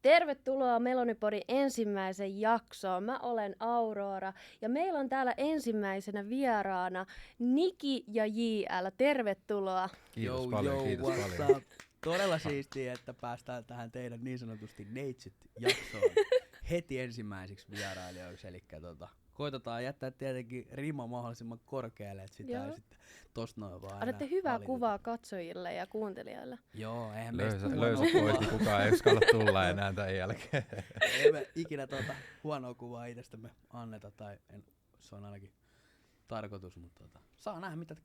Tervetuloa Melonipodin ensimmäisen jaksoon. Mä olen Aurora ja meillä on täällä ensimmäisenä vieraana Niki ja JL. Tervetuloa. Kiitos Yo, paljon, yo, kiitos what's paljon. up? Todella siistiä, että päästään tähän teidän niin sanotusti neitsyt-jaksoon heti ensimmäisiksi vierailijoiksi. Eli koitetaan jättää tietenkin rima mahdollisimman korkealle, että sitä ei sitten tosta noin vaan Annatte enää hyvää valiteta. kuvaa katsojille ja kuuntelijoille. Joo, eihän meistä Löysä pois, niin kukaan ei uskalla tulla enää tämän jälkeen. ei me ikinä huonoa kuvaa itsestämme anneta, se on ainakin tarkoitus, mutta saa nähdä mitä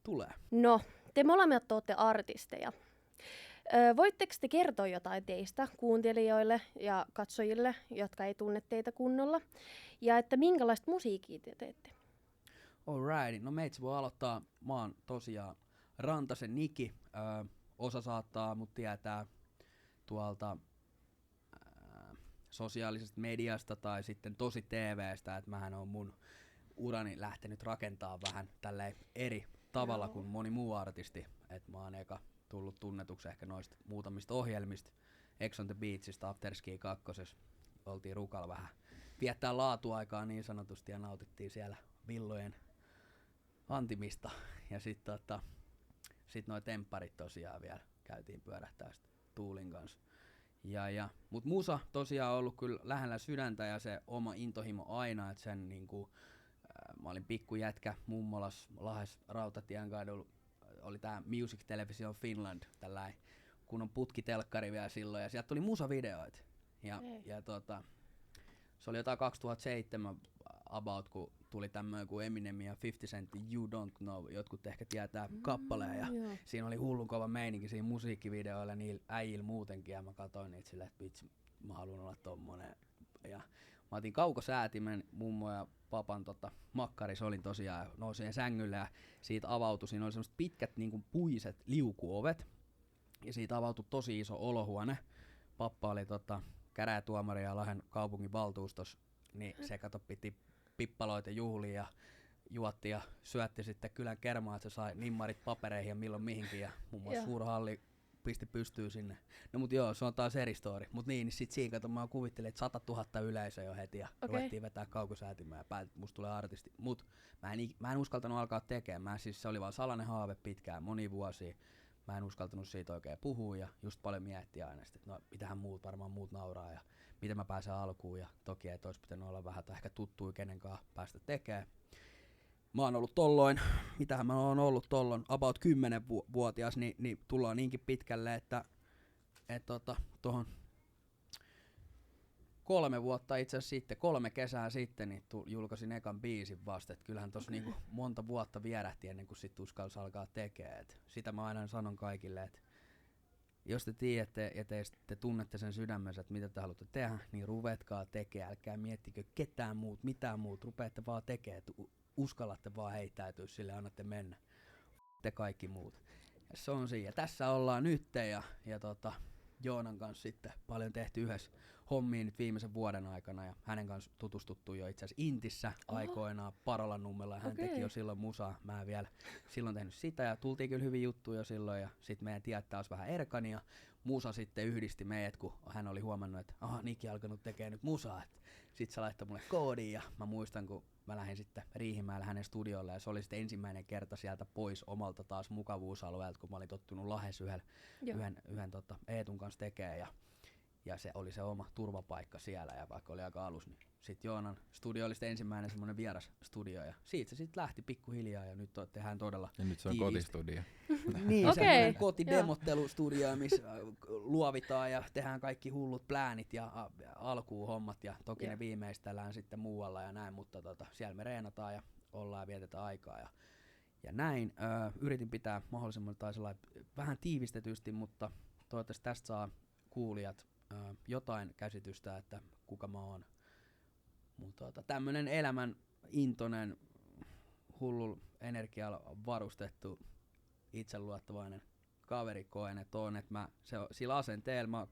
tulee. No, te molemmat olette artisteja. Voitteko te kertoa jotain teistä kuuntelijoille ja katsojille, jotka ei tunne teitä kunnolla? Ja että minkälaista musiikkia te teette? Alright, no meitsi voi aloittaa. Mä oon tosiaan Rantasen Niki. Osa saattaa mut tietää tuolta sosiaalisesta mediasta tai sitten tosi TVstä, että mähän on mun urani lähtenyt rakentaa vähän tälleen eri tavalla kuin moni muu artisti. Et mä oon eka tullut tunnetuksi ehkä noista muutamista ohjelmista. Ex on the Beachista, Afterski 2. Oltiin Rukalla vähän viettää laatuaikaa niin sanotusti ja nautittiin siellä villojen antimista. Ja sit noi tempparit tosiaan vielä käytiin pyörähtää Tuulin kanssa. Mut musa tosiaan on ollut kyllä lähellä sydäntä ja se oma intohimo aina, että sen niinku, mä olin pikkujätkä mummolas Lahes Rautatien kadulla, oli tää Music Television Finland, tällainen kunnon putkitelkkari vielä silloin ja sieltä tuli musavideoita. Se oli jotain 2007 about, kun tuli tämmöinen kuin Eminem ja 50 Centin You Don't Know, jotkut ehkä tietää kappaleen ja siinä oli hullun kova meininki siinä musiikkivideoilla niillä äijillä muutenkin ja mä katsoin niitä silleen, että vitsi, mä haluan olla tommonen. Ja mä otin kaukosäätimen mummo ja papan makkaris olin tosiaan, nousin sängylle ja siitä avautui, siinä oli semmoset pitkät niin kuin puiset liukuovet ja siitä avautui tosi iso olohuone. Pappa oli käräjätuomari ja Lahden kaupungin valtuustos, niin se piti pippaloita juhlia ja juotti ja syötti sitten kylän kermaa, että se sai nimmarit papereihin ja milloin mihinkin ja muun muassa suurhalli pisti pystyy sinne. No mut joo, se on taas eri story. Mut niin sit siinä mä kuvittelin, että 100 000 yleisöä jo heti ja ruvettiin vetää kaukosäätimään ja päätin, että musta tulee artisti. Mut mä en uskaltanut alkaa tekemään, siis se oli vaan salainen haave pitkään, moni vuosia. Mä en uskaltanut siitä oikein puhua ja just paljon miettiä aina sit, että no mitähän varmaan muut nauraa ja miten mä pääsen alkuun ja toki et ois pitänyt olla vähän tai ehkä tuttuja kenenkaan päästä tekemään. Mä oon ollut mitähän mä oon ollut about 10-vuotias, niin tullaan niinkin pitkälle, että tohon 3 vuotta itse asiassa sitten, 3 kesää sitten, niin julkaisin ekan biisin vasta, että kyllähän tossa niinku monta vuotta vierähti ennen kuin sit uskalsi alkaa tekee. Et sitä mä aina sanon kaikille, että jos te tiedätte ja te tunnette sen sydämensä, että mitä te haluatte tehdä, niin ruvetkaa tekemään, älkää miettikö mitään muut, rupeatte vaan tekemään, että uskallatte vaan heittäytyä sille, annatte mennä, te kaikki muut. Ja se on siinä. Tässä ollaan nyt ja Joonan kanssa sitten paljon tehty yhdessä hommia nyt viimeisen vuoden aikana ja hänen kanssa tutustuttu jo itse asiassa Intissä aikoinaan Parolan nummella ja hän teki jo silloin musaa. Mä en vielä silloin tehnyt sitä ja tultiin kyllä hyvin juttuja silloin ja sit meidän tiet taas vähän erkani ja musa sitten yhdisti meidät, kun hän oli huomannut, että Niki alkanut tekee nyt musaa. Sit se laittoi mulle koodin ja mä muistan, kun mä lähdin sitten Riihimäelle hänen studiolle ja se oli sitten ensimmäinen kerta sieltä pois omalta taas mukavuusalueelta, kun mä olin tottunut Lahes yhden Eetun kanssa tekee ja se oli se oma turvapaikka siellä ja vaikka oli aika alus, niin sitten Joonan studio oli sitten ensimmäinen semmoinen vieras studio ja siitä se sitten lähti pikkuhiljaa ja nyt tehdään todella ja nyt se on kotistudio. Niin, semmoinen kotidemottelustudio, missä luovitaan ja tehdään kaikki hullut pläänit ja alkuun hommat ja toki ne viimeistellään sitten muualla ja näin, mutta siellä me reenataan ja ollaan ja vietetään aikaa ja näin. Yritin pitää mahdollisimman vähän tiivistetysti, mutta toivottavasti tästä saa kuulijat jotain käsitystä, että kuka mä oon. Mutta tämmönen elämän intoinen, hullul energialla varustettu, itseluottavainen kaveri koen, että on, että sillä asenteella mä oon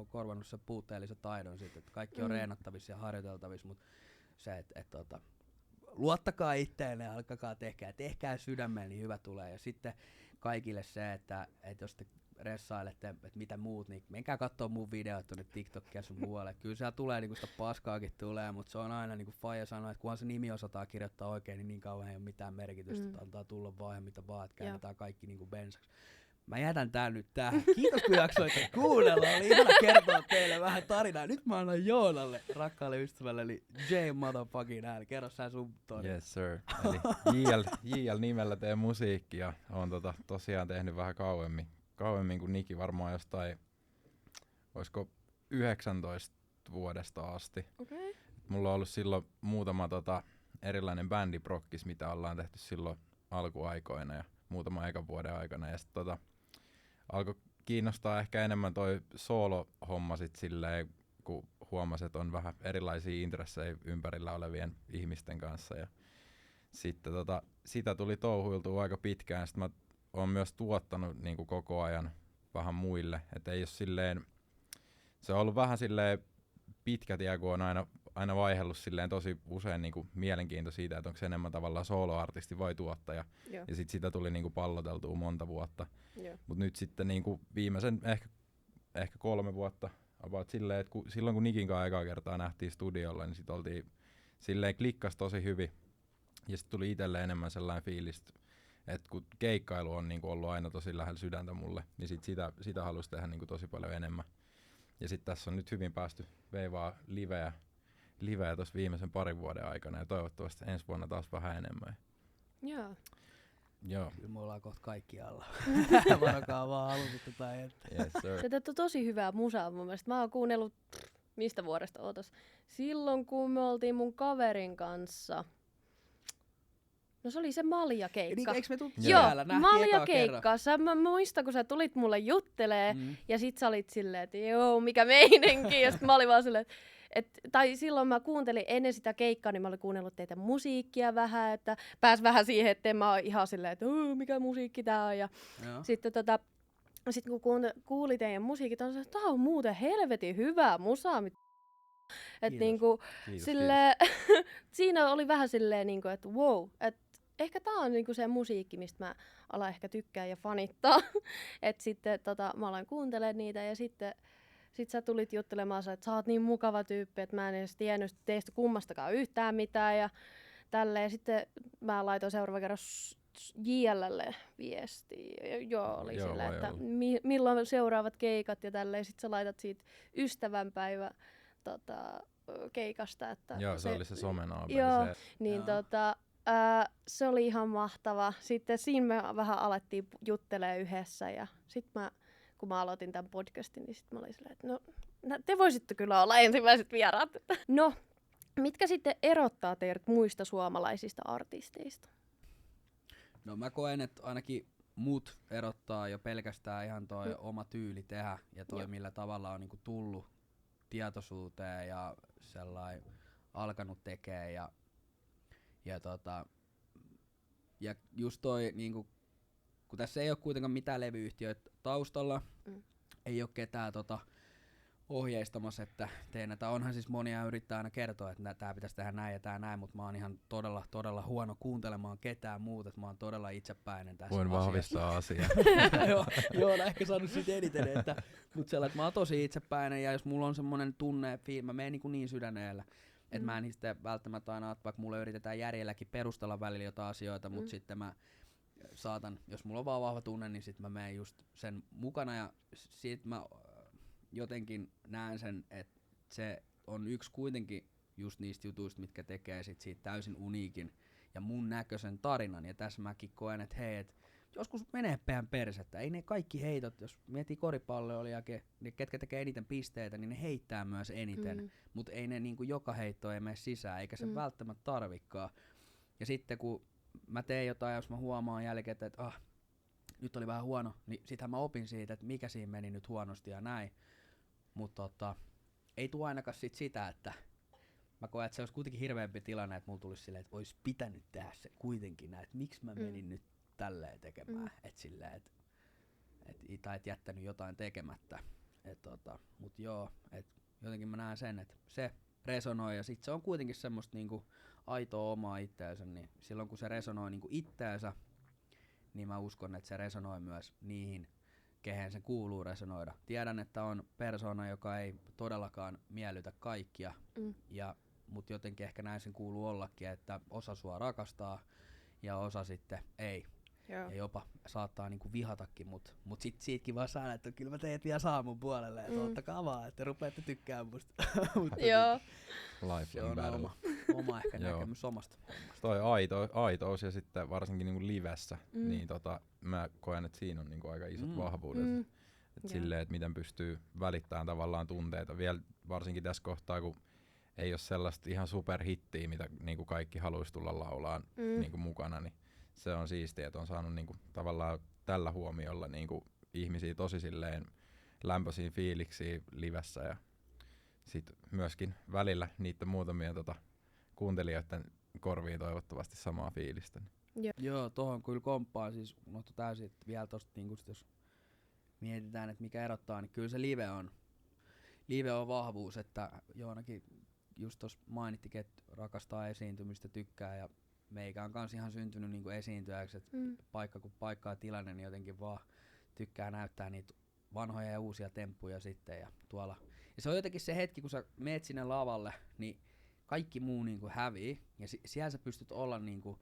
korvannut sen puutteellisen taidon siitä, että kaikki on reenattavissa ja harjoiteltavissa, mutta se, että luottakaa itteenne ja alkakaa tehkää sydämeen, niin hyvä tulee. Ja sitten kaikille se, että jos te ressailette, että mitä muut, niin menkää kattoo mun videot tonne TikTokia sun muualle. Kyllä siellä tulee niinku sitä paskaakin tulee, mutta se on aina niinku faija sanoo, että kunhan se nimi osataan kirjoittaa oikein, niin kauan ei ole mitään merkitystä, että antaa tulla vaan ja mitä vaan, että käännetään kaikki niinku bensaksi. Mä jätän tää nyt tähän. Kiitos kun jaksoitte kuunnella. Oli ihana kertoa teille vähän tarinaa. Nyt mä annan Joonalle, rakkaalle ystävälleni J motherfucking L. Kerro sä sun tarina. Yes sir. Eli JL nimellä teen musiikkia. Oon tosiaan tehnyt vähän kauemmin kuin Niki, varmaan jostain, oisko 19 vuodesta asti. Okay. Mulla on ollut silloin muutama erilainen bändi prokkis, mitä ollaan tehty silloin alkuaikoina ja muutama ekan vuoden aikana. Ja sit alkoi kiinnostaa ehkä enemmän toi solo-homma sit silleen, kun huomasin, että on vähän erilaisia intressejä ympärillä olevien ihmisten kanssa. Ja sitten sitä tuli touhuiltua aika pitkään. Sitten mä oon myös tuottanut niinku koko ajan vähän muille. Et ei oo silleen, se on ollut vähän silleen pitkä tie, kun on aina vaihdellut silleen tosi usein niinku mielenkiinto siitä, että onko se enemmän tavallaan solo-artisti vai tuottaja. Joo. Ja sit sitä tuli niinku palloteltua monta vuotta. Joo. Mut nyt sitten niinku viimeisen ehkä 3 vuotta about silleen, että silloin kun Nikin kanssa ekaa kertaa nähtiin studiolla, niin sit oltiin silleen klikkas tosi hyvin. Ja sit tuli itselle enemmän sellainen fiilis, että kun keikkailu on niinku ollut aina tosi lähellä sydäntä mulle, niin sit sitä halusi tehdä niinku tosi paljon enemmän. Ja sit tässä on nyt hyvin päästy veivaa liveä tossa viimeisen 2 vuoden aikana ja toivottavasti ensi vuonna taas vähän enemmän. Joo. Joo. Kyllä me ollaan kohta kaikki alla. Varokaa vaan halusitte tai ette. Yes, sir. Tätä on tosi hyvää musaa mun mielestä. Mä oon kuunnellut, mistä vuodesta ootas? Silloin kun me oltiin mun kaverin kanssa. No se oli se Malja-keikka. Eikö me tultu Joo, siellä? Nähtiin Malja-keikka. Mä muistan, kun sä tulit mulle juttelee ja sit sä olit silleen, että joo, mikä meininki. Ja sit mä olin vaan silleen, tai silloin mä kuuntelin ennen sitä keikkaa, niin mä olin kuunnellut teitä musiikkia vähän, että pääs vähän siihen, ettei mä oon ihan silleen, että mikä musiikki tää on. Ja sitten sit kun kuuli teidän musiikit, on se, että tää on muuten helvetin hyvää musaa. Että niinku, siinä oli vähän silleen, niinku, että wow, että ehkä tää on niinku se musiikki, mistä mä alan ehkä tykkää ja fanittaa. Että sitten mä aloin kuuntelemaan niitä ja sitten sä tulit juttelemaan, että sä oot niin mukava tyyppi, että mä en edes tiennyt teistä kummastakaan yhtään mitään ja tälleen. Ja sitten mä laitoin seuraava kerran JL:lle viestiä. Joo, oli sillä, että milloin seuraavat keikat ja tälleen. Sitten sä laitat siitä ystävänpäivä keikasta. Että joo, se oli se somenaape. Joo, niin se oli ihan mahtava. Sitten siinä me vähän alettiin juttelemaan yhdessä ja sitten kun mä aloitin tämän podcastin, niin sitten mä olin silleen, että no, te voisitte kyllä olla ensimmäiset vieraat. No, mitkä sitten erottaa teidät muista suomalaisista artisteista? No mä koen, että ainakin mut erottaa jo pelkästään ihan toi oma tyyli tehdä ja toi millä tavalla on niinku tullut tietoisuuteen ja sellainen alkanut tekee ja just toi niinku, kun tässä ei ole kuitenkaan mitään levyyhtiöitä taustalla, ei ole ketään ohjeistamassa, että näitä. Onhan siis monia yrittää aina kertoa, että tää pitäisi tehdä näin ja tää näin, mutta mä oon ihan todella huono kuuntelemaan ketään muuta, että mä oon todella itsepäinen tässä voin vahvistaa asiaa. Joo, olen ehkä saanut siitä eniten, mutta sellainen, että mä oon tosi itsepäinen ja jos mulla on semmonen tunne, mä menen niin sydäneellä, että mä en niistä välttämättä aina, vaikka mulle yritetään järjelläkin perustella välillä jotain asioita, mutta sitten mä saatan, jos mulla on vaan vahva tunne, niin sitten mä menen just sen mukana ja sit mä jotenkin näen sen, että se on yksi kuitenkin just niistä jutuista, mitkä tekee sit siitä täysin uniikin ja mun näköisen tarinan. Ja tässä mäkin koen, että hei, et joskus menee pehän persettä. Ei ne kaikki heitot, jos miettii koripalloilijakin, niin ketkä tekee eniten pisteitä, niin ne heittää myös eniten. Mutta ei ne niinku joka heitto ei mene sisään, eikä se välttämättä tarvikaan. Ja sitten kun mä teen jotain, jos mä huomaan jälkeen, että nyt oli vähän huono, niin sitähän mä opin siitä, että mikä siinä meni nyt huonosti ja näin. Mutta ei tule ainakaan sitä, että mä koen, että se olisi kuitenkin hirveämpi tilanne, että mulla tulisi silleen, että olisi pitänyt tehdä se kuitenkin näin, että miksi mä menin nyt tälleen tekemään, että silleen, tai et jättänyt jotain tekemättä. Mut joo, jotenkin mä näen sen, että se resonoi ja sit se on kuitenkin semmoista niinku aitoa omaa itteensä, niin silloin kun se resonoi niinku itteensä, niin mä uskon, että se resonoi myös niihin kehen se kuuluu resonoida. Tiedän, että on persoona, joka ei todellakaan miellytä kaikkia, mutta jotenkin ehkä näin sen kuuluu ollakin, että osa sua rakastaa ja osa sitten ei. Ja jopa saattaa niinku vihatakin, mut sit siitäkin vaan saa, että kyllä mä teet vielä saamun puolelle, että ottakaa vaan, että rupeatte tykkää musta. Joo. Life Se on on battle. oma ehkä näkemys omasta. Toi aitous ja sitten varsinkin niinku livessä, niin mä koen, että siinä on niinku aika isot vahvuudet. Et silleen, että miten pystyy välittämään tavallaan tunteita. Vielä varsinkin tässä kohtaa, kun ei ole sellaista ihan superhittiä, mitä niinku kaikki haluaisi tulla laulaan niinku mukana, niin se on siistiä, että on saanut niinku tavallaan tällä huomiolla niinku ihmisiä tosi silleen lämpöisiä fiiliksiä livessä ja sit myöskin välillä niiden muutamien kuuntelijoiden korviin toivottavasti samaa fiilistä. Joo, tohon kyllä komppaan siis unohtu täysin, että vielä tosta niinku jos mietitään, että mikä erottaa, niin kyllä se live on vahvuus, että Joonakin just tossa mainittikin, että rakastaa esiintymistä, tykkää ja meikä on kans ihan syntynyt niinku esiintyjäksi, että paikka kun paikkaa tilanne, niin jotenkin vaan tykkää näyttää niitä vanhoja ja uusia temppuja sitten ja tuolla. Ja se on jotenkin se hetki, kun sä meet sinne lavalle, niin kaikki muu niinku hävii ja siellä sä pystyt olla niinku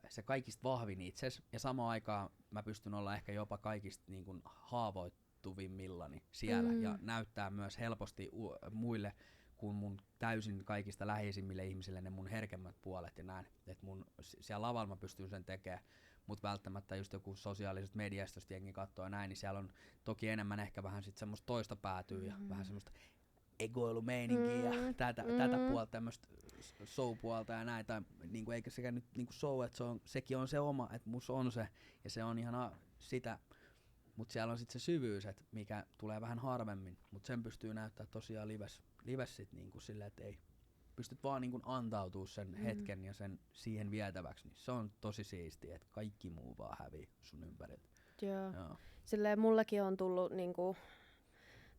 se kaikista vahvin itses ja samaan aikaan mä pystyn olla ehkä jopa kaikista niinku haavoittuvimmillani siellä ja näyttää myös helposti muille kuin mun täysin kaikista läheisimmille ihmisille ne mun herkemmät puolet ja näin. Että siellä lavalla mä pystyn sen tekemään, mutta välttämättä just joku sosiaaliset mediasta, jos jengi katsoo ja näin, niin siellä on toki enemmän ehkä vähän sit semmoista toista päätyä ja vähän semmoista egoilumeininkiä ja tätä puolta, tämmöistä show-puolta ja näin, tai niinku, eikä sekä nyt niinku show, että sekin on se oma, että mus on se, ja se on ihan sitä, mutta siellä on sitten se syvyys, et mikä tulee vähän harvemmin, mutta sen pystyy näyttää tosiaan lives sit niinku silleen, että ei pystyt vaan niinku antautuu sen hetken ja sen siihen vietäväksi, niin se on tosi siistiä, että kaikki muu vaan hävii sun ympäriltä. Joo. Silleen mullakin on tullut niinku,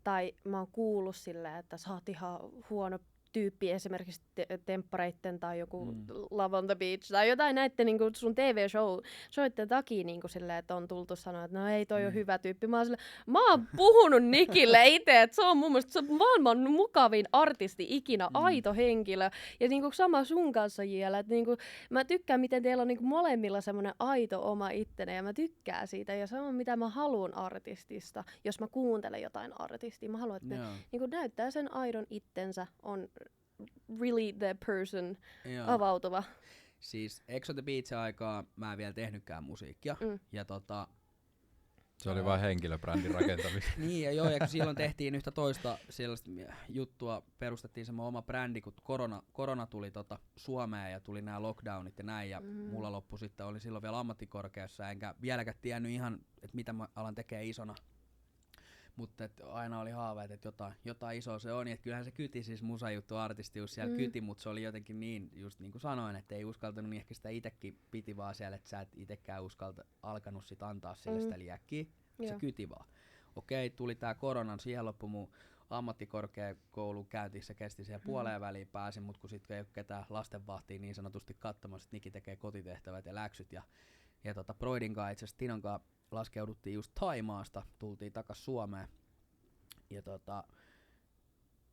tai mä oon kuullut silleen, että sä oot ihan huono tyyppi esimerkiksi temppareitten tai joku Love on the Beach tai jotain näitten niinku sun TV-showitten takia niinku silleen, että on tultu sanoa, että no ei toi on hyvä tyyppi. Mä oon puhunut Nikille itse, että se on mun mielestä se on maailman mukavin artisti ikinä, aito henkilö. Ja niinku sama sun kanssa Jiela, että niinku mä tykkään miten teillä on niinku molemmilla semmoinen aito oma ittene ja mä tykkään siitä ja se on mitä mä haluan artistista, jos mä kuuntelen jotain artistia. Mä haluan, että ne niinku näyttää sen aidon itsensä, on really the person avautuva. Siis Ex on the Beach-aikaa mä en vielä tehnytkään musiikkia. Ja se oli vain henkilöbrändin rakentamista. Niin ja kun silloin tehtiin yhtä toista sellaista juttua, perustettiin semmoinen oma brändi, kun korona tuli Suomeen ja tuli nämä lockdownit ja näin. Ja mulla loppu sitten, oli silloin vielä ammattikorkeassa, enkä vieläkään tiennyt ihan, että mitä mä alan tekee isona. Mutta aina oli haaveet, että jotain isoa se on, ja kyllähän se kyti siis musajuttu artistius siellä kyti, mutta se oli jotenkin niin, just niin kuin sanoin, että ei uskaltanut, niin ehkä sitä itekin piti vaan siellä, että sä et itekään alkanut sit antaa sille sitä liäkkiä, se kyti vaan. Okei, tuli tää koronan, siihen loppu mun ammattikorkeakoulun käynti, se kesti siellä puoleen väliin pääsin, mutta kun sit ei ole ketään lastenvahtia niin sanotusti katsomassa, että Niki tekee kotitehtävät ja läksyt, ja Broidin kanssa, itse asiassa Tinon kanssa laskeuduttiin just Thaimaasta, tultiin takas Suomeen. Ja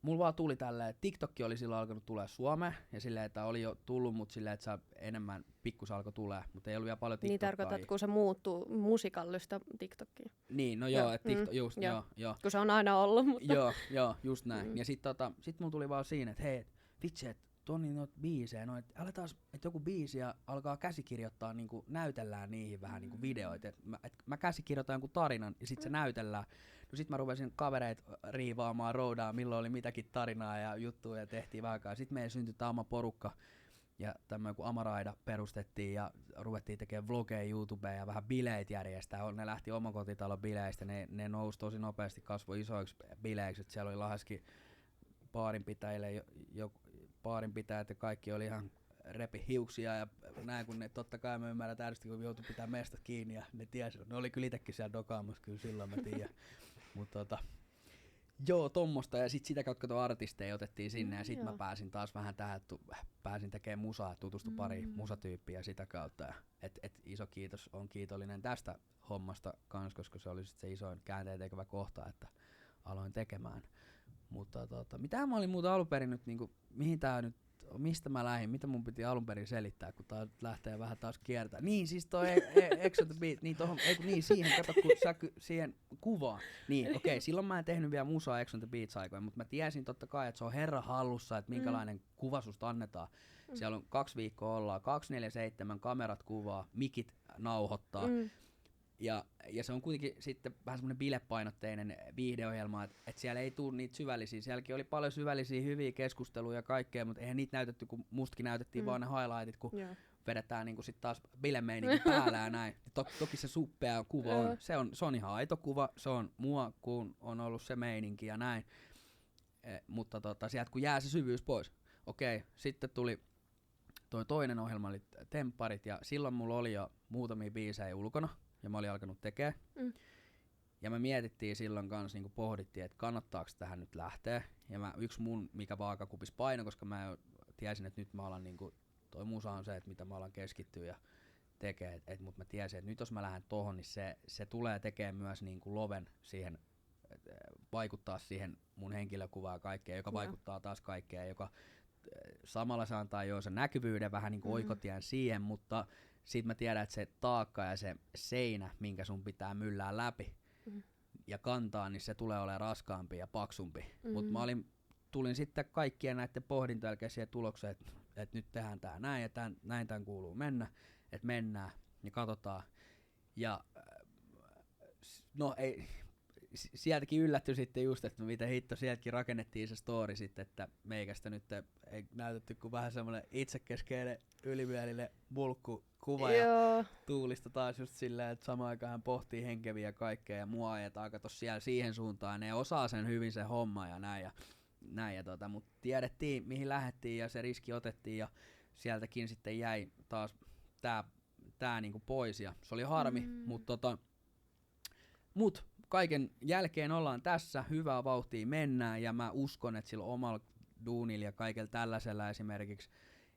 mulla vaan tuli tälleen, että TikTokki oli silloin alkanut tulee Suomeen, ja silleen, että oli jo tullut, mutta silleen, että enemmän pikkus alkoi tulee, mutta ei ollut vielä paljon TikTokkaa. Niin tarkoitat, kun se muuttuu musikallista TikTokkiin. Niin, no joo, että TikTok, just, joo. Kun se on aina ollut, mutta... Joo, just näin. Ja sit mulla tuli vaan siinä, että hei, vitsi, että Toni noita biisejä, aletaan, että joku biisi ja alkaa käsikirjoittaa, niinku näytellään niihin vähän niinku videoita. Et mä käsikirjoitan jonkun tarinan ja sit se näytellään. No sit mä rupesin kavereit riivaamaan, roudaan, milloin oli mitäkin tarinaa ja juttuja ja tehtiin vähän aikaa. Sit meidän syntyi tää oma porukka ja tämmöinen joku Amaraida perustettiin ja ruvettiin tekemään vlogeja YouTubeen ja vähän bileet järjestää. Ne lähti omakotitalon bileistä, ne nousi tosi nopeasti, kasvoi isoiksi bileiksi. Siellä oli Lahdeskin baarinpitäjille baarinpitäjät ja kaikki oli ihan repi hiuksia ja näin, kun ne totta kai mä ymmärrän täydesti, kun joutui pitää mestat kiinni ja ne tiesi, ne oli kyllä itekin siellä dokaamassa kyllä silloin mä tiedän. Mutta Joo, tommosta, ja sit sitä kautta artisteja otettiin sinne, ja sit mä pääsin taas vähän tähän, pääsin tekemään musaa, tutustu pari musatyyppiä sitä kautta, ja et iso kiitos, on kiitollinen tästä hommasta kans, koska se oli sit se isoin käänteentekevä kohta, että aloin tekemään. Mutta mitä mä olin muuta alunperin nyt, niinku, mihin tää nyt, mistä mä lähdin, mitä mun piti alunperin selittää, kun tää lähtee vähän taas kiertää. Niin, siis toi X on the Beat, niin tohon, niin siihen, kato, kun siihen kuvaan. Niin, okei, silloin mä en tehnyt vielä musaa X on the Beats aikoina, mutta mä tiesin totta kai, että se on herra hallussa, että minkälainen kuva susta annetaan. Siellä on 2 viikkoa ollaan, 247, kamerat kuvaa, mikit nauhoittaa. Ja se on kuitenkin sitten vähän semmoinen bilepainotteinen viihdeohjelma, että siellä ei tule niitä syvällisiä. Sielläkin oli paljon syvällisiä hyviä keskusteluja ja kaikkea, mutta eihän niitä näytetty, kun mustakin näytettiin vaan ne highlightit, kun vedetään niinku sit taas bilemeininki päällä ja näin. Toki se suppea kuva on. Se on ihan aito kuva, se on mua, kun on ollut se meininki ja näin. Mutta sieltä kun jää se syvyys pois. Okei, sitten tuli toi toinen ohjelma, oli Tempparit, ja silloin mulla oli jo muutamia biisejä ulkona. Ja mä olin alkanut tekemään. Ja me mietittiin silloin kanssa, niin pohdittiin, että kannattaako tähän nyt lähteä. Ja yksi mun, mikä vaakakupis paino, koska mä tiesin, että nyt mä alan, niin kuin, toi musa on se, että mitä mä alan keskittyä ja tekee. Mutta mä tiesin, että nyt jos mä lähden tohon, niin se tulee tekemään myös niin kuin loven siihen, vaikuttaa siihen mun henkilökuvaan ja kaikkeen, joka vaikuttaa taas kaikkeen, joka samalla se antaa jo sen näkyvyyden, vähän niin kuin oikotien siihen, mutta sit mä tiedän, että se taakka ja se seinä, minkä sun pitää myllää läpi ja kantaa, niin se tulee olemaan raskaampi ja paksumpi. Mutta mä tulin sitten kaikkien näiden pohdintojen jälkeen siihen tulokseen, että nyt tehdään tää näin ja näin tän kuuluu mennä, että mennään ja katsotaan. Ja no ei, sieltäkin yllättyi sitten just, että miten hitto, sieltäkin rakennettiin se story sitten, että meikästä nyt ei näytetty kuin vähän semmoinen itsekeskeinen ylimielinen mulkkukuva ja Tuulista taas just silleen, että samaan aikaan hän pohtii henkeviä ja kaikkea ja mua ajetaan kato siellä siihen suuntaan, ne osaa sen hyvin se homma ja näin mutta tiedettiin mihin lähdettiin ja se riski otettiin ja sieltäkin sitten jäi taas tää niinku pois ja se oli harmi, mut kaiken jälkeen ollaan tässä, hyvää vauhtia mennään ja mä uskon, että sillä omalla duunilla ja kaikella tällaisella esimerkiksi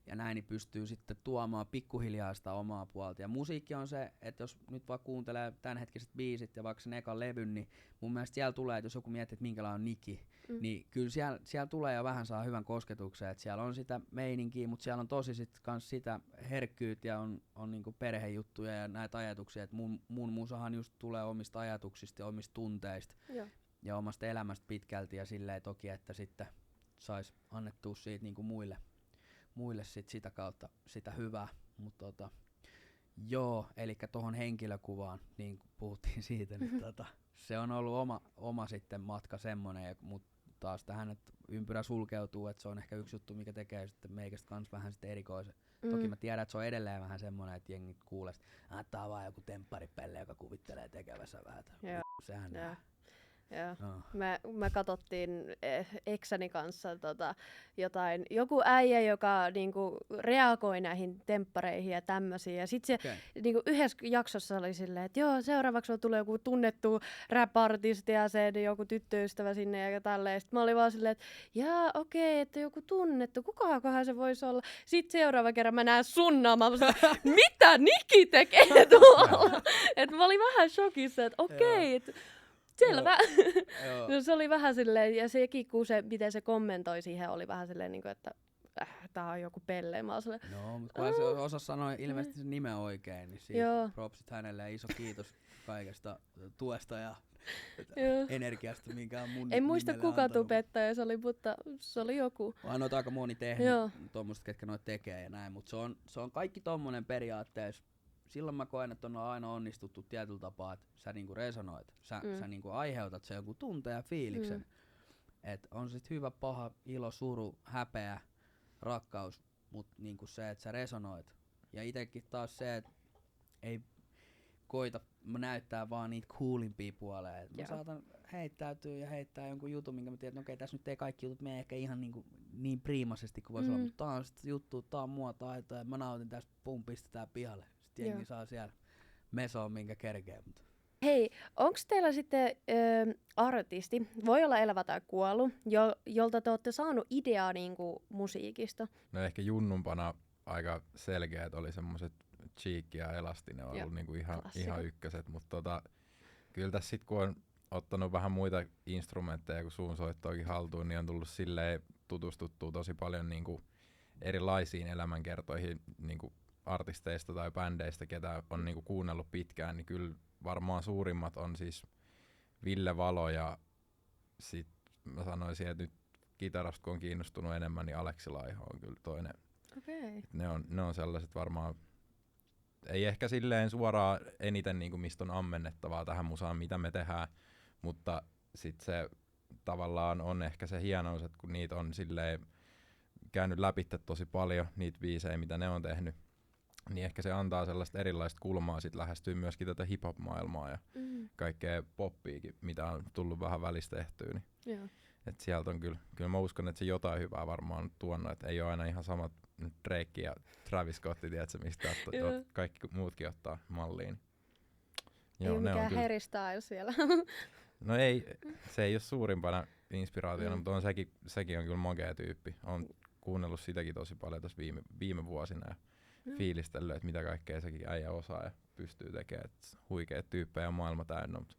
ja näin niin pystyy sitten tuomaan pikkuhiljaa sitä omaa puolta. Ja musiikki on se, että jos nyt vaan kuuntelee tämänhetkiset biisit ja vaikka sen ekan levyn, niin mun mielestä siellä tulee, että jos joku miettii, että minkälainen on Niki, niin kyllä siellä tulee jo vähän saa hyvän kosketuksen, että siellä on sitä meininkiä, mutta siellä on tosi sit kans sitä herkkyyttä ja on niinku perhejuttuja ja näitä ajatuksia, että mun musahan just tulee omista ajatuksista ja omista tunteista ja omasta elämästä pitkälti ja silleen toki, että sitten sais annettua siitä niinku muille sit sitä kautta sitä hyvää, mutta joo, eli tohon henkilökuvaan, niin kuin puhuttiin siitä, niin se on ollut oma sitten matka semmonen, mutta taas tähän, että ympyrä sulkeutuu, että se on ehkä yksi juttu, mikä tekee sitten meikästä kans vähän sitten erikoisen. Toki mä tiedän, että se on edelleen vähän semmonen, että jengi kuulee, että tää on vaan joku tempparipelle, joka kuvittelee tekevänsä vähän. Sehän Joo. Mä katsottiin eksäni kanssa joku äijä, joka niinku reagoi näihin temppareihin ja tämmöisiin. Ja sit se niinku yhdessä jaksossa oli silleen, että joo, seuraavaksi tulee joku tunnettu rap-artisti ja sen joku tyttöystävä sinne ja tälleen. Sitten mä olin vaan silleen, että okei, että joku tunnettu, kukakohan se voisi olla. Sitten seuraava kerran mä näen sun naamaa, mitä Niki tekee tuolla? Että mä olin vähän shokissa, että okei, että selvä. No, se oli vähän silleen, ja sekin, kun miten se kommentoi siihen, oli vähän silleen, niin kuin, että tää on joku pelle. Mä silleen, no, mutta kun se osasi sanoa ilmeisesti sen nimen oikein, niin siitä propsit hänelle ja iso kiitos kaikesta tuesta ja energiasta, minkä on mun en muista kuka tubettaja se oli, mutta se oli joku. Vaan noita aika moni tehnyt, tuommoiset, ketkä noita tekee ja näin, mutta se on kaikki tommonen periaatteessa. Silloin mä koen, että on aina onnistuttu tietyllä tapaa, että sä niinku resonoit, sä niinku aiheutat sen joku tunteen ja fiiliksen. Et on sit hyvä, paha, ilo, suru, häpeä, rakkaus, mut niinku se, että sä resonoit. Ja itekin taas se, että ei koita näyttää vaan niitä coolimpia puoleja. Et mä saatan heittäytyä ja heittää jonkun jutun, minkä mä tiedän, että okei, tässä nyt ei kaikki jutut mene ehkä ihan niin priimaisesti kuin voisi olla, mutta tää on sit juttu, tää on mua taitoa ja mä nautin tästä, pum, pistetään pihalle. Jengi saa siellä mesoon, minkä kerkee. Hei, onko teillä sitten artisti, voi olla elävä tai kuollut, jolta te olette saanut ideaa niinku musiikista? No ehkä junnumpana aika selkeät oli semmoset Cheek ja Elastinen on ollut niinku ihan ykköset, mutta kyllä tässä sit kun on ottanut vähän muita instrumentteja kuin suunsoittoakin haltuun, niin on tullut silleen tutustuttua tosi paljon niinku erilaisiin elämänkertoihin niinku artisteista tai bändeistä, ketä on niinku kuunnellut pitkään, niin kyllä varmaan suurimmat on siis Ville Valo ja sit mä sanoisin, että nyt kitarasta kun on kiinnostunut enemmän, niin Aleksi Laiho on kyllä toinen. Okay. Ne on sellaiset varmaan, ei ehkä silleen suoraan eniten niinku mistä on ammennettavaa tähän musaan, mitä me tehdään, mutta sit se tavallaan on ehkä se hienous, että kun niitä on silleen käynyt läpi tosi paljon, niitä biisejä, mitä ne on tehnyt, niin ehkä se antaa sellaista erilaista kulmaa sit lähestyy myöskin tätä hip-hop-maailmaa ja kaikkea poppiikin, mitä on tullut vähän välistä tehtyä. Niin et sieltä on kyllä mä uskon, että se jotain hyvää varmaan on tuonut, että ei ole aina ihan samat Drake ja Travis Scott, tiedätkö, mistä kaikki muutkin ottaa malliin. Ei ole mikään Harry Styles siellä. No ei, se ei ole suurimpana inspiraationa, mutta sekin on kyllä makea tyyppi. Olen kuunnellut sitäkin tosi paljon tässä viime vuosina ja fiilistellyt, että mitä kaikkea sekin äijä osaa ja pystyy tekemään. Huikeat tyyppejä on maailma täynnä, mutta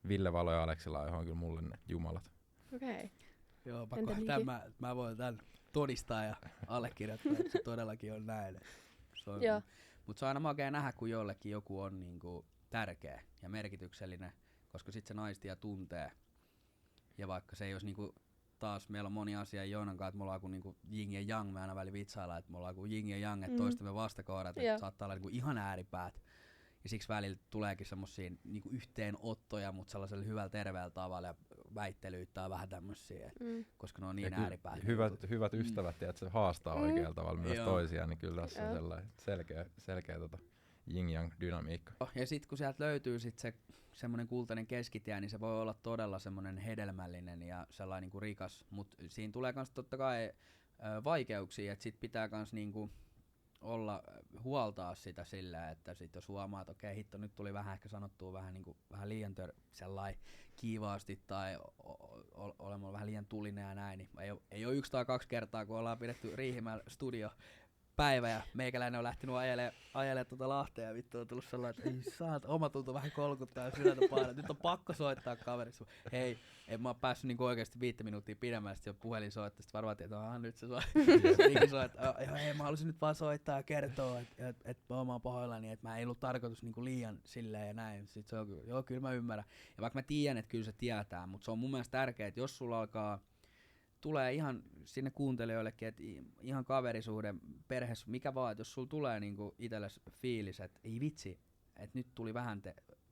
Ville Valo ja Aleksi Laiho on kyllä mulle ne jumalat. Okay. Joo, mä voin tämän todistaa ja allekirjoittaa, että se todellakin on näin. Mutta se on aina makea nähdä, kun jollekin joku on niinku tärkeä ja merkityksellinen, koska sit se naistia tuntee. Ja vaikka se ei olisi niinku, taas meillä on moni asia Joonan kanssa, että me ollaan kuin niinku yin ja yang, me aina väli vitsaillaan, että me ollaan kuin yin ja yang, että toistamme vastakohdat, että saattaa olla niinku ihan ääripäät. Ja siksi välillä tuleekin semmosia niinku yhteenottoja, mutta sellaisella hyvällä terveellä tavalla ja väittelyyttä on vähän tämmösiä, koska ne on niin ääripäät. Hyvät ystävät, että se haastaa oikealla tavalla myös toisiaan, niin kyllä tässä on sellainen selkeä yin-yang dynamiikka. Ja sit kun sieltä löytyy sit se semmonen kultainen keskitie, niin se voi olla todella semmonen hedelmällinen ja sellainen niinku rikas, mut siinä tulee kans totta kai vaikeuksia, että sit pitää kans niinku huoltaa sitä sillä, että sit jos huomaa, että okei, hitto, nyt tuli vähän ehkä sanottua vähän liian sellainen kiivaasti tai olemaan vähän liian tulinen ja näin, niin ei ole 1 tai 2 kertaa, kun ollaan pidetty Riihimäellä studiopäivä ja meikäläinen on lähtenyt ajelemaan Lahteen ja vittu on tullut sellainen, että ei saat, oma tuntuu vähän kolkuttaa ja sydäntä painaa, nyt on pakko soittaa kaveriksi. Hei, en mä oon päässyt niinku oikeesti 5 minuuttia pidemmälle, sit jo puhelin soittaa, sit varmaan että nyt se soittaa. Hei, mä halusin nyt vaan soittaa ja kertoa, että mä oon pahoillani, että mä ei ollut tarkoitus niinku liian silleen ja näin. Sit se on joo, kyllä mä ymmärrän. Ja vaikka mä tiedän, että kyllä se tietää, mutta se on mun mielestä tärkeää, että jos sulla tulee ihan sinne kuuntelijoillekin, että ihan kaverisuhde, perhes, mikä vaan, että jos sulla tulee niinku itsellesi fiilis, että ei vitsi, että nyt tuli vähän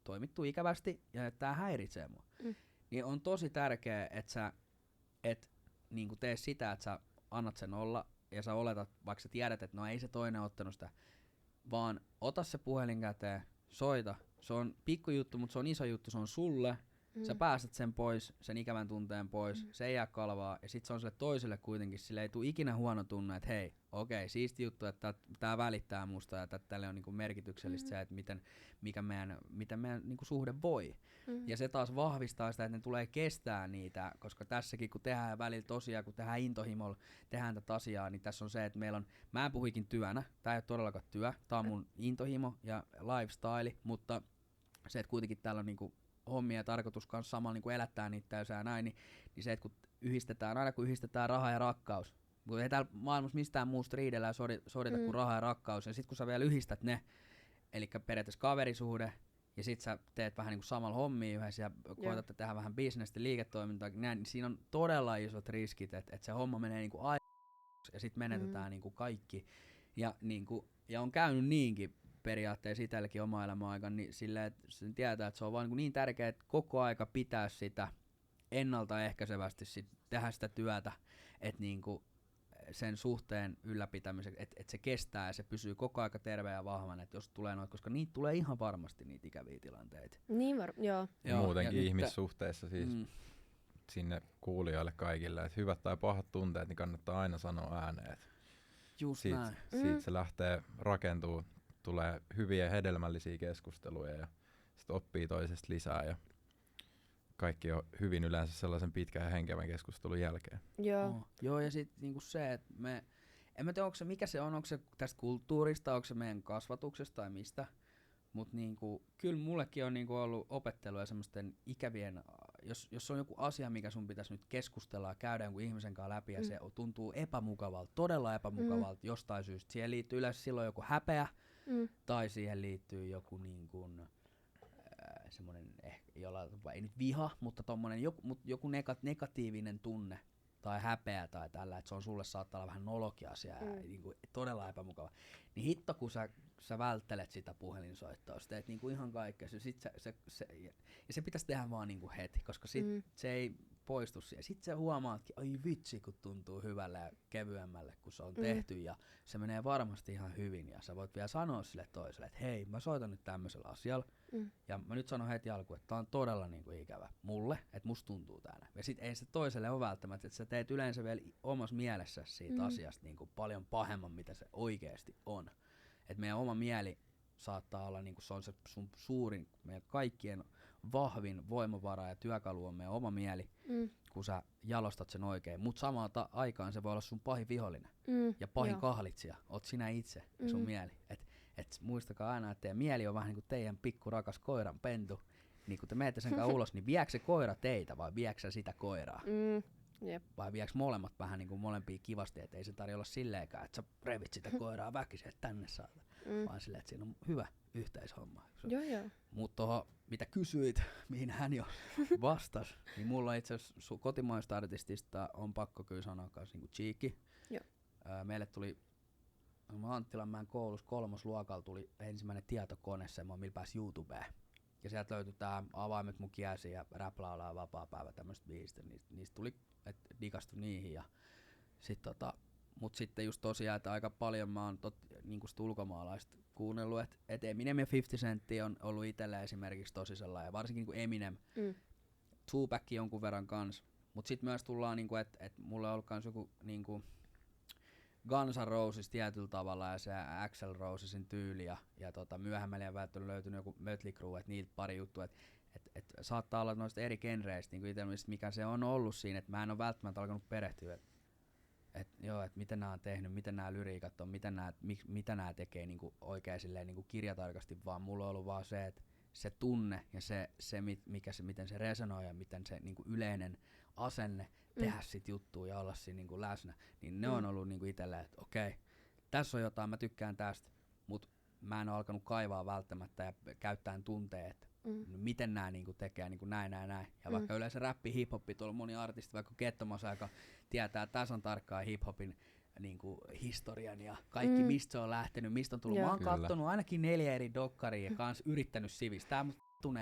toimittu ikävästi ja että tää häiritsee mua, niin on tosi tärkeää, että sä et niinku tee sitä, että sä annat sen olla ja sä oletat, vaikka sä tiedät, että no ei se toinen ottanut sitä, vaan ota se puhelin käteen, soita, se on pikkujuttu, mutta se on iso juttu, se on sulle. Sä pääset sen pois, sen ikävän tunteen pois, se ei jää kalvaa ja sit se on sille toiselle kuitenkin, sille ei tule ikinä huono tunne, että hei, okei, siisti juttu, että tää välittää musta ja tälle on niinku merkityksellistä se, että miten meidän niinku suhde voi. Ja se taas vahvistaa sitä, että ne tulee kestää niitä, koska tässäkin kun tehdään välillä tosiaan, kun tehdään intohimolla, tehdään tätä asiaa, niin tässä on se, että meillä on, mä en puhuikin työnä, tää ei ole todellakaan työ, tää on mun intohimo ja lifestyle, mutta se, että kuitenkin täällä on niinku hommia ja tarkoitus kanssa samalla niin kuin elättää niitä täysää ja näin, niin se, että kun yhdistetään raha ja rakkaus, kun ei täällä maailmassa mistään muusta riidellä ja sodita kuin raha ja rakkaus, ja sit kun sä vielä yhdistät ne, eli periaatteessa kaverisuhde, ja sit sä teet vähän niin kuin samalla hommia yhdessä ja koetatte tehdä vähän bisnestä, liiketoimintaa, niin siinä on todella isot riskit, että se homma menee niin kuin ja sit menetetään niin kuin kaikki, ja on käynyt niinkin, periaatteessa itsellekin oma elämän aikana, niin silleen, että sen tietää, että se on vaan niin tärkeää, että koko aika pitää sitä ennaltaehkäisevästi tehdä sitä työtä, että niinku sen suhteen ylläpitämiseksi, että se kestää ja se pysyy koko aika terve ja vahvana, että jos tulee noita, koska niitä tulee ihan varmasti niitä ikäviä tilanteita. Niin joo. Muutenkin ihmissuhteissa siis sinne kuulijoille kaikille, että hyvät tai pahat tunteet, niin kannattaa aina sanoa ääneen. Just näin. Siitä se lähtee rakentuu, tulee hyviä hedelmällisiä keskusteluja ja sit oppii toisesta lisää ja kaikki on hyvin yleensä sellaisen pitkän ja henkevän keskustelun jälkeen. Joo. Joo, ja sitten niinku se, että en mä tiedä, mikä se on, onko se tästä kulttuurista, onko se meidän kasvatuksesta tai mistä, mutta niinku, kyllä mullekin on niinku ollut opettelua semmoisten ikävien, jos on joku asia, mikä sun pitäisi nyt keskustella ja käydä jonkun ihmisen kanssa läpi ja se tuntuu epämukavalta, todella epämukavalta jostain syystä. Siihen liittyy yleensä silloin joku häpeä tai siihen liittyy joku niinku, semmoinen, ei nyt viha, mutta tommonen joku negatiivinen tunne tai häpeä tai tällä, että se on sulle saattaa olla vähän nolokin asia ja niinku, todella epämukava. Niin hitto, kun sä välttelet sitä puhelinsoittoa, sä teet niinku ihan kaikkea, ja se pitäisi tehdä vaan niinku heti, koska se ei poistu siihen. Sitten sä huomaatkin, ai vitsi, kun tuntuu hyvälle ja kevyemmälle, kun se on tehty ja se menee varmasti ihan hyvin ja sä voit vielä sanoa sille toiselle, että hei, mä soitan nyt tämmöisellä asialla ja mä nyt sanon heti alkuun, että tää on todella niinku ikävä mulle, että musta tuntuu täällä. Ja sit ei se toiselle ole välttämättä, että sä teet yleensä vielä omassa mielessä siitä asiasta niinku paljon pahemman, mitä se oikeesti on. Että meidän oma mieli saattaa olla, niinku se on se sun suurin, meidän kaikkien vahvin voimavara ja työkalu on meidän oma mieli, kun sä jalostat sen oikein. Mutta samaan aikaan se voi olla sun pahin vihollinen ja pahin kahlitsija. Oot sinä itse ja sun mieli. Et muistakaa aina, että teidän mieli on vähän niin kuin teidän pikkurakas koiran pentu. Niin kun te menette sen kanssa ulos, niin viekö se koira teitä vai viekö sä sitä koiraa? Jep. Vai viekö molemmat vähän niin kuin molempia kivasti, että ei se tarjolla silleenkään, että sä revit sitä koiraa väkisin, että tänne saada. Vaan silleen, että siinä on hyvä yhteishomma. Joo. Mutta tuohon, mitä kysyit, mihin hän jo vastasi, niin mulla itse asiassa kotimaista artistista on pakko kyllä sanoa kanssa niinku Cheeky. Meille tuli Anttilanmäen koulussa 3. luokalla tuli ensimmäinen tietokone, semmoinen, millä pääsi YouTubeen. Ja sieltä löytyi tää Avaimet mun kiäsi ja Rap laulaa vapaa päivä tämmöistä biisistä. Niistä tuli, että dikastu niihin. Ja mut sitten just tosiaan, että aika paljon mä oon niinku ulkomaalaista kuunnellut, että Eminem ja 50 Cent on ollut itsellä esimerkiksi tosi sellainen, ja varsinkin niinku Eminem, Tupac jonkun verran kans, mut sit myös tullaan niinku, että mulla on ollut kans joku niinku Guns N' Roses tietyllä tavalla ja se Axl Rosesin tyyli ja myöhemmällä ja on löytynyt joku Mötley Crüe, että niiltä pari juttua, että saattaa olla noista eri genreistä niinku itsellä, mikä se on ollut siinä, että mä en oo välttämättä alkanut perehtyä, että mitä nämä on tehnyt, mitä nämä lyriikat on, mitä nämä tekee niinku oikein silleen niinku kirjatarkasti, vaan mulla on ollut vaan se, että se tunne ja miten se resonoi ja miten se niinku yleinen asenne tehdä sit juttua ja olla siinä niinku läsnä, niin ne on ollut niinku itselle, että okei, tässä on jotain, mä tykkään tästä, mut mä en oo alkanut kaivaa välttämättä ja käyttää tunteet, että miten nää niinku tekee niinku näin. Ja vaikka yleensä räppi, hiphoppi, tuolla moni artisti, vaikka Kettomasa, joka tietää tasan tarkkaan hiphopin niinku historian ja kaikki mistä se on lähtenyt, mistä on tullut. Mä oon kattonut ainakin 4 eri dokkaria ja kans yrittänyt sivistää, mut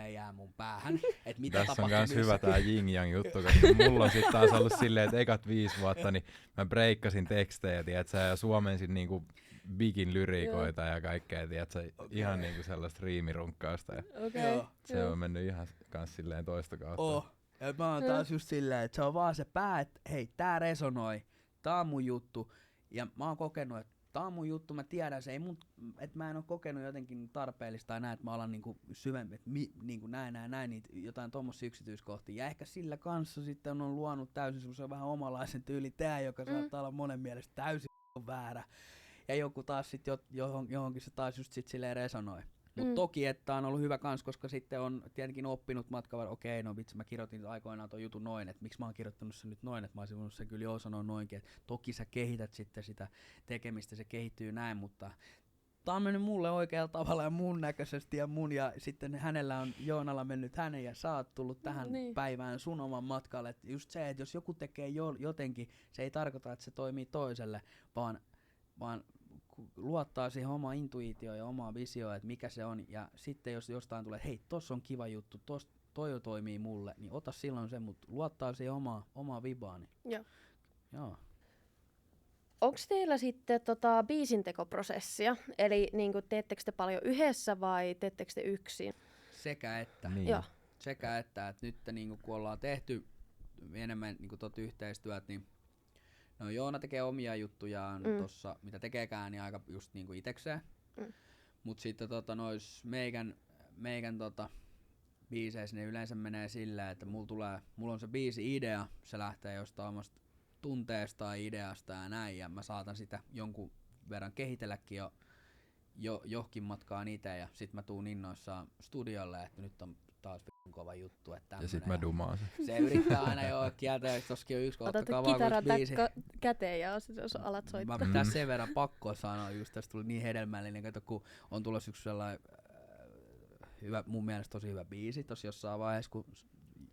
ei jää mun päähän, että mitä tässä on kans hyvä tää Jing Yang juttu, koska mulla on sit taas ollut silleen, että ekat 5 vuotta, niin mä breikkasin tekstejä, tiiätsä, ja suomensin niinku bigin lyriikoita ja kaikkea, tiiätsä, ihan niinku sellaista riimirunkkausta. Ja se on mennyt ihan kans silleen toista kautta. Ja mä oon taas just silleen, että se on vaan se pää, että hei, tää resonoi, tää on mun juttu, ja mä oon kokenut, että tää on mun juttu, mä tiedän se, että mä en oo kokenut jotenkin tarpeellista tai näin, että mä alan niinku syvemmin, että niinku näin, niitä jotain tommosia yksityiskohtia. Ja ehkä sillä kanssa sitten on luonut täysin semmoisen vähän omalaisen tyyli tää, joka saattaa olla monen mielestä täysin väärä. Ja joku taas sit johonkin se taas just sit silleen resonoi. Mut toki, että on ollut hyvä kans, koska sitten on tietenkin oppinut matkan varrella, okei, no vitsi, mä kirjoitin aikoinaan ton jutun noin, että miksi mä oon kirjoittanut sen nyt noin, että mä olisin voinut sen kyllä sanoa noinkin, että toki sä kehität sitten sitä tekemistä, se kehittyy näin, mutta tää on mennyt mulle oikealla tavalla ja mun näköisesti ja sitten hänellä on, Joonalla mennyt hänen ja sä oot tullut tähän päivään sun oman matkalle, että just se, että jos joku tekee jotenkin, se ei tarkoita, että se toimii toiselle, vaan luottaa siihen omaan intuitioon ja omaan visioon, että mikä se on, ja sitten jos jostain tulee, että hei, tossa on kiva juttu, toi toimii mulle, niin ota silloin se, mutta luottaa siihen omaan vibaani. Joo. Onko teillä sitten biisintekoprosessia? Eli niinku, teettekö te paljon yhdessä vai teettekö te yksin? Sekä että. Niin. Joo. Sekä että nyt niinku, kun ollaan tehty enemmän niinku, yhteistyöt, niin no Joona tekee omia juttujaan tossa, mitä tekeekään, niin aika just niinku itekseen. Mut sitten nois meikän biiseissä ne yleensä menee sillä, että mulla on se biisi-idea, se lähtee jostain omasta tunteesta tai ideasta ja näin, ja mä saatan sitä jonkun verran kehitelläkin johonkin matkaan itse, ja sit mä tuun innoissaan studiolle, että nyt on taas kova juttu. Että ja sit mä dumaan sen. Se yrittää aina jo kieltä, että toskin on yksi otat kitaran käteen ja jos alat soittaa. Mä pitää sen verran pakko sanoa, just tästä tuli niin hedelmällinen, kato, kun on tulossa yksi sellainen hyvä, mun mielestä tosi hyvä biisi tossa jossain vaiheessa,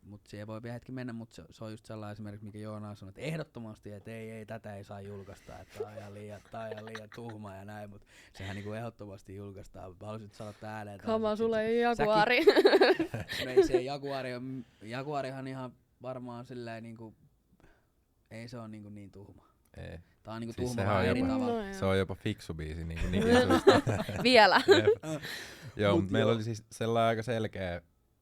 mutta siihen voi vielä hetki mennä, mutta se on just sellainen esimerkiksi, mikä Joona sanoi, että ehdottomasti, että ei, tätä ei saa julkaista, että tää on ihan liian tuhma ja näin, mutta sehän niinku ehdottomasti julkaistaan. Mä haluaisin sanoa tää ääneen. Kama, sulla ei Jaguari. Ei se Jaguarihan ihan varmaan silleen niinku, ei se on niinku niin tuhma. Ei. Tää on niinku siis tuhma eri tavalla. No, se on jopa fiksu biisi niinku Vielä. Joo, mutta meillä oli siis sellainen aika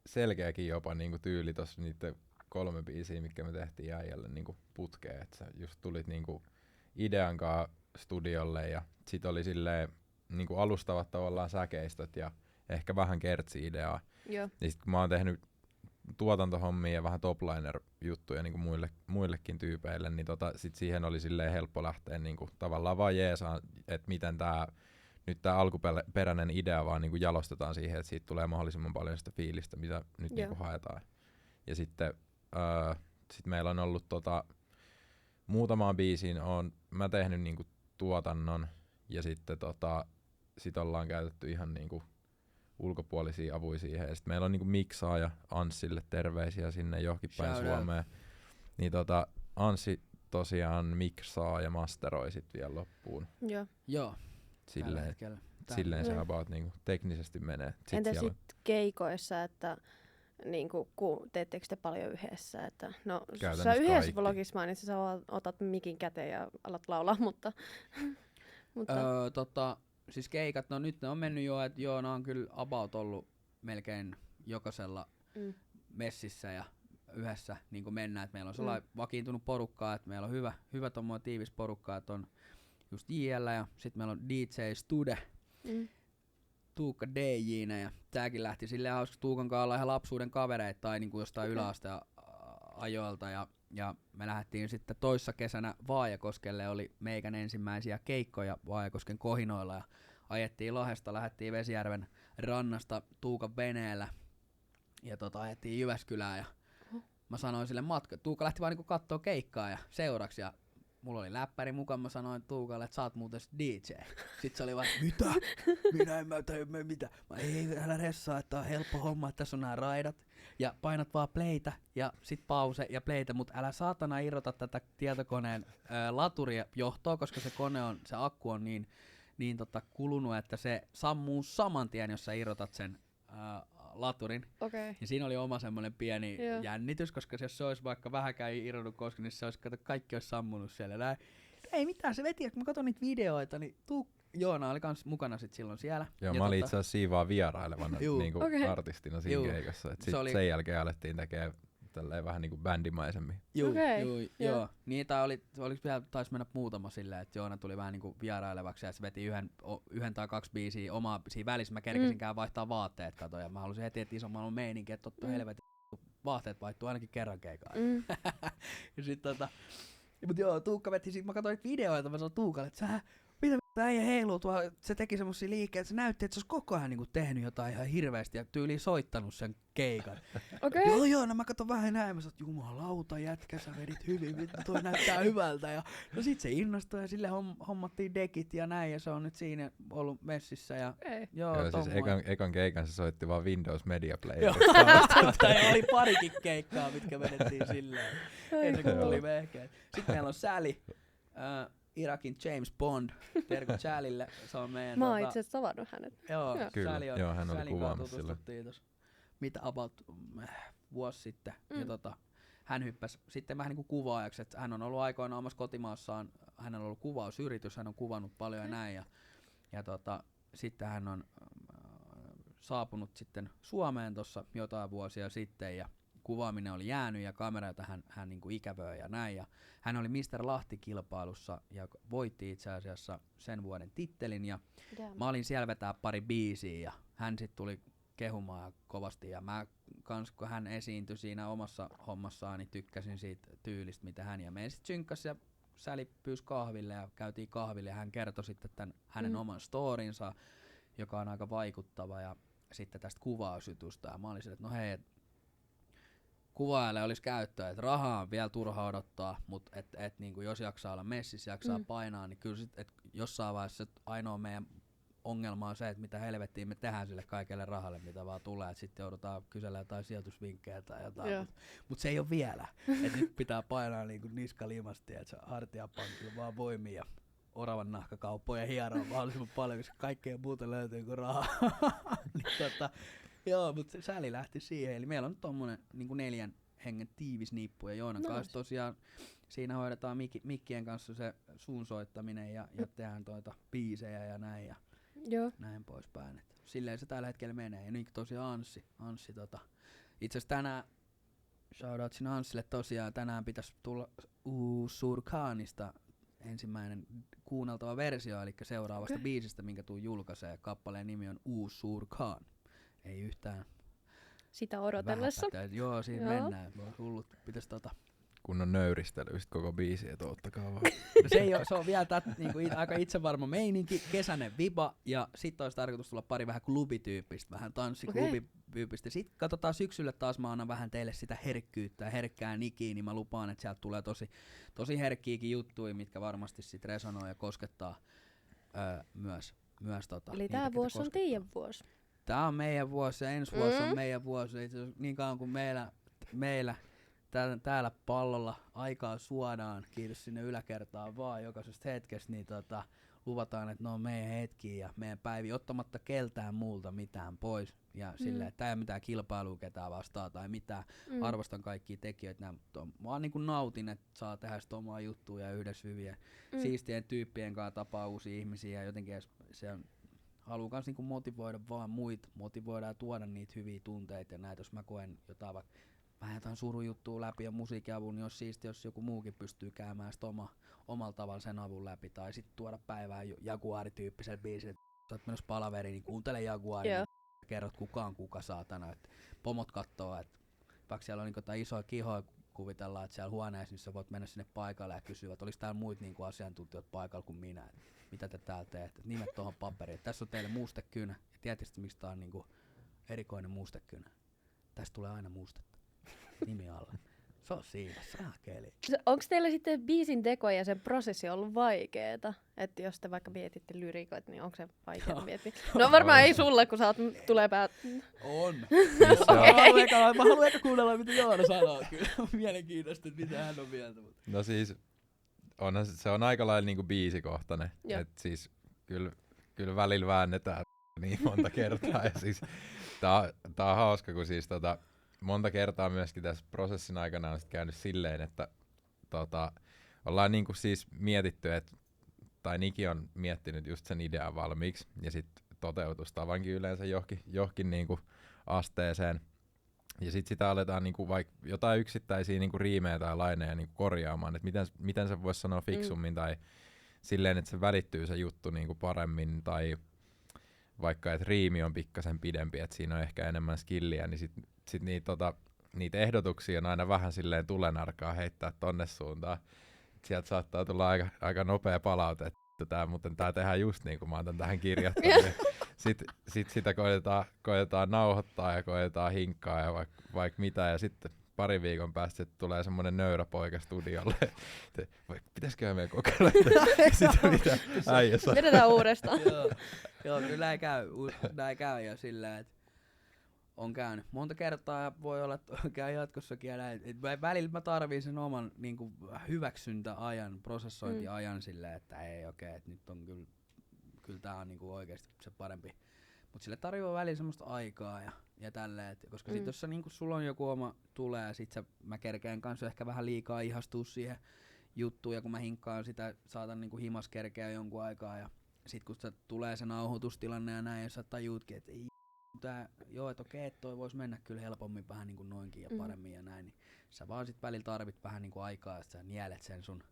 selkeäkin jopa niinku tyyli tossa niitten 3 biisiä, mitkä me tehtiin äijälle niinku putkeen, että sä just tulit niinku idean kaa studiolle ja sit oli silleen niinku alustavat tavallaan säkeistöt ja ehkä vähän kertsi-ideaa. Joo. Ja sit kun mä oon tehnyt tuotantohommia ja vähän topliner-juttuja niinku muillekin tyypeille, niin sit siihen oli silleen helppo lähteä niinku tavallaan vaan jeesaan, että miten nyt tää alkuperäinen idea vaan niinku jalostetaan siihen, että siitä tulee mahdollisimman paljon sitä fiilistä, mitä nyt niinku haetaan. Ja sitten sit meillä on ollut muutamaan biisiin mä tehnyt niinku tuotannon ja sitten sit ollaan käytetty ihan niinku ulkopuolisia avuja siihen. Ja sit meillä on niinku miksaaja Anssille, terveisiä sinne johonkin päin Suomeen. Niin Anssi tosiaan miksaa ja masteroi sit vielä loppuun. Joo. Silleen se about niinku teknisesti menee. Entä sit keikoissa, että niinku, teettekö te paljon yhdessä? Että, no, sä yhdessä vlogissa mainitsit, sä otat mikin käteen ja alat laulaa, mutta siis keikat, no nyt ne on mennyt jo, että joo, ne on kyllä about ollut melkein jokaisella messissä ja yhdessä niin kuin mennään, että meillä on sellainen vakiintunut porukkaa, että meillä on hyvä tommoinen tiivis porukka, että on just JL ja sit meillä on DJ Stude, Tuukka DJ:nä ja tääkin lähti silleen hauska Tuukan kanssa olla ihan lapsuuden kavereita tai niinku jostain yläasteen ajoilta ja me lähdettiin sitten toissa kesänä Vaajakoskelle, oli meikän ensimmäisiä keikkoja Vaajakosken kohinoilla ja ajettiin Lahdesta, lähdettiin Vesijärven rannasta Tuukan veneellä ja ajettiin Jyväskylään ja mä sanoin sille Tuukka lähti vaan niinku kattoo keikkaa ja seuraksi ja mulla oli läppäri mukaan, mä sanoin Tuukalle, että sä oot muuten DJ. Sitten se oli vaan, mitä? Minä en mitä? Mä ei, älä ressaa, että on helppo homma, että tässä on nää raidat. Ja painat vaan playtä ja sit pause ja playtä, mut älä saatana irrota tätä tietokoneen laturia johtoa, koska se akku on niin kulunut, että se sammuu saman tien, jos sä irrotat sen laturin. Okay. Ja siinä oli oma semmoinen pieni jännitys, koska jos se olisi vaikka vähäkään irronnut koska, niin se olisi, kaikki olisi sammunut siellä. Näin. Ei mitään, se veti, kun mä katson niitä videoita, niin Joona oli kans mukana sit silloin siellä. Joo, mä olin itse asiassa siinä vaan vierailevana niinku artistina siinä keikassa. Et sit sen jälkeen alettiin tekee tälleen vähän niinku bändimaisemmin. Joo. Niin, taisi mennä muutama silleen, että Joona tuli vähän niinku vierailevaksi ja se veti yhden tai 2 biisiä omaa siinä välissä. Mä kerkesinkään vaihtaa vaatteet, kato, ja mä halusin heti, että isomman on meininki, että totta helvetin vaatteet vaihtuu ainakin kerran keikaan. Ja sit mut joo, Tuukka veti, mä katsoin videoita, mä sanoin Tuukalle, että mitä äijä heiluu tuolla, se teki semmosia liikkeitä, se näytti, että se olisi koko ajan niinku tehnyt jotain ihan hirveästi ja tyyliin soittanut sen keikan. Okay. Joo, no mä katson vähän näin, mä sanoin, että jumalauta jätkä, sä vedit hyvin, toi näyttää hyvältä. Ja no sit se innostui ja sille hommattiin dekit ja näin ja se on nyt siinä ollut messissä. Ja, joo siis ekan keikan se soitti vaan Windows Media Player. Joo, oli parikin keikkaa, mitkä vedettiin silleen, ennen kuin tuli vehkeet. Sitten meillä on Sally. Irakin James Bond, terkut Chalille, se on meidän mä oon itse asiassa tavannut hänet. Joo, kyllä, joo, hän oli kuvaamassa sillä. Mitä about vuosi sitten, ja hän hyppäsi sitten vähän niinku kuvaajaksi, että hän on ollut aikoinaan omassa kotimaassaan, hän on ollut kuvausyritys, hän on kuvannut paljon ja näin, ja sitten hän on saapunut sitten Suomeen tuossa jotain vuosia sitten, ja kuvaaminen oli jäänyt ja kameroita hän niinku ikävöi ja näin. Ja hän oli Mr. Lahti-kilpailussa ja voitti itse asiassa sen vuoden tittelin. Ja mä olin siellä vetää pari biisiä ja hän sitten tuli kehumaan kovasti. Ja mä kans, kun hän esiintyi siinä omassa hommassaan, niin tykkäsin siitä tyylistä, mitä hän. Ja me sit synkkäs ja Säli pyysi kahville ja käytiin kahville ja hän kertoi sitten tämän hänen oman storinsa, joka on aika vaikuttava. Ja sitten tästä kuvausjutusta. Ja mä olin sille, että no hei, kuvaajalle olisi käyttöä, että rahaa on vielä turha odottaa, mutta niinku jos jaksaa olla messissä, jaksaa painaa, niin kyllä sit, jossain vaiheessa ainoa meidän ongelma on se, että mitä helvettiä me tehdään sille kaikelle rahalle, mitä vaan tulee, että sitten joudutaan kysellä jotain sijoitusvinkkejä tai jotain, mutta se ei ole vielä, että nyt pitää painaa niinku niska limasti, että se hartiapankilla vaan voimia ja oravan nahkakauppoja hieroa mahdollisimman paljon, koska kaikkea muuta löytyy kuin rahaa. Niin joo, mutta Säli lähti siihen, eli meillä on tommonen niinku 4 hengen tiivis nippu, ja Joonan kanssa tosiaan siinä hoidetaan mikkien kanssa se suun soittaminen ja tehdään biisejä ja näin ja näin poispäin. Et silleen se tällä hetkellä menee, ja niin tosiaan Anssi itse asiassa tänään, shoutout sinne Anssille tosiaan, tänään pitäisi tulla Surkanista ensimmäinen kuunneltava versio, eli seuraavasta biisistä, minkä tuu julkaisee. Kappaleen nimi on Surkan. Ei yhtään sitä odotellessa. Joo, siinä mennään. Hullut, pitäis kunnon nöyristely sit koko biisi, et oottakaa vaan. Se on vielä niinku aika itsevarma meininki, kesäinen viba, ja sit olisi tarkoitus tulla pari vähän klubityyppistä, vähän tanssiklubityyppistä. Sitten katsotaan syksyllä taas, mä annan vähän teille sitä herkkyyttä ja herkkää nikiä, niin mä lupaan, että sieltä tulee tosi herkkiäkin juttuja, mitkä varmasti sit resonoi ja koskettaa myös Eli tää vuosi on teidän vuosi. Tää on meidän vuosi ja ensi vuosi on meidän vuosi. Niin kauan kuin meillä täällä pallolla aikaa suodaan, kiitos sinne yläkertaan vaan jokaisesta hetkestä, niin luvataan, että ne on meidän hetkiä ja meidän päiviä, ottamatta keltään muulta mitään pois. Ja silleen, että tää ei ole mitään kilpailua ketään vastaan tai mitään. Arvostan kaikkia tekijöitä. Mä vaan niin kuin nautin, että saa tehdä sitä omaa juttua ja yhdessä hyviä siistien tyyppien kanssa tapaa uusia ihmisiä. Ja jotenkin se on, haluan kans niinku motivoida vaan muita, motivoida ja tuoda niitä hyviä tunteita ja näitä, jos mä koen jotain vaikka vähän jotain surujuttua läpi ja musiikiavun, niin olisi siistiä, jos joku muukin pystyy käymään sitä omalla tavalla sen avun läpi, tai sitten tuoda päivään Jaguari-tyyppisen biisin, että sä oot menossa palaveriin, niin kuuntele Jaguari, niin kerrot kuka saatana, että pomot kattoo, että vaikka siellä on niin jotain isoja kihoja, kuvitellaan, että siellä huoneessa, niin sä voit mennä sinne paikalle ja kysyä, että olis täällä muita niin kuin asiantuntijat paikalla kuin minä, että mitä te täällä teette, nimet tuohon paperiin, tässä on teille mustekynä, ja tietysti miksi tää on niin kuin erikoinen mustekynä, tästä tulee aina mustetta. Nimi alle. Se on siinä, saakeli. Onko teillä sitten biisin teko ja sen prosessi ollut vaikeeta? Että jos te vaikka mietitte lyrikoita, niin onko se vaikeaa miettiä? No varmaan ei sulle, kun sä tulee On. Okay. Mä haluan eka kuunnella, mitä Joona sanoo. Kyllä on mielenkiintoista, että mitä hän on mieltä. No siis, se on aika lailla niinku biisikohtainen. Et siis kyllä välillä väännetään niin monta kertaa. Ja siis, tää on hauska, kun siis monta kertaa myöskin tässä prosessin aikana on sit käynyt silleen, että ollaan niinku siis mietitty, tai Niki on miettinyt just sen idean valmiiksi, ja sitten toteutustavankin yleensä johonkin niinku asteeseen. Ja sitten sitä aletaan niinku vaikka jotain yksittäisiä niinku riimejä tai laineja niinku korjaamaan, että miten se voisi sanoa fiksummin tai silleen, että se välittyy se juttu niinku paremmin, tai vaikka että riimi on pikkasen pidempi, että siinä on ehkä enemmän skilliä, niin sit niitä ehdotuksia on aina vähän silleen tulenarkaa heittää tonne suuntaan. Sieltä saattaa tulla aika nopea palaute, että tää tehdään just niin kuin mä oon tähän kirjoittanut. Sitten sitä koetetaan nauhoittaa ja koetetaan hinkkaa ja vaikka mitä, ja sitten pari viikon päästä tulee semmonen nöyrä poika studiolle. Pitäisikö meidän kokeilla sitä, mitä äijä saa. Vedetään uudestaan. Joo, kyllä näin käy jo sillä, että on käynyt monta kertaa ja voi olla, että käy jatkossakin ja näin. Välillä mä tarviin sen oman niin kuin hyväksyntäajan, prosessointiajan silleen, että ei että nyt on kyllä tää on niin kuin oikeesti se parempi. Mut sille tarjoaa välillä semmoista aikaa ja tälleen, koska sit jos niin sulla on joku oma tulee ja sit mä kerkeen kanssa ehkä vähän liikaa ihastua siihen juttuun, ja kun mä hinkkaan sitä, saatan niin kuin himas kerkeä jonkun aikaa, ja sit kun tulee se nauhoitustilanne ja näin, ja sä tajuutkin, että ei että okei, että toi vois mennä kyllä helpommin vähän niin kuin noinkin ja paremmin ja näin, niin sä vaan sit välillä tarvit vähän niin kuin aikaa, että sä nielet sen sun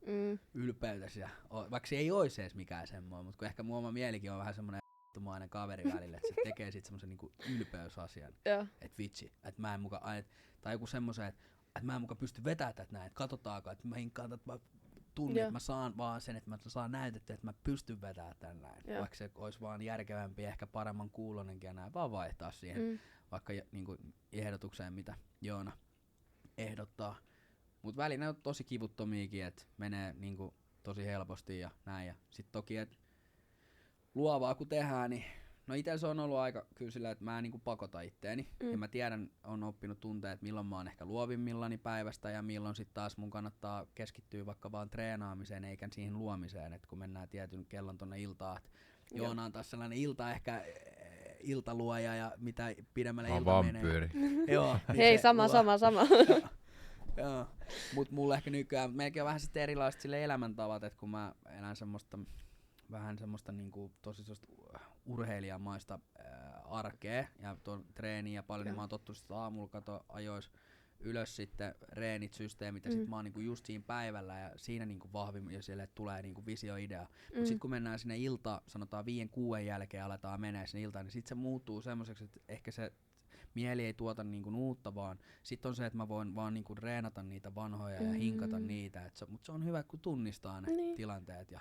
ylpeytesi, vaikka se ei ois edes mikään semmoinen, mutta kun ehkä mun oma mielikin on vähän semmonen vittumainen kaveri välillä, että se tekee sit semmosen niinku ylpeysasian, että vitsi, että mä en muka, tai joku semmosen, että mä en muka pysty vetämään tätä näin, että katsotaanko, että mä hinkkaan tätä, mä tunnen, että mä saan vaan sen, että mä saan näytettyä, että mä pystyn vetämään tän näin, vaikka se olisi vaan järkevämpi, ehkä paremman kuulonenkin ja näin, vaan vaihtaa siihen, vaikka niinku ehdotukseen, mitä Joona ehdottaa. Mut välillä on tosi kivuttomiakin, että menee niinku tosi helposti ja näin. Ja sit toki, että luovaa kun tehdään, niin no itse se on ollut aika kyllä sillä, että mä en niinku pakota itteeni. Ja mä tiedän, on oppinut tuntea, että milloin mä oon ehkä luovimmillani päivästä ja milloin sit taas mun kannattaa keskittyä vaikka vaan treenaamiseen eikä siihen luomiseen. Että kun mennään tietyn kellon tonne iltaan, että Joona on taas sellainen iltaluoja ja mitä pidemmälle ilta menee. Joo, niin hei, sama. Joo, mut mulla ehkä nykyään melkein vähän sitten erilaiset sille elämäntavat, että kun mä elän vähän semmoista niinku tosi urheilijamaista arkea ja tuon treeniä ja paljon, niin mä oon tottunut sitten aamulla ajois ylös sitten reenit, systeemit ja sit mä oon niinku just siinä päivällä ja siinä niinku vahvimmin ja siellä tulee niinku visioidea. Mut sit kun mennään sinne sanotaan 5-6 jälkeen aletaan menee sinne iltaan, niin sit se muuttuu semmoiseksi, että ehkä se mieli ei tuota niinku uutta, vaan sit on se, että mä voin vaan niinku reenata niitä vanhoja ja hinkata niitä. Mutta se on hyvä, kun tunnistaa ne tilanteet ja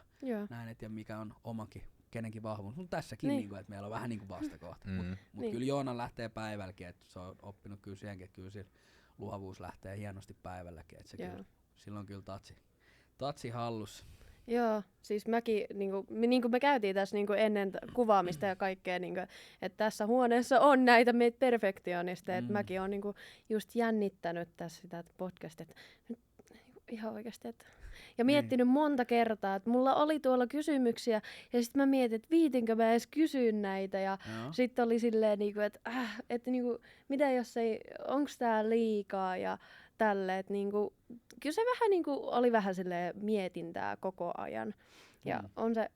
näin, ja mikä on omakin, kenenkin vahvuus. Mutta tässäkin, niinku, että meillä on vähän niinku vastakohta. Mut kyllä Joona lähtee päivälläkin, että se on oppinut kyllä siihenkin, että kyllä sillä luovuus lähtee hienosti päivälläkin. Että se kyllä, silloin kyllä tatsi hallus. Joo, siis mäkin, niinku me käytiin tässä niinku ennen kuvaamista ja kaikkea, niinku, että tässä huoneessa on näitä meitä perfektionisteja, että mäkin olen niinku just jännittänyt tässä sitä podcastia, että nyt ihan oikeasti, ja miettinyt monta kertaa, että mulla oli tuolla kysymyksiä, ja sitten mä mietin, että viitinkö mä edes kysyä näitä, ja sitten oli silleen, niinku, että niinku, mitä jos ei, onks tää liikaa, ja tälle, että niinku, kyllä se vähän niinku oli vähän silleen mietintää koko ajan. Ja on se,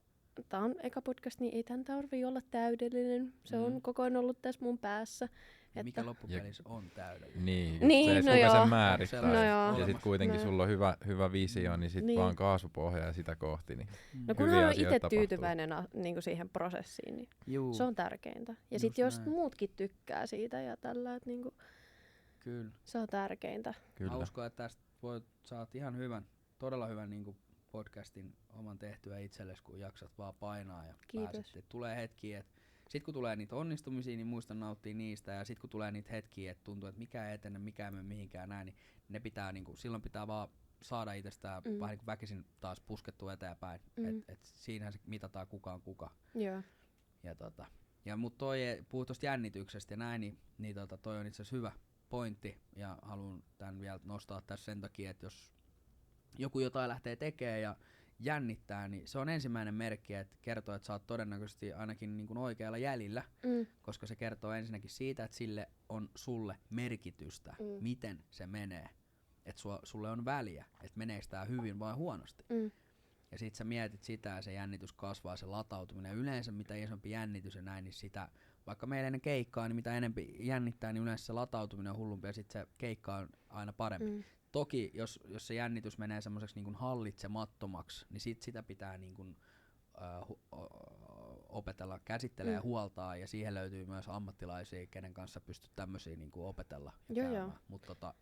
tää on eka podcast, niin ei tän tarvii olla täydellinen. Se on koko ajan ollut tässä mun päässä. Ja mikä loppupelissä on täydellinen. Niin, niin se, no kuka joo. sen määrittää. No ja sit kuitenkin sulla on hyvä visio, niin sit vaan kaasupohja ja sitä kohti. Niin no kun on itse tyytyväinen niinku siihen prosessiin, niin se on tärkeintä. Ja sit jos muutkin tykkää siitä ja tällä, että niinku, kyllä. Se on tärkeintä. Kyllä. Mä uskon, että tästä saat ihan todella hyvän niinku podcastin oman tehtyä itsellesi, kun jaksat vaan painaa ja pääset. Tulee hetkiä, että sit kun tulee niitä onnistumisia, niin muista nauttia niistä, ja sit kun tulee niitä hetkiä, että tuntuu, että mikä ei etene, mikä ei mene mihinkään näin, niin ne pitää niinku, silloin pitää vaan saada itsestään vähän niin kuin väkisin taas puskettua eteenpäin. Et siinähän se mitataan kuka on kuka. Joo. Ja mut puhut tosta jännityksestä ja näin, niin toi on itse asiassa hyvä pointti, ja haluan tämän vielä nostaa tässä sen takia, että jos joku jotain lähtee tekemään ja jännittää, niin se on ensimmäinen merkki, että kertoo, että sä oot todennäköisesti ainakin niin kuin oikealla jäljellä, koska se kertoo ensinnäkin siitä, että sille on sulle merkitystä, miten se menee, että sulle on väliä, että meneekö tää hyvin vai huonosti. Ja sit sä mietit sitä ja se jännitys kasvaa, se latautuminen, ja yleensä mitä isompi jännitys ja näin, niin sitä, vaikka meillä ennen keikkaa, niin mitä enemmän jännittää, niin yleensä se latautuminen on hullumpi ja sit se keikka on aina parempi. Toki, jos se jännitys menee semmoiseksi niin kuin hallitsemattomaksi, niin sitä pitää niin kuin, opetella, käsittelee ja huoltaa, ja siihen löytyy myös ammattilaisia, kenen kanssa pystyt tämmöisiä niin kuin opetella ja käymään. Mutta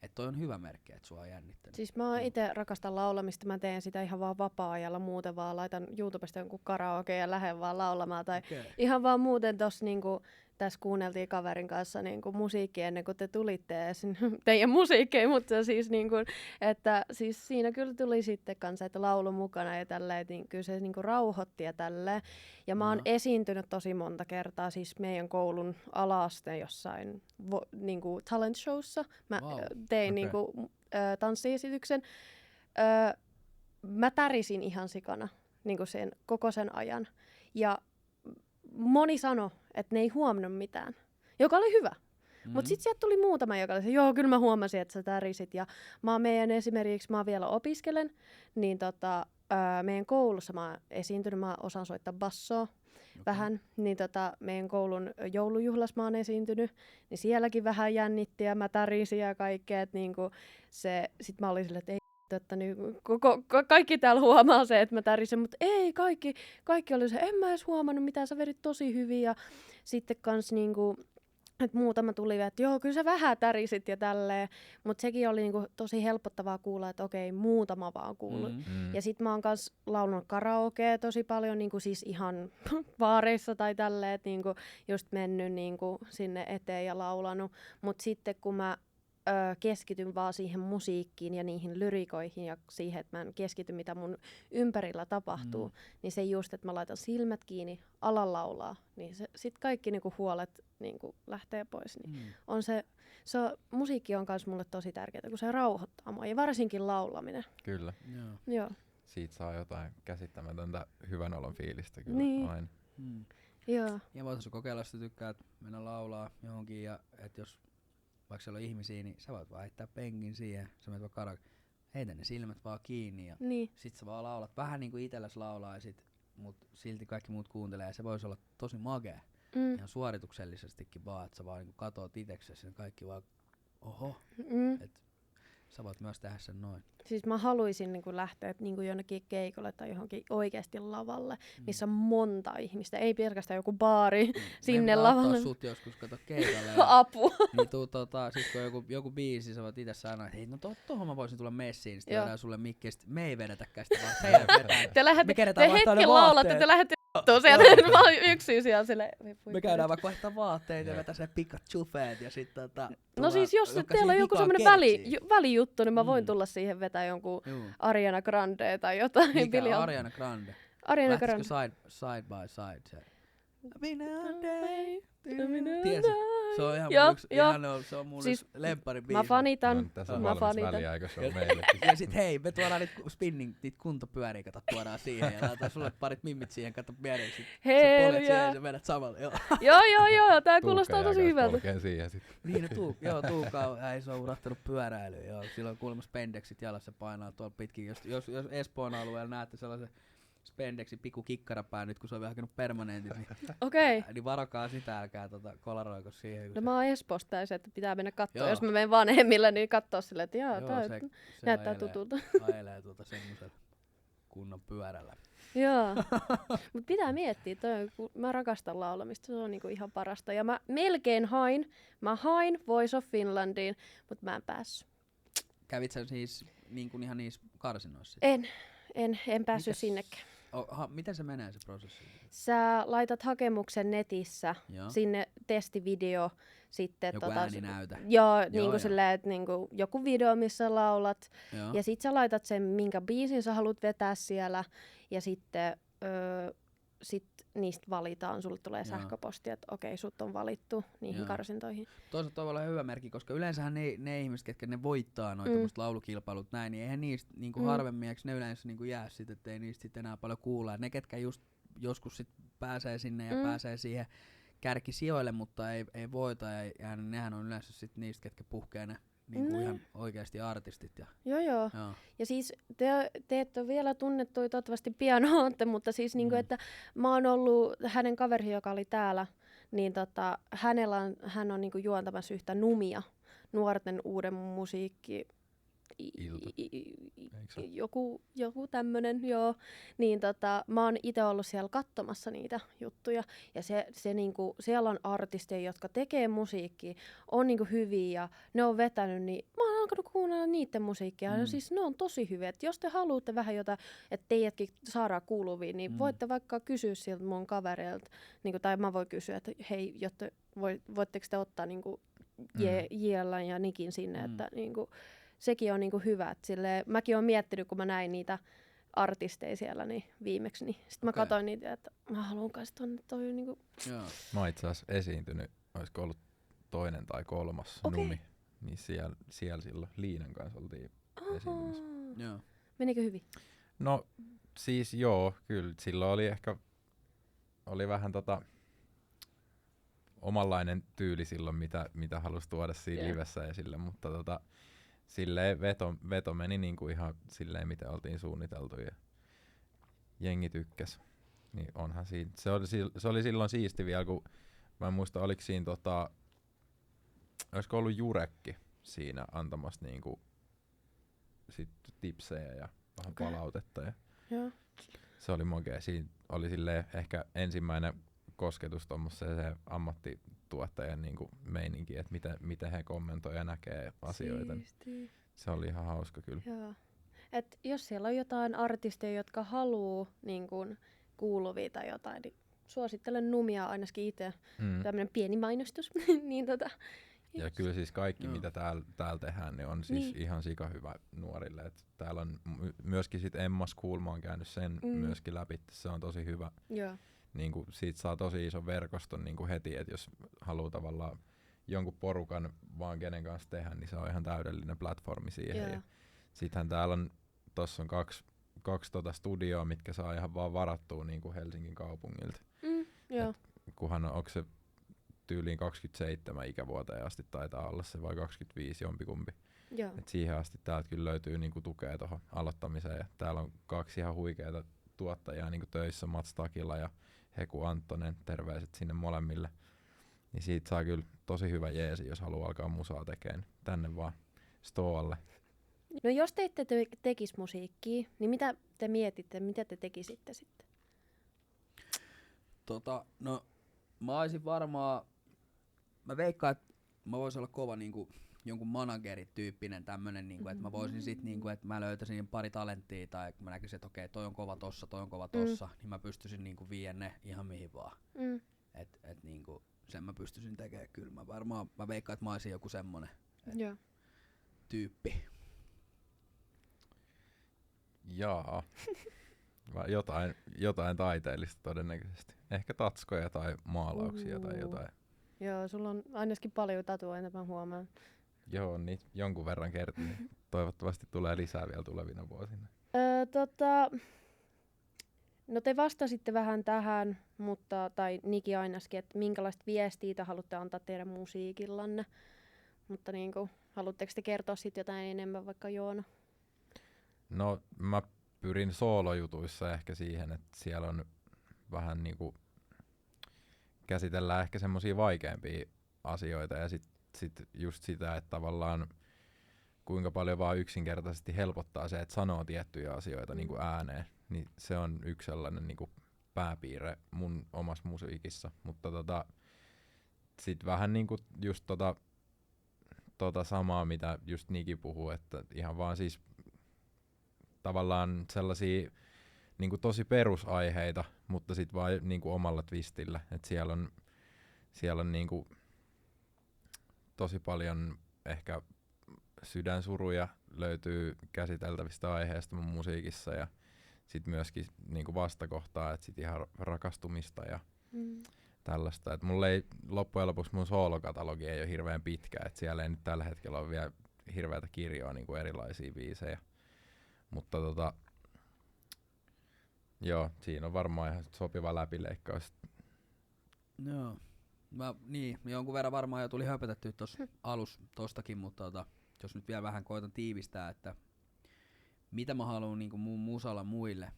että toi on hyvä merkki, että sua on jännittänyt. Siis mä itse rakastan laulamista, mä teen sitä ihan vaan vapaa-ajalla, muuten vaan laitan YouTubesta jonkun karaoke ja lähden vaan laulamaan, tai ihan vaan muuten tossa niinku, tässä kuunneltiin kaverin kanssa niinku musiikkia ennen kuin te tulitte edes, teidän musiikkeja, mutta siis, niinku, että siis siinä kyllä tuli sitten kanssa, että laulu mukana ja tälleen, niin kyllä se niinku rauhoitti ja tälleen. Ja mä oon esiintynyt tosi monta kertaa siis meidän koulun ala-asteen jossain niinku talent showssa. Mä tein niinku, tanssiesityksen. Mä tärisin ihan sikana niinku koko sen ajan. Ja moni sanoi, että ne ei huomannut mitään, joka oli hyvä. Mutta sitten sieltä tuli muutama, joka oli, joo, kyllä mä huomasin, että sä tärisit. Ja esimerkiksi mä vielä opiskelen, niin meidän koulussa mä oon esiintynyt, mä osaan soittaa bassoa vähän. Niin meidän koulun joulujuhlas mä oon esiintynyt, niin sielläkin vähän jännitti ja mä tärisin ja kaikkea. Niinku sit mä olin silleen, että ei vittu, että nyt kaikki täällä huomaa se, että mä tärisen, mutta ei, kaikki oli se, en mä edes huomannut mitään, sä vedit tosi hyvin ja sitten kans niinku, että muutama tuli, että joo, kyllä sä vähän tärisit ja tälleen, mutta sekin oli niinku tosi helpottavaa kuulla, että okei, muutama vaan kuului. Ja sit mä oon kans laulunut karaokea tosi paljon, niinku siis ihan baareissa tai tälleen, että niinku just mennyt niinku sinne eteen ja laulanut, mutta sitten kun mä keskityn vaan siihen musiikkiin ja niihin lyrikoihin ja siihen, että mä en keskity, mitä mun ympärillä tapahtuu, niin se just, että mä laitan silmät kiinni, alan laulaa, niin sit kaikki niinku huolet niinku lähtee pois. Niin musiikki on myös mulle tosi tärkeää, kun se rauhoittaa mua, ja varsinkin laulaminen. Kyllä. Joo. Siitä saa jotain käsittämätöntä hyvän olon fiilistä kyllä niin. aina. Joo. Ja voitaisiin kokeilla, jos tykkäät mennä laulaa johonkin, ja että jos vaikka siellä on ihmisiä, niin sä voit vaan heittää penkin siihen, sä menet vaan karaoke, heitä ne silmät vaan kiinni ja sit sä vaan laulat. Vähän niinku itelläs laulaisit, mut silti kaikki muut kuuntelee ja se voisi olla tosi magea. Ihan suorituksellisestikin vaan, että sä vaan niinku katoat iteksesi ja kaikki vaan, oho, et sä voit myös tehdä sen noin. Siis mä haluaisin niinku lähteä niinku jonnekin keikolle tai johonkin oikeasti lavalle, missä on monta ihmistä, ei pelkästään joku baari sinne lavalle. Me sut joskus kato keikalle. Apua. Niin sit kun joku biisi, sä voit ite sanoa, että hei, no tohon mä voisin tulla messiin, sit vedään sulle mikki, sit me ei vedetäkään sitä vaan, sä vetää. Te hetken laulatte, te lähdette sieltä, mä oon yksin siellä silleen. Me käydään vaikka vaihtaa vaatteita ja vetää se Pikachu-feet ja sit no siis jos teillä on joku semmonen välijuttu, niin mä voin tulla siihen vetää jonkun Ariana Grande tai jotain. Mikä on Ariana Grande? Ariana Grande. Side by side se? Tiedätkö? Se on ihan se on mulle siis lemppari biisi. Mä fanitan. Tässä on valmis väliaikaishow meille. Ja sit hei, me tuodaan niitä kuntopyöriä, kato, tuodaan siihen ja laitetaan sulle parit mimmit siihen, kato pieneen. Sit sä poljet siihen ja sä vedät samalla. Joo, tää kuulostaa tosi hyvältä. Niin, Tuukka ei se on urattanut pyöräilyyn. Joo, sillä on kuulemma spendeksit jalassa painaa tuolla pitkin. Jos Espoon alueella näette sellaisen spendeksi pikku kikkarapää nyt, kun se on vielä hakenut permanentit, niin varokaa sitä, älkää kolaroiko siihen. No mä oon Espoosta ja se, että pitää mennä kattoo. Jos mä menen vanhemmille, niin kattoo silleen, että tää näyttää tutulta. Ajelee semmoisella kunnon pyörällä. Joo, mut pitää miettiä, mä rakastan laulamista, se on niinku ihan parasta. Ja mä melkein hain Voice of Finlandiin, mut mä en päässyt. Kävit sä siis ihan niissä karsinoissa? En päässyt sinnekään. Miten se menee se prosessi? Sä laitat hakemuksen netissä, sinne testivideo, sitten joku ääninäytä. Joo, silleen, että niinku joku video, missä laulat. Ja sit sä laitat sen, minkä biisin sä haluat vetää siellä. Ja sitten sit niistä valitaan, sulle tulee sähköposti, että okei, sut on valittu niihin karsintoihin. Toisaalta toi voi olla hyvä merkki, koska yleensähän ne ihmiset, ketkä ne voittaa noita laulukilpailut näin, niin eihän niistä harvemmin, eikö ne yleensä jää sit, ettei niistä sit enää paljon kuulla. Ne, ketkä just joskus sit pääsee sinne ja pääsee siihen kärkisijoille, mutta ei voita, ja nehän on yleensä sit niistä, ketkä puhkee ne ihan oikeasti artistit. Joo. Ja siis te ette ole vielä tunnettuja, toivottavasti pian ootte, mutta siis niinku, että mä oon ollut hänen kaveri, joka oli täällä, niin hän on niinku juontamassa yhtä Numia, nuorten uuden musiikki. Joku tämmönen, joo. Niin mä oon itse ollut siellä katsomassa niitä juttuja. Ja se niinku, siellä on artisteja, jotka tekee musiikkia, on niinku hyviä ja ne on vetänyt, niin mä oon alkanut kuunnella niiden musiikkia. Ja siis ne on tosi hyviä. Et jos te haluatte vähän jotain, että teidätkin saadaan kuuluviin, niin voitte vaikka kysyä sieltä mun kavereilta. Niinku, tai mä voin kysyä, että hei, jotta voitteko te ottaa niinku Jiellan ja Nikin sinne, että niinku, sekin on niinku hyvä. Et silleen, mäkin oon miettinyt, kun mä näin niitä artisteja siellä niin viimeksi, niin sitten mä katsoin niitä, että mä haluan kanssa tonne toi niinku. Mä oon itse asiassa esiintynyt, olisiko ollut 2. tai 3. Numi, niin siellä silloin Liinan kanssa oltiin esiintymässä. Menikö hyvin? No siis joo, kyllä silloin oli vähän omanlainen tyyli silloin, mitä halusi tuoda siinä livessä esille, mutta silleen veto meni niinku ihan silleen, mitä oltiin suunniteltu ja jengi tykkäs. Niin onhan siinä. Se oli silloin siisti vielä, kun mä en muista, oliko siinä olisiko ollut Jurekki siinä antamassa niinku sit tipsejä ja vähän palautetta. Ja Joo. se oli makea. Siinä oli silleen ehkä ensimmäinen kosketus tommoseen ammattituottajan niinku meininki, että miten he kommentoi ja näkee asioita. Siistiä. Se oli ihan hauska kyllä. Joo. Et jos siellä on jotain artisteja, jotka haluaa niin kun, kuuluvia tai jotain, niin suosittelen Numia ainakin itse. Tämmöinen pieni mainostus. niin ja kyllä siis kaikki, mitä täällä tehdään, niin on siis ihan sika hyvä nuorille. Et täällä on myöskin sit Emma School, mä oon käynyt sen myöskin läpi. Se on tosi hyvä. Joo. Niinku, siitä saa tosi ison verkoston niinku heti, että jos haluaa tavallaan jonkun porukan vaan kenen kanssa tehdä, niin se on ihan täydellinen platformi siihen. Ja sittenhän täällä on, tossa on kaksi studioa, mitkä saa ihan vaan varattua niinku Helsingin kaupungilta. Joo. Kunhan onko se tyyliin 27 ikävuoteen asti taitaa olla se vai 25 jompikumpi. Joo. Et siihen asti täältä kyllä löytyy niinku tukea tuohon aloittamiseen. Ja täällä on 2 ihan huikeita tuottajia niinku töissä, Mats Takila ja Heku Anttonen, terveiset sinne molemmille. Niin siitä saa kyllä tosi hyvä jeesi, jos haluaa alkaa musaa tekemään. Tänne vaan Stoalle. No jos te ette tekis musiikkia, niin mitä te mietitte, mitä te tekisitte sitten? No mä olisin varmaan, mä veikkaan, että mä voisin olla kova niinku jonkun managerityyppinen tämmönen, niinku, että mä voisin sit niinku, että mä löytäisin pari talenttia tai kun mä näkisin, että okei, toi on kova tossa, niin mä pystyisin niinku viemään ne ihan mihin vaan. Et niinku, sen mä pystyisin tekemään kyllä. Mä veikkaan, että mä olisin joku semmonen tyyppi. Jaa. Jotain taiteellista todennäköisesti. Ehkä tatskoja tai maalauksia tai jotain. Joo, sulla on ainakin paljon tatuoita, mä huomaan. Joo, niin jonkun verran kertynyt. Toivottavasti tulee lisää vielä tulevina vuosina. No te vastasitte vähän tähän, tai Niki ainakin, että minkälaista viestiä te haluatte antaa teidän musiikillanne. Mutta niinku, haluatteko te kertoa sitten jotain enemmän, vaikka Joona? No mä pyrin soolojutuissa ehkä siihen, että siellä on vähän niinku käsitellään ehkä semmosia vaikeampia asioita ja sit just sitä, että tavallaan kuinka paljon vaan yksinkertaisesti helpottaa se, että sanoo tiettyjä asioita niinku ääneen, niin se on yksi sellainen niinku pääpiirre mun omassa musiikissa, mutta sit vähän niinku just samaa, mitä just Niki puhuu, että ihan vaan siis tavallaan sellaisia niinku tosi perusaiheita, mutta sit vaan niinku omalla twistillä, että siellä on niinku tosi paljon ehkä sydänsuruja löytyy käsiteltävistä aiheista mun musiikissa ja sit myöskin niinku vastakohtaa, että sit ihan rakastumista ja tällaista. Et mulla ei loppujen lopuksi mun soolokatalogi ei ole hirveän pitkä, että siellä ei nyt tällä hetkellä ole vielä hirveätä kirjoa niinku erilaisia biisejä. Mutta joo, siinä on varmaan ihan sopiva läpileikkaus. Joo. Jonkun verran varmaan jo tuli höpötettyä tuossa alus tostakin, mutta jos nyt vielä vähän koitan tiivistää, että mitä mä haluan niinku mun musalla muille,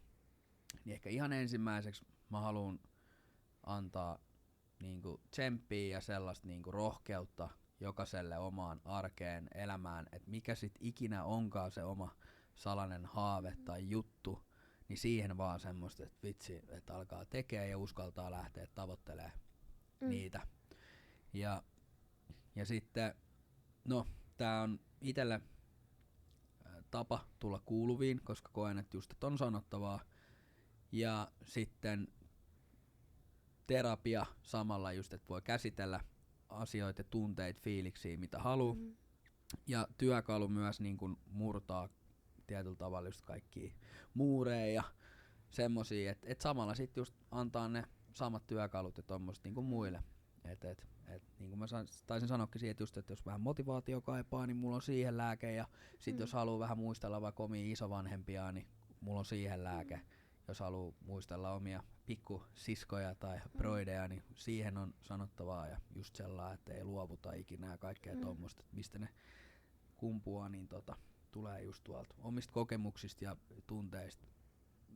niin ehkä ihan ensimmäiseksi mä haluan antaa niinku tsemppiä ja sellaista niinku rohkeutta jokaiselle omaan arkeen, elämään, että mikä sit ikinä onkaan se oma salainen haave tai juttu, niin siihen vaan semmoista, että vitsi, että alkaa tekee ja uskaltaa lähteä tavoittelemaan niitä. Ja sitten, no, tää on itelle tapa tulla kuuluviin, koska koen, että just että on sanottavaa. Ja sitten terapia samalla just, että voi käsitellä asioita, tunteita, fiiliksiä, mitä haluaa. Ja työkalu myös niin kun murtaa tietyllä tavalla just kaikkia muureja ja semmosia, että et samalla sit just antaa ne samat työkalut ja tommoset niin kuin muille. Et niin kuin mä taisin sanoakin siitä just, että jos vähän motivaatio kaipaa, niin mulla on siihen lääke ja sit jos haluaa vähän muistella vaikka omia isovanhempia, niin mulla on siihen lääke. Jos haluaa muistella omia pikkusiskoja tai broideja, niin siihen on sanottavaa ja just sellainen, että ei luovuta ikinä ja kaikkea tommoista, että mistä ne kumpuaa, niin tulee just tuolta omista kokemuksista ja tunteista,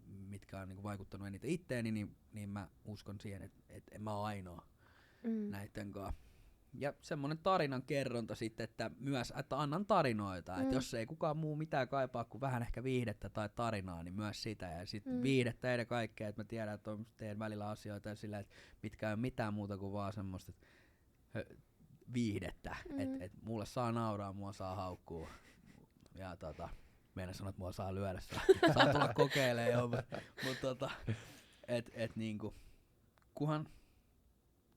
mitkä on niinku vaikuttanut eniten itteeni, niin mä uskon siihen, että en mä ole ainoa näitten kanssa. Ja semmonen tarinan kerronta sitten, että myös, että annan tarinoita, että jos ei kukaan muu mitään kaipaa kuin vähän ehkä viihdettä tai tarinaa, niin myös sitä. Ja sitten viihdettä ennen kaikkea, että mä tiedän, että on teidän välillä asioita sillä, että mitkä ei ole mitään muuta kuin vaan semmoista viihdettä. Että et mulle saa nauraa, mua saa haukkua. Ja meidän sanoo, että mua saa lyödä, saa tulla kokeilemaan jo, mutta et niinku, kunhan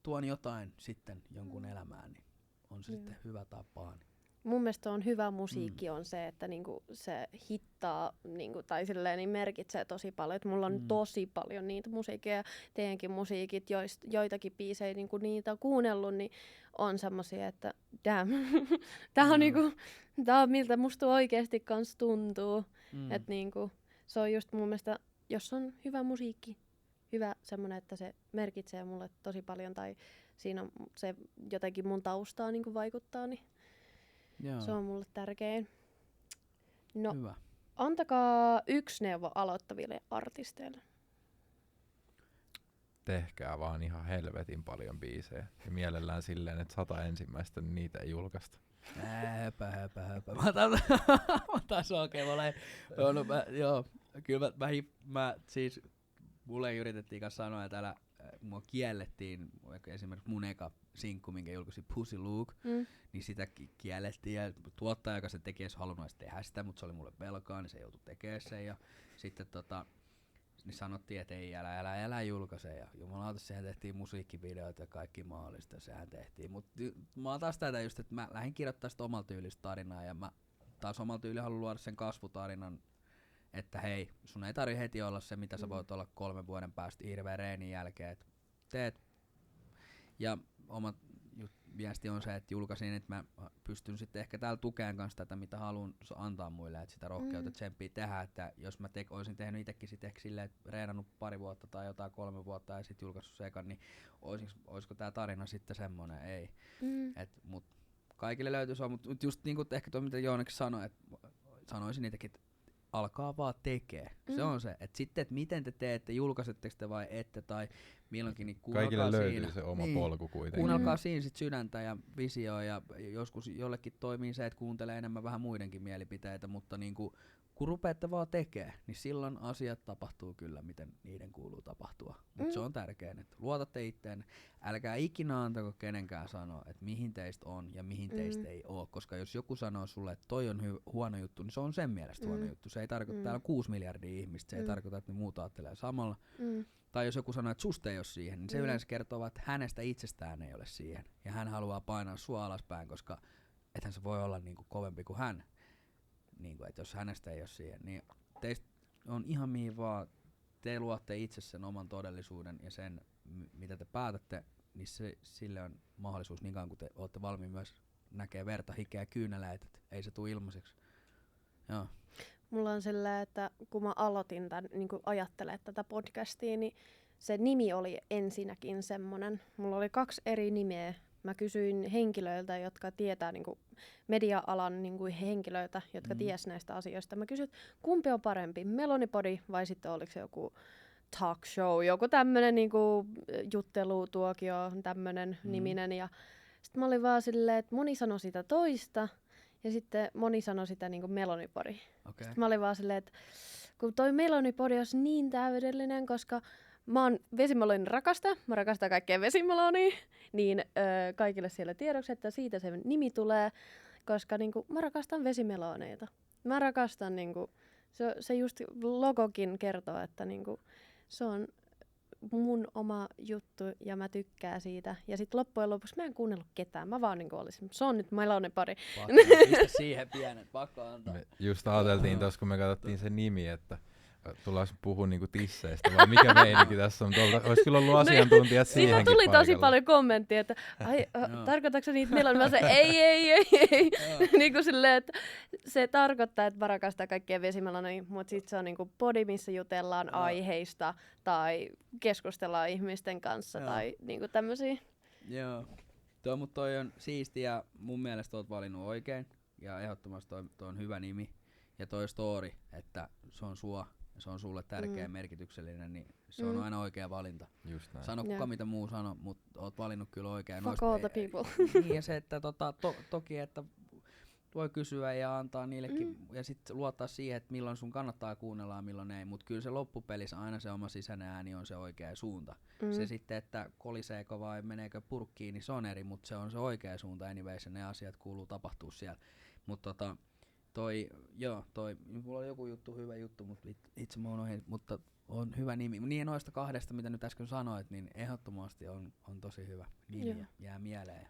tuon jotain sitten jonkun elämään, niin on se sitten hyvä tai paha. Mun mielestä on hyvä musiikki on se, että niinku se hittaa niinku, tai silleen niin merkitsee tosi paljon. Et mulla on tosi paljon niitä musiikkeja, teidänkin musiikit, joitakin biisejä niinku niitä on kuunnellut, niin on semmosia, että damn, tää on niinku, tää on miltä musta oikeesti kans tuntuu. Et niinku, se on just mun mielestä, jos on hyvä musiikki, hyvä semmonen, että se merkitsee mulle tosi paljon tai siinä on se jotenkin mun taustaa niinku vaikuttaa, niin se on mulle tärkein. No, hyvä. Antakaa yksi neuvo aloittaville artisteille. Tehkää vaan ihan helvetin paljon biisejä. Ja mielellään silleen, että 100 ensimmäistä, niin niitä ei julkaista. Höpö. Mä taas oikein, joo, kyllä mä siis, mulle yritettiin kanssa sanoa, että älä, mua kiellettiin, esimerkiksi mun eka sinkku, minkä julkaisi Pussy Luke, niin sitä kiellettiin, ja tuottaja, joka se teki, ei halunnut edes tehdä sitä, mutta se oli mulle velkaa, niin se joutui tekemään sen, ja sitten niin sanottiin, että ei, älä julkaise, ja jumalauta, sehän tehtiin musiikkivideoita ja kaikki mahdollista, sehän tehtiin, mutta mä oon taas tätä just, että mä lähdin kirjoittaa sitä omalla tyylistä tarinaa, ja mä taas omalla tyylillä haluan luoda sen kasvutarinan, että hei, sun ei tarvi heti olla se, mitä sä voit olla 3 vuoden päästä hirveän reenin jälkeen, että teet. Ja oma viesti on se, että julkaisin, että mä pystyn sitten ehkä täällä tukeen kanssa tätä, mitä haluan antaa muille, että sitä rohkeutta tsemppia tehdä, että jos mä olisin tehnyt itsekin sitten ehkä silleen, että reenannut 2 vuotta tai jotain 3 vuotta ja sitten julkaissut sekan, niin olisiko tää tarina sitten semmonen, ei. Mut kaikille löytyy se, mutta just niinku ehkä tuo, mitä Jooneksi sanoi, että sanoisin niitäkin, että alkaa vaan tekee. Se on se, että sitten, että miten te teette, julkaisetteko te vai ette, tai milloinkin, niin kaikille löytyy siinä se oma polku kuitenkin. Kuunnelkaa siinä sit sydäntä ja visioa, ja joskus jollekin toimii se, että kuuntelee enemmän vähän muidenkin mielipiteitä, mutta niinku, kun rupeatte vaan tekee, niin silloin asiat tapahtuu kyllä, miten niiden kuuluu tapahtua. Mutta se on tärkeää, että luotatte itteen, älkää ikinä antako kenenkään sanoa, että mihin teistä on ja mihin teistä ei ole, koska jos joku sanoo sulle, että toi on huono juttu, niin se on sen mielestä huono juttu. Se ei tarkoita, että täällä on 6 miljardia ihmistä, se ei tarkoita, että ne muut ajattelee samalla. Tai jos joku sanoo, että susta ei ole siihen, niin se yleensä kertoo, että hänestä itsestään ei ole siihen. Ja hän haluaa painaa sua alaspäin, koska ethän se voi olla niinku kovempi kuin hän. Niinku, että jos hänestä ei ole siihen, niin teistä on ihan mihin vaan, te luotte itse sen oman todellisuuden ja sen, mitä te päätätte, niin sille on mahdollisuus niin kauan, kun te olette valmiin myös näkee verta, hikeä ja kyyneleitä, että ei se tule ilmaiseksi. Joo. Mulla on sellainen, että kun mä aloitin niin ajattelemaan tätä podcastia, niin se nimi oli ensinnäkin semmonen. Mulla oli 2 eri nimeä. Mä kysyin henkilöiltä, jotka tietää niin kuin media-alan niin kuin henkilöiltä, jotka ties näistä asioista. Mä kysyin, kumpi on parempi, Melonipodi vai sitten oliko se joku talk show, joku tämmönen niin kuin juttelutuokio, tämmönen niminen. Ja sitten mä olin vaan silleen, että moni sanoi sitä toista ja sitten moni sanoi sitä niin kuin Melonipodi. Okay. Sitten mä olin vaan silleen, että kun toi Melonipodi olisi niin täydellinen, koska mä oon vesimelonin rakastaja, mä rakastan kaikkea vesimelonia, niin kaikille siellä tiedoksi, että siitä se nimi tulee, koska niinku, mä rakastan vesimeloneita. Mä rakastan, niinku, se just logokin kertoo, että niinku, se on mun oma juttu ja mä tykkään siitä. Ja sit loppujen lopuksi mä en kuunnellut ketään, mä vaan niinku olisin, se on nyt Melonipodi. Pistä siihen pienet, pakko antaa. Me just ajateltiin tossa, kun me katsottiin se nimi, että tullaanko puhua niinku tisseistä vai mikä meininki tässä on. Olisi kyllä ollut asiantuntijat siihenkin siitä tuli paikalla. tosi paljon kommenttia, että tarkoitatko sä niitä Melonia? Mä sanoin, ei. Niinku silleen, että se tarkoittaa, että mä rakastan kaikkia vesimelonia, mutta sit se on niinku podi, missä jutellaan aiheista tai keskustellaan ihmisten kanssa tai niinku tämmösiä. Joo. Toi on siistiä ja mun mielestä oot valinnut oikein ja ehdottomasti toi on hyvä nimi. Ja toi story, että se on sua se on sulle tärkeä ja merkityksellinen, niin se on aina oikea valinta. Just näin. Sano kuka mitä muu sano, mutta oot valinnut kyllä oikein. Fuck all the people. Niin ja se, että toki, että voi kysyä ja antaa niillekin ja sitten luottaa siihen, että milloin sun kannattaa kuunnella ja milloin ei, mutta kyllä se loppupelissä aina se oma sisäinen ääni on se oikea suunta. Se sitten, että koliseeko vai meneekö purkkiin, niin se on eri, mutta se on se oikea suunta anyways ja ne asiat kuuluu tapahtua siellä. Mutta mulla oli joku juttu, hyvä juttu, mutta itse mä unohdin, mutta on hyvä nimi. Niin noista kahdesta, mitä nyt äsken sanoit, niin ehdottomasti on tosi hyvä nimi ja jää mieleen.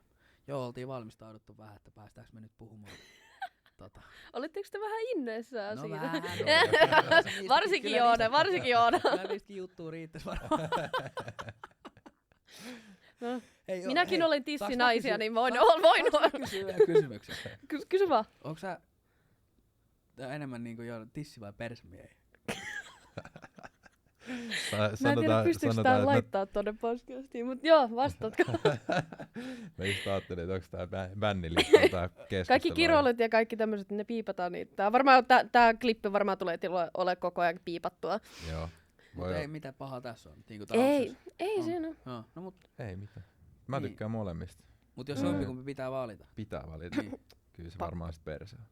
Joo, oltiin valmistauduttu vähän, että päästäänkö me nyt puhumaan. Olitteko te vähän innoissaan No siitä? vähän. Varsinkin Joona. Kyllä niistäkin juttua riittäisi varmaan. No. Hei, Minäkin olen tissinaisia, niin voin. Kysyä yhden kysymyksen. Kysy vaan. Onko sä enemmän niinku jo tissi- vai persemiehiä? Mä en tiedä, pystyykö tää laittaa tonne podcastiin, mutta joo, vastatko? Mä just ajattelin, että onko tää bännilista tää keskustelu. Kaikki kiroilut ja kaikki tämmöiset, ne piipataan. Niin tää klippi varmaan tulee ole koko ajan piipattua. Joo. Mutta ei mitään pahaa tässä on. Niinku ei siinä. No, mut, ei mitään. Mä tykkään molemmista. mut jos jompikumpi pitää valita. Pitää valita. Niin. Kyllä se varmaan sit perse on.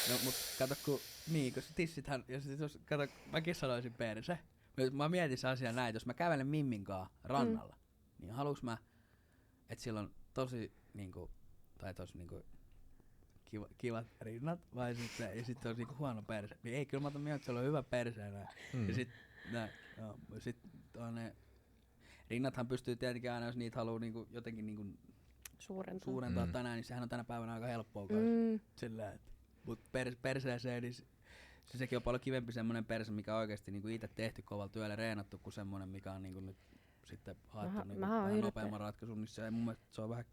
No mut kato kun tissithän, mäkin sanoisin perse. Mä mietin se asia näin, jos mä kävelen Mimminkaan rannalla, niin haluuks mä, että sillä on tosi niinku, tai tosi niinku kivat rinnat, vai sitten on niinku huono perse. Niin ei, kyllä mä otan mieltä, että se on hyvä perse näin. Ja sit ne rinnathan pystyy tietenkin aina, jos niitä haluu niinku jotenkin niinku suurentaa tai näin, niin sehän on tänä päivänä aika helppoa sillä, että mut perseeseen, niin sekin on paljon kivempi semmonen perse, mikä on oikeesti niinku ite tehty kovalla työllä reenattu, kuin semmonen, mikä on niinku nyt sitten haettu niinku vähän nopeamman ratkaisun, niin se, mun mielestä se on vähän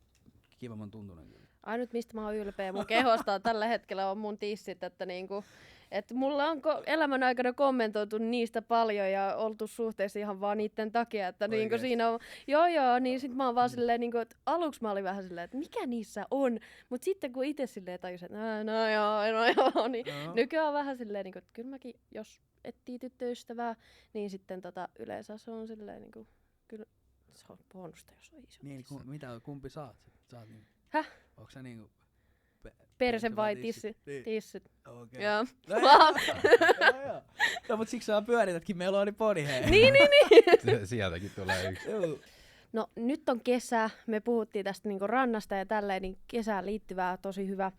kivemman tuntunen kyllä. Ainut mistä mä oon ylpeä mun kehosta tällä hetkellä on mun tissit, että niinku, et mulla on elämän aikana kommentoitu niistä paljon ja oltu suhteessa ihan vaan niiden takia, että niinku siinä on, niin sit mä oon vaan silleen, niinku, että aluksi mä olin vähän silleen, että mikä niissä on, mut sitten kun itse silleen tajusin, että no joo, niin nykyään on vähän silleen, niinku, että kyllä mäkin, jos etsii tyttöystävää, niin sitten yleensä se on silleen, niinku, kyllä se on bonusta, jos on iso. Niin, kumpi saat? Saat niinku, Häh? onks sä niinku Perse vai tissit? Niin. Tissit. Okei. Joo. Joo. No mut siksi sä pyöritätkin Melonipodi, hei. Niin. Sieltäkin tulee yksi. No nyt on kesä, me puhuttiin tästä niinku rannasta ja tälleen, niin kesään liittyvää tosi hyvä.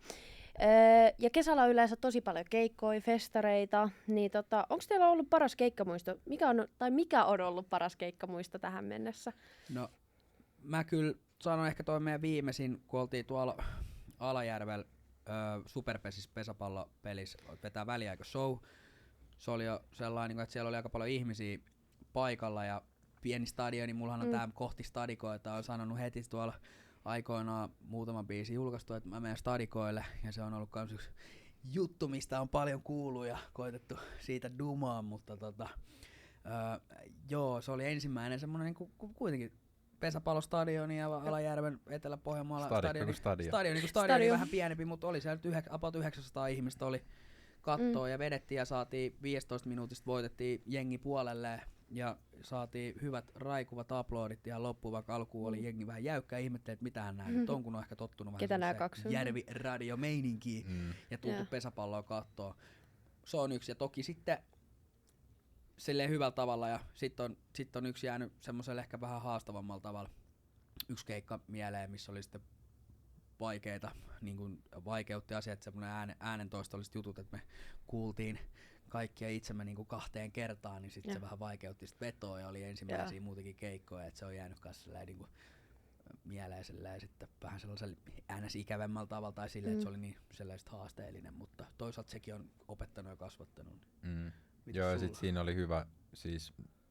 Ja kesällä on yleensä tosi paljon keikkoja, festareita, niin onko teillä ollut paras keikkamuisto? Mikä on ollut paras keikkamuisto tähän mennessä? No mä kyllä sanon ehkä toi meidän viimeisin, kun oltiin tuolla Alajärvellä Superpesis pesäpallopelissä vetää väliaikashow. Se oli jo sellainen, että siellä oli aika paljon ihmisiä paikalla ja pieni stadioni, mullahan on tää kohti stadikoita, on sanonut heti tuolla aikoinaan muutama biisi julkaistu, että mä menen stadikoille ja se on ollut kans yksi juttu, mistä on paljon kuullut ja koitettu siitä dumaa, mutta joo, se oli ensimmäinen semmonen niin kuitenkin pesäpallostadioni ja Alajärven Etelä-Pohjanmaalla stadioni vähän pienempi, mutta oli siellä nyt about 900 ihmistä oli kattoo ja vedettiin ja saatiin 15 minuutista voitettiin jengi puolelle ja saatiin hyvät raikuvat aplodit ihan loppuun, vaikka alkuun oli jengi vähän jäykkä ja ihmetteli, että mitähän nää nyt on, kun on ehkä tottunut vähän järviradio-meininkiin ja tultu pesäpalloa kattoo. Se on yksi ja toki sitten silleen hyvällä tavalla ja sit on yksi jäänyt semmoselle ehkä vähän haastavammalla tavalla yksi keikka mieleen, missä oli sitten vaikeita, niin kuin vaikeutti asiat, semmoinen äänentoistolliset jutut, että me kuultiin kaikkia itsemme niin kuin 2 kertaan, niin sitten se vähän vaikeutti sit vetoa ja oli ensimmäisiä muutenkin keikkoja, että se on jäänyt kanssa niin kuin mieleen ja sitten vähän sellaisella ikävemmällä tavalla tai silleen, että se oli niin sellaista haasteellinen, mutta toisaalta sekin on opettanut ja kasvattanut. Joo, ja sit siinä oli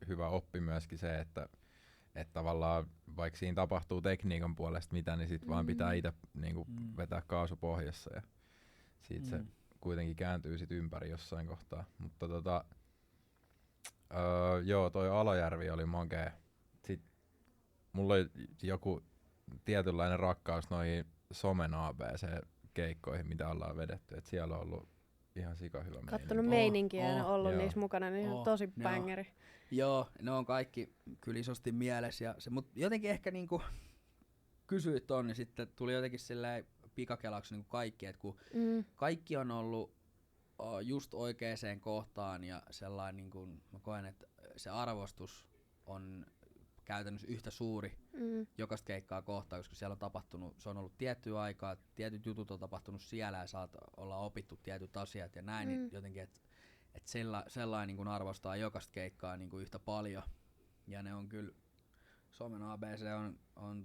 hyvä oppi myöskin se, että tavallaan vaikka siinä tapahtuu tekniikan puolesta mitä, niin sit vaan pitää itse niinku vetää kaasu pohjassa ja siitä se kuitenkin kääntyy sit ympäri jossain kohtaa. Mutta joo, toi Alajärvi oli makea. Sit mulla oli joku tietynlainen rakkaus noihin somen ABC-keikkoihin, mitä ollaan vedetty. Et siellä on ollut ihan sika hyvä Kattonut meininki. meininkiä ja ollut Joo. niissä mukana, niin Oh, tosi joo. bangeri. Joo, ne on kaikki kyllä isosti mielessä. Ja se, mut jotenkin ehkä niinku kysyit ton, niin sitten tuli jotenkin silleen pikakelaksi niinku kaikki, että kun kaikki on ollut just oikeaan kohtaan ja sellainen niinku, mä koen, että se arvostus on käytännössä yhtä suuri jokaista keikkaa kohtaan, koska siellä on tapahtunut, se on ollut tiettyä aikaa, tietyt jutut on tapahtunut siellä ja ollaan opittu tietyt asiat ja näin, niin jotenkin, että sellainen niin kuin arvostaa jokaista keikkaa niin kuin yhtä paljon. Ja ne on kyllä, Suomen ABC on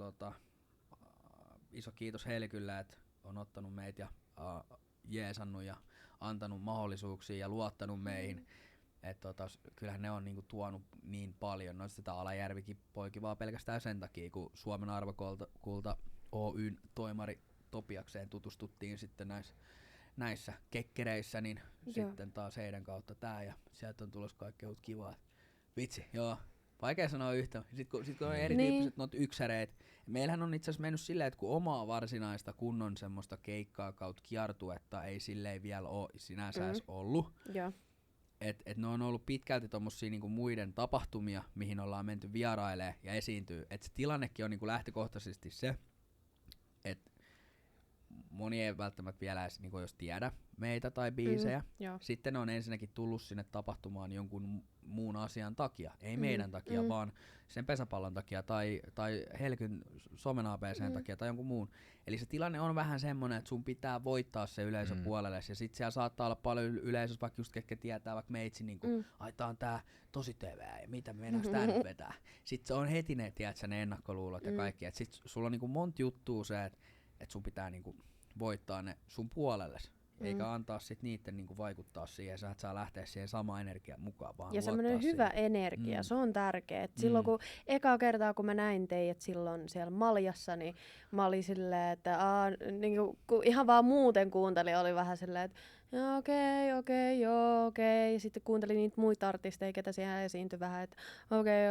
iso kiitos heille kyllä, että on ottanut meitä ja jeesannut ja antanut mahdollisuuksia ja luottanut meihin. Kyllähän ne on niinku tuonut niin paljon. No sitä Alajärvikin poiki vaan pelkästään sen takia, kun Suomen Arvokulta Oyn toimari Topiakseen tutustuttiin sitten näissä kekkereissä, niin sitten taas heidän kautta tää ja sieltä on tulossa kaikkea kivaa. Vitsi, joo. Vaikea sanoa yhtä. Sitten kun on erityyppiset noit yksäreet. Meillähän on itse asiassa mennyt silleen, että kun omaa varsinaista kunnon semmoista keikkaa kautta kiertuetta ei silleen vielä ole sinänsä edes ollut. Joo. Et ne on ollut pitkälti tommosia niinku muiden tapahtumia, mihin ollaan menty vierailemaan ja esiintyy. Et se tilannekin on niinku lähtökohtaisesti se, että moni ei välttämättä vielä edes niinku jos tiedä meitä tai biisejä. Sitten ne on ensinnäkin tullut sinne tapahtumaan jonkun muun asian takia. Ei meidän takia, vaan sen pesäpallon takia tai Helkyn Somen ABC:n takia tai jonkun muun. Eli se tilanne on vähän semmonen, että sun pitää voittaa se yleisö puolelle. Ja sit siellä saattaa olla paljon yleisössä, vaikka just ketkä tietää, vaikka meitsi niinku, ai tää on tää tosi TV, ja mitä me mennään tää nyt vetää. Sit se on heti ne, tiedätkö, ne ennakkoluulot ja kaikki. Et sit sulla on niinku monta juttua se, että sun pitää niinku voittaa ne sun puolelles. Eikä antaa sit niitten niinku vaikuttaa siihen, sä et saa lähteä siihen samaan energiaan mukaan, vaan ja semmoinen hyvä energia, se on tärkeä. Silloin kun ekaa kertaa kun mä näin teidät silloin siellä Maljassa, niin mä olin silleen, että niinku, kun ihan vaan muuten kuuntelin, oli vähän silleen, että okei. Sitten kuuntelin niitä muita artisteja, ketä siellä esiintyi vähän, että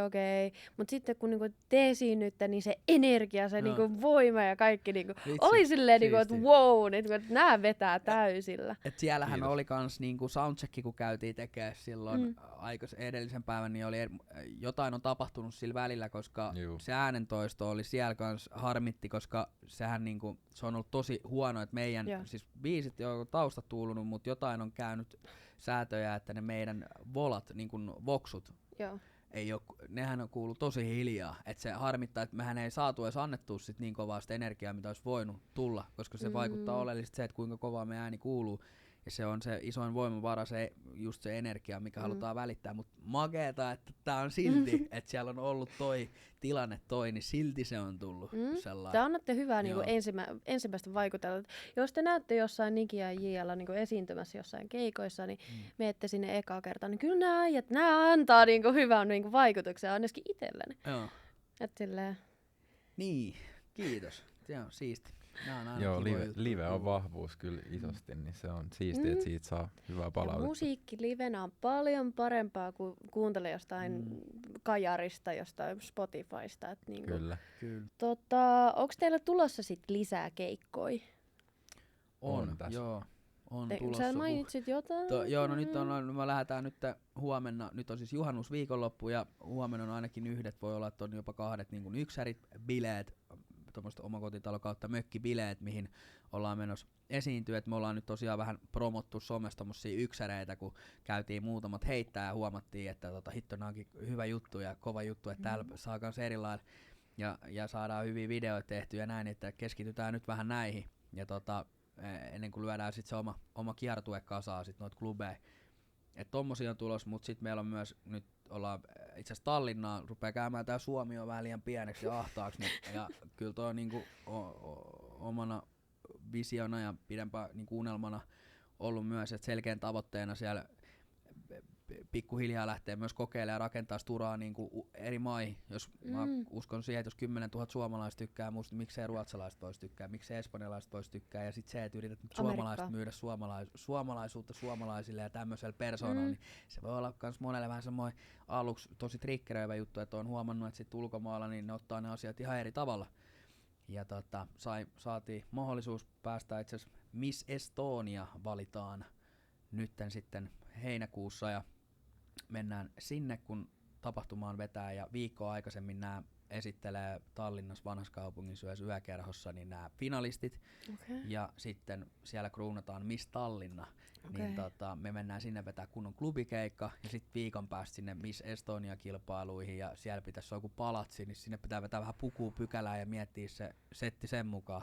okei. Mut sitten kun niinku te esiinnytte, niin se energia, se niinku voima ja kaikki niinku oli silleen, niinku, että wow, niinku, että nää vetää täysillä. Et siellähän oli kans niinku soundcheck, kun käytiin tekemään silloin edellisen päivän, niin oli jotain on tapahtunut sillä välillä, koska se äänentoisto oli siellä kans harmitti, koska sehän niinku, se on ollut tosi huono, että meidän siis biisit on taustat tuulunut, mutta jotain on käynyt säätöjä, että ne meidän volat, niin kuin voksut, nehän on kuullut tosi hiljaa. Et se harmittaa, että mehän ei saatu edes annettua sit niin kovaa sitä energiaa, mitä olisi voinut tulla, koska se vaikuttaa oleellisesti se, että kuinka kovaa me ääni kuuluu. Ja se on se isoin voimavara, just se energia, mikä halutaan välittää. Mutta makeeta, että tää on silti, että siellä on ollut toi tilanne niin silti se on tullut sellainen. Te annatte hyvää niinku ensimmäistä vaikutelmaa. Jos te näette jossain Niki ja J.L. niinku esiintymässä jossain keikoissa, niin menette sinne ekaa kertaa, niin kyllä nää antaa niinku hyvän niinku vaikutuksen ainakin itselleni. Joo. Et silleen. Niin, kiitos. Se on siisti. Joo, live on vahvuus kyllä isosti, niin se on siistiä, että siitä saa hyvää palautetta. Musiikki livenä on paljon parempaa kuin kuuntele jostain kajarista, jostain Spotifysta. Et niinku. Kyllä. Onko teillä tulossa sit lisää keikkoja? On tässä. Joo, on tulossa. Sä mainitsit jotain? No nyt me lähdetään nyt huomenna, nyt on siis juhannusviikonloppu ja huomenna on ainakin yhdet, voi olla, että on jopa 2 niin kuin yksärit, bileet, tuommoista omakotitalo kautta mökkibileet, mihin ollaan menossa esiintyä. Me ollaan nyt tosiaan vähän promottu somessa tommosia yksäreitä, kun käytiin muutamat heittää ja huomattiin, että hitto, nää onkin hyvä juttu ja kova juttu, että täällä saa kans erilailla ja saadaan hyviä videoita tehtyä ja näin, että keskitytään nyt vähän näihin. Ja ennen kuin lyödään sit se oma kiertue kasaan sit noita klubeja. Et tommosia on tulos, mut sit meillä on myös, nyt ollaan itse asiassa Tallinnaan, rupeaa käymään tää Suomi on vähän liian pieneksi ja ahtaaksi, ja kyllä toi on niinku omana visiona ja pidempään niinku unelmana ollut myös, että selkeän tavoitteena siellä pikkuhiljaa lähtee myös kokeilemaan ja rakentaa turaa niinku eri maihin. Jos mä uskon siihen, että jos 10 000 suomalaiset tykkää musta, niin miksei ruotsalaiset voisi tykkää, miksei espanjalaiset voisi tykkää, ja sit se, että yrität suomalaiset myydä suomalaisuutta suomalaisille ja tämmöiselle persoonalla, niin se voi olla kans monelle vähän semmoinen aluksi tosi triggeröivä juttu, että on huomannut, että sit ulkomailla niin ne ottaa ne asiat ihan eri tavalla. Ja saatiin mahdollisuus päästä itse asiassa Miss Estonia valitaan nytten sitten heinäkuussa ja mennään sinne, kun tapahtumaan vetää ja viikkoa aikaisemmin nämä esittelee Tallinnassa Vanhaskaupungin yökerhossa niin nämä finalistit ja sitten siellä kruunataan Miss Tallinna. Niin me mennään sinne vetää kunnon klubikeikka ja sitten viikon päästä sinne Miss Estonia-kilpailuihin ja siellä pitäisi olla joku palatsi, niin sinne pitää vetää vähän pukua pykälää ja miettiä se setti sen mukaan.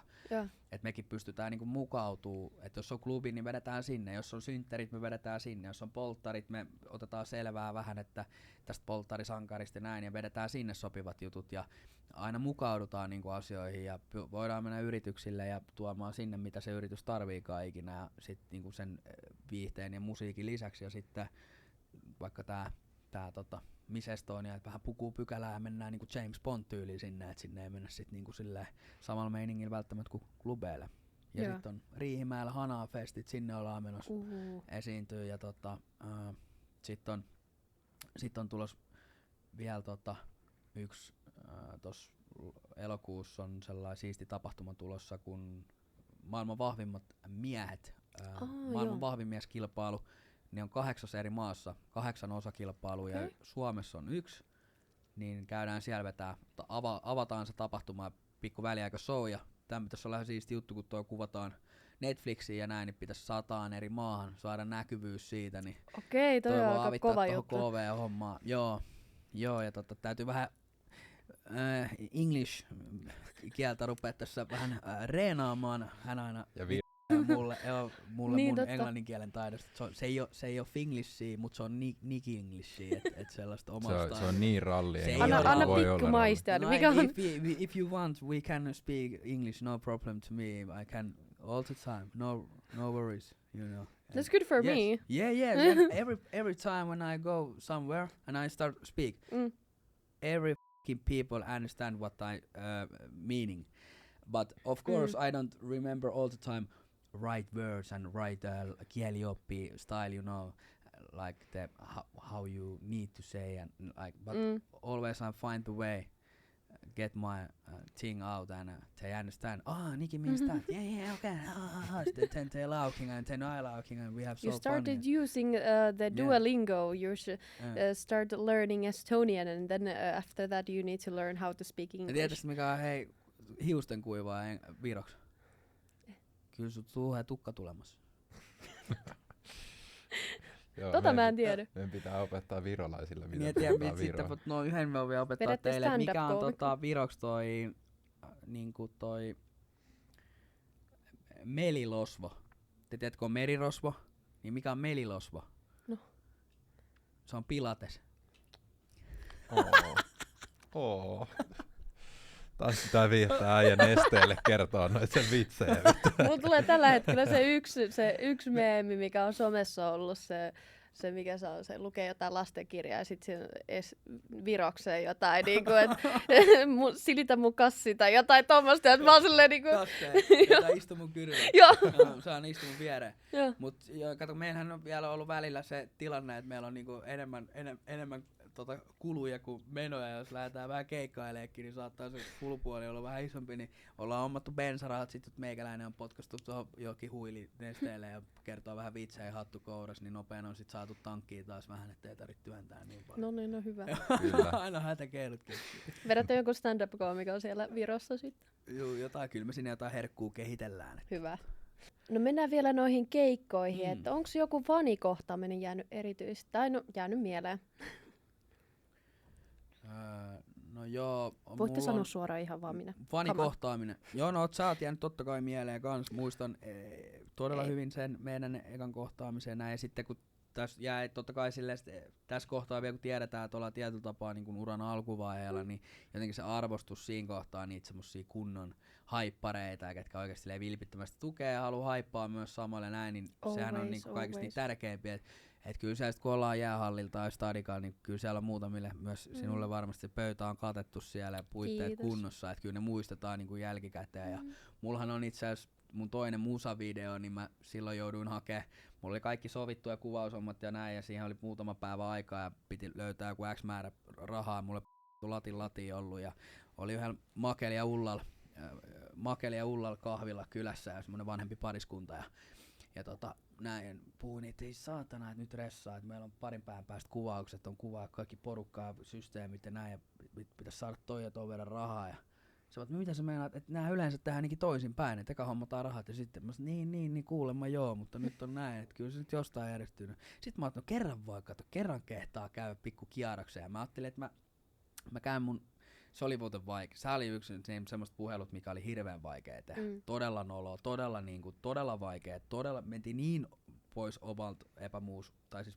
Että mekin pystytään niinku mukautuu, että jos on klubi, niin vedetään sinne, jos on synttärit, me vedetään sinne, jos on polttarit, me otetaan selvää vähän, että tästä polttarisankarista ja näin, ja vedetään sinne sopivat jutut, ja aina mukaudutaan niinku asioihin, ja voidaan mennä yrityksille ja tuomaan sinne, mitä se yritys tarviikaan ikinä, ja sitten niinku sen viihteen ja musiikin lisäksi, ja sitten vaikka tää Miss Estonia, että vähän pukuu pykälää ja mennään niinku James Bond-tyyliin sinne, että sinne ei mennä sit niinku samalla meiningillä välttämättä kuin klubeille. Ja sitten on Riihimäellä Hanaa-festit, sinne ollaan menossa esiintyä ja sit on tulos vielä yksi tossa elokuussa on sellainen siisti tapahtuma tulossa, kun maailman vahvimmat miehet, maailman vahvin mieskilpailu, niin on 8 eri maassa, 8 osakilpailua ja Suomessa on 1, niin käydään siellä vetää, avataan se tapahtuma ja pikku väliaika show ja tämä pitäisi olla ihan siisti juttu, kun tuo kuvataan Netflixiin ja näin, niin pitäisi 100 eri maahan saada näkyvyys siitä, niin toi on aika kova juttu. KV-hommaa. Joo, ja täytyy vähän English kieltä rupea tässä vähän reenaamaan. Hän aina mulle niin, mun englanninkielen taidosta. Se ei ole finglishia, mutta se on nick-englishia, et sellaista omasta. Se on niin ralli. Anna pikku maistaa. If you want, we can speak English, no problem to me. I can all the time, no worries, you know. That's good for me. Yeah. every time when I go somewhere and I start speak, every people understand what I meaning. But of course I don't remember all the time right words and right kielioppi style, you know, like how you need to say and like. But always I find the way, get my thing out and they understand. Nikki means that. Yeah, okay. Then they laughing and then I laughing and we have so fun. You started using the Duolingo. You should start learning Estonian and then after that you need to learn how to speak English. Tiedätkö mikä on hiusten kuivaa viroksi? Kyllä sut tulee tukka tulemassa. Joo, mä en tiedä. Meidän pitää opettaa virolaisille, mitä puhutaan viroa. No yhden mä voin opettaa teille, mikä on viroksi toi melilosvo. Te tiedätkö on merirosvo? Niin mikä on melilosvo? No. Se on pilates. Taas pitää viittää äijän Nesteelle kertoa noita sen vitsejä. Mulla tulee tällä hetkellä se yksi meemi, mikä on somessa ollut se mikä se on, se lukee jotain lastenkirjaa ja sit siinä virokseen jotain niinku, et silitä mun kassi tai jotain tommosta, et mä oon silleen niinku. Kasseen, istu mun kyrillä. Saan istua mun viereen. Mut kato, meillähän on vielä ollut välillä se tilanne, että meillä on niinku enemmän kuluja kuin menoja, jos lähdetään vähän keikkaileekin, niin saattaa se kulupuoli olla vähän isompi, niin ollaan hommattu bensarahat, sit meikäläinen on potkastu tuohon johonkin huili Nesteelle ja kertoo vähän vitsejä ja hattu kouras, niin nopein on sit saatu tankkiin taas vähän, ettei tarvitse työntää niin paljon. No niin, no hyvä. Aina hätäkeinot keksii. Vedätte jonkun stand-up-koomikon siellä Virossa sitten? Joo, kyllä me sinne jotain herkkuu kehitellään. Hyvä. No mennään vielä noihin keikkoihin, että onko joku fanikohtaaminen jäänyt erityisesti, tai no jäänyt mieleen? No joo. Voitte sanoa suoraan ihan vaan minä. Fanikohtaaminen. Joo, no sä oot jäänyt totta kai mieleen kans. Muistan todella hyvin sen meidän ekan kohtaamisen näin. Ja sitten kun tässä jäi totta kai silleen, tässä kohtaa vielä kun tiedetään, että ollaan tietyllä tapaa niin kuin uran alkuvaiheella, niin jotenkin se arvostus siinä kohtaa niitä semmosia kunnon haippareita, ketkä oikeasti vilpittömästi tukee ja haluaa haippaa myös samalle näin, niin sehän on niin kaikista niin tärkeimpiä. Et kyllä siellä kun ollaan jäähallilla tai stadikalla, niin kyllä siellä on muutamille, myös sinulle varmasti se pöytä on katettu siellä ja puitteet kunnossa, että kyllä ne muistetaan niin kuin jälkikäteen. Ja mullahan on itse asiassa mun toinen musavideo, niin mä silloin jouduin hakemaan, mulla oli kaikki sovittu ja kuvaushommat ja näin, ja siihen oli muutama päivä aikaa ja piti löytää joku X määrä rahaa, mulle latin ollut, ja oli yhdellä Makeli ja Ullal kahvilla kylässä ja semmonen vanhempi pariskunta, ja Ja näin puhuin, että ei saatana, että nyt ressaa, että meillä on parin päivän päästä kuvaukset, on kuvaa kaikki porukkaa, systeemit ja näin, ja pitäisi saada toi ja ton verran rahaa. Ja sä oot, mitä sä meinaat, että nämä yleensä tehdään ainakin toisinpäin, että eka hommataan rahat ja sitten mä sanoin, niin kuulemma joo, mutta nyt on näin, että kyllä se nyt jostain järjestynyt. Sitten mä oon, no kerran voi katsoa, kerran kehtaa käydä pikku kierroksia, ja mä ajattelin, että mä käyn se oli muuten vaikea. Se oli yksi semmoista puhelut, mikä oli hirveän vaikea tehdä. Todella noloa, todella vaikea. Mentiin niin pois omalta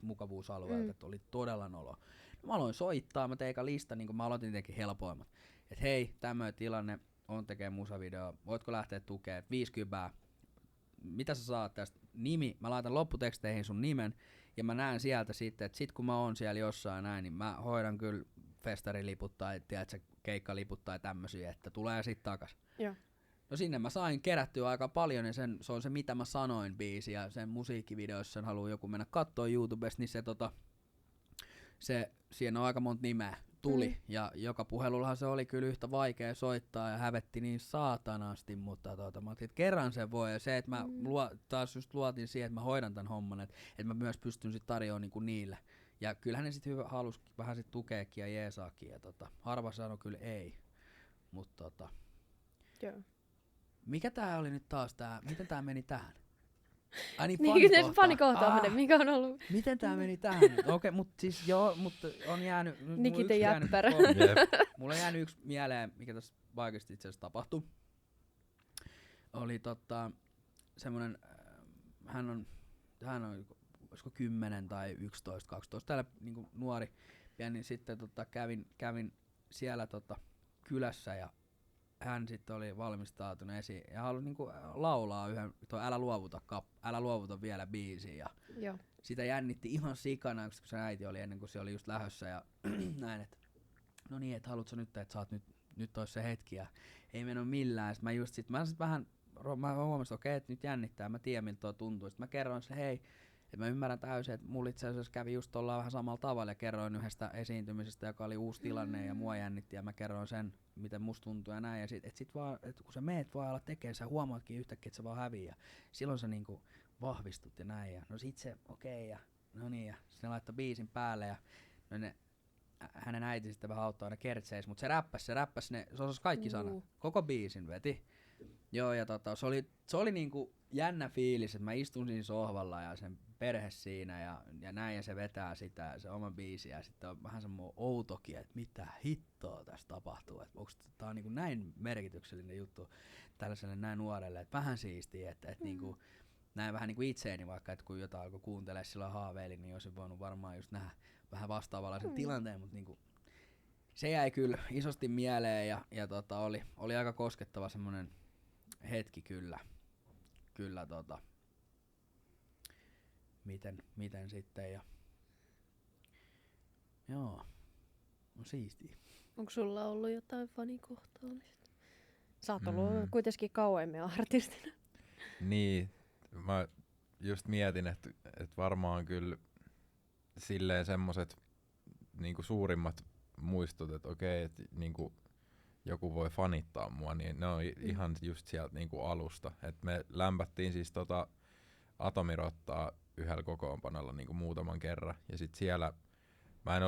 mukavuusalueelta, että oli todella noloa. No, mä aloin soittaa, mä tein eka lista, niin mä aloitin tietenkin helpoimmat. Että hei, tämmöinen tilanne, on tekee musavideo, voitko lähteä tukemaan, 50, mitä sä saat tästä, nimi, mä laitan lopputeksteihin sun nimen, ja mä näen sieltä sitten, että sit kun mä oon siellä jossain näin, niin mä hoidan kyllä festariliput tai tiedätkö, keikkaliput tai tämmösiä, että tulee sit takas. Joo. No sinne mä sain kerättyä aika paljon, ja se on se mitä mä sanoin biisi, ja sen musiikkivideossa sen haluaa joku mennä kattoo YouTubesta, niin siinä on aika monta nimeä tuli, ja joka puhelullahan se oli kyllä yhtä vaikea soittaa, ja hävetti niin saatanasti, mutta mä ajattelin, että kerran se voi, ja se, että mä taas just luotin siihen, että mä hoidan tämän homman, että mä myös pystyn sit tarjoamaan niinku niille. Ja kyllähän ne sitten halusi vähän sit tukeekin ja jeesaakin, ja harva sanoi kyllä ei, mutta Joo. mikä tää oli nyt taas miten tää meni tähän? Ai niin, fanikohtaaminen, mikä on ollut. Miten tää meni tähän? Okei, mutta siis joo, mutta on jäänyt. Nikite jäppärä. Mulla on jäänyt yksi mieleen, mikä tässä vaikeasti itse asiassa tapahtui. Oli semmonen, hän on olisiko 10 tai 11, 12, täällä niinku nuori pieni, sitten kävin siellä kylässä, ja hän sitten oli valmistautunut esiin ja halusi niinku laulaa yhden Älä luovuta vielä biisiin, ja joo. Sitä jännitti ihan sikana, kun se äiti oli ennen kuin se oli just lähdössä, ja näin, että no niin, että haluatko nyt, että saat nyt olisi se hetki, ja ei mennyt millään. Sitten mä huomasin, että okei, että nyt jännittää, mä tiedän miltä tuo tuntuu. Sitten mä kerroin se, hei, että mä ymmärrän täysin, että mulla itse asiassa kävi just tollaan vähän samalla tavalla, ja kerroin yhdestä esiintymisestä, joka oli uusi tilanne, ja mua jännitti, ja mä kerroin sen, miten musta tuntuu ja näin, ja sit vaan, että kun sä meet vaan ala tekemään, sä huomaatkin yhtäkkiä, että sä vaan häviää. Silloin sä niinku vahvistut ja näin, ja no sit se, okei, ja no niin, ja sitten laittoi biisin päälle, ja no hänen äiti sitten vähän auttoi aina kertseis, mutta se räppäs ne, se osasi kaikki sanat, koko biisin veti. Joo, ja se oli niinku jännä fiilis, että mä istun siinä sohvalla ja sen perhe siinä ja näin, ja se vetää sitä ja se oma biisi, ja sitten on vähän semmoinen outokin, että mitä hittoa tässä tapahtuu, että onko tää on niinku näin merkityksellinen juttu tällaiselle näin nuorelle, että vähän siistiä, että niinku näin vähän niinku itseeni vaikka, että kun jotain alkoi kuuntelemaan silloin haaveilin, niin olisin voinut varmaan just nähdä vähän vastaavanlaisen tilanteen, mutta niinku se jäi kyllä isosti mieleen, ja oli aika koskettava semmonen hetki kyllä miten sitten, ja joo, no siistiä. Onko sulla ollut jotain fanikohtaamista? Sä oot ollut kuitenkin kauemmin artistina. Niin, mä just mietin, että varmaan kyllä silleen semmoset niinku suurimmat muistot, että okei, että niinku joku voi fanittaa mua, niin ne on ihan just sieltä niinku alusta. Et me lämpättiin siis Atomirottaa yhdellä kokoonpanolla niinku muutaman kerran, ja sit siellä mä en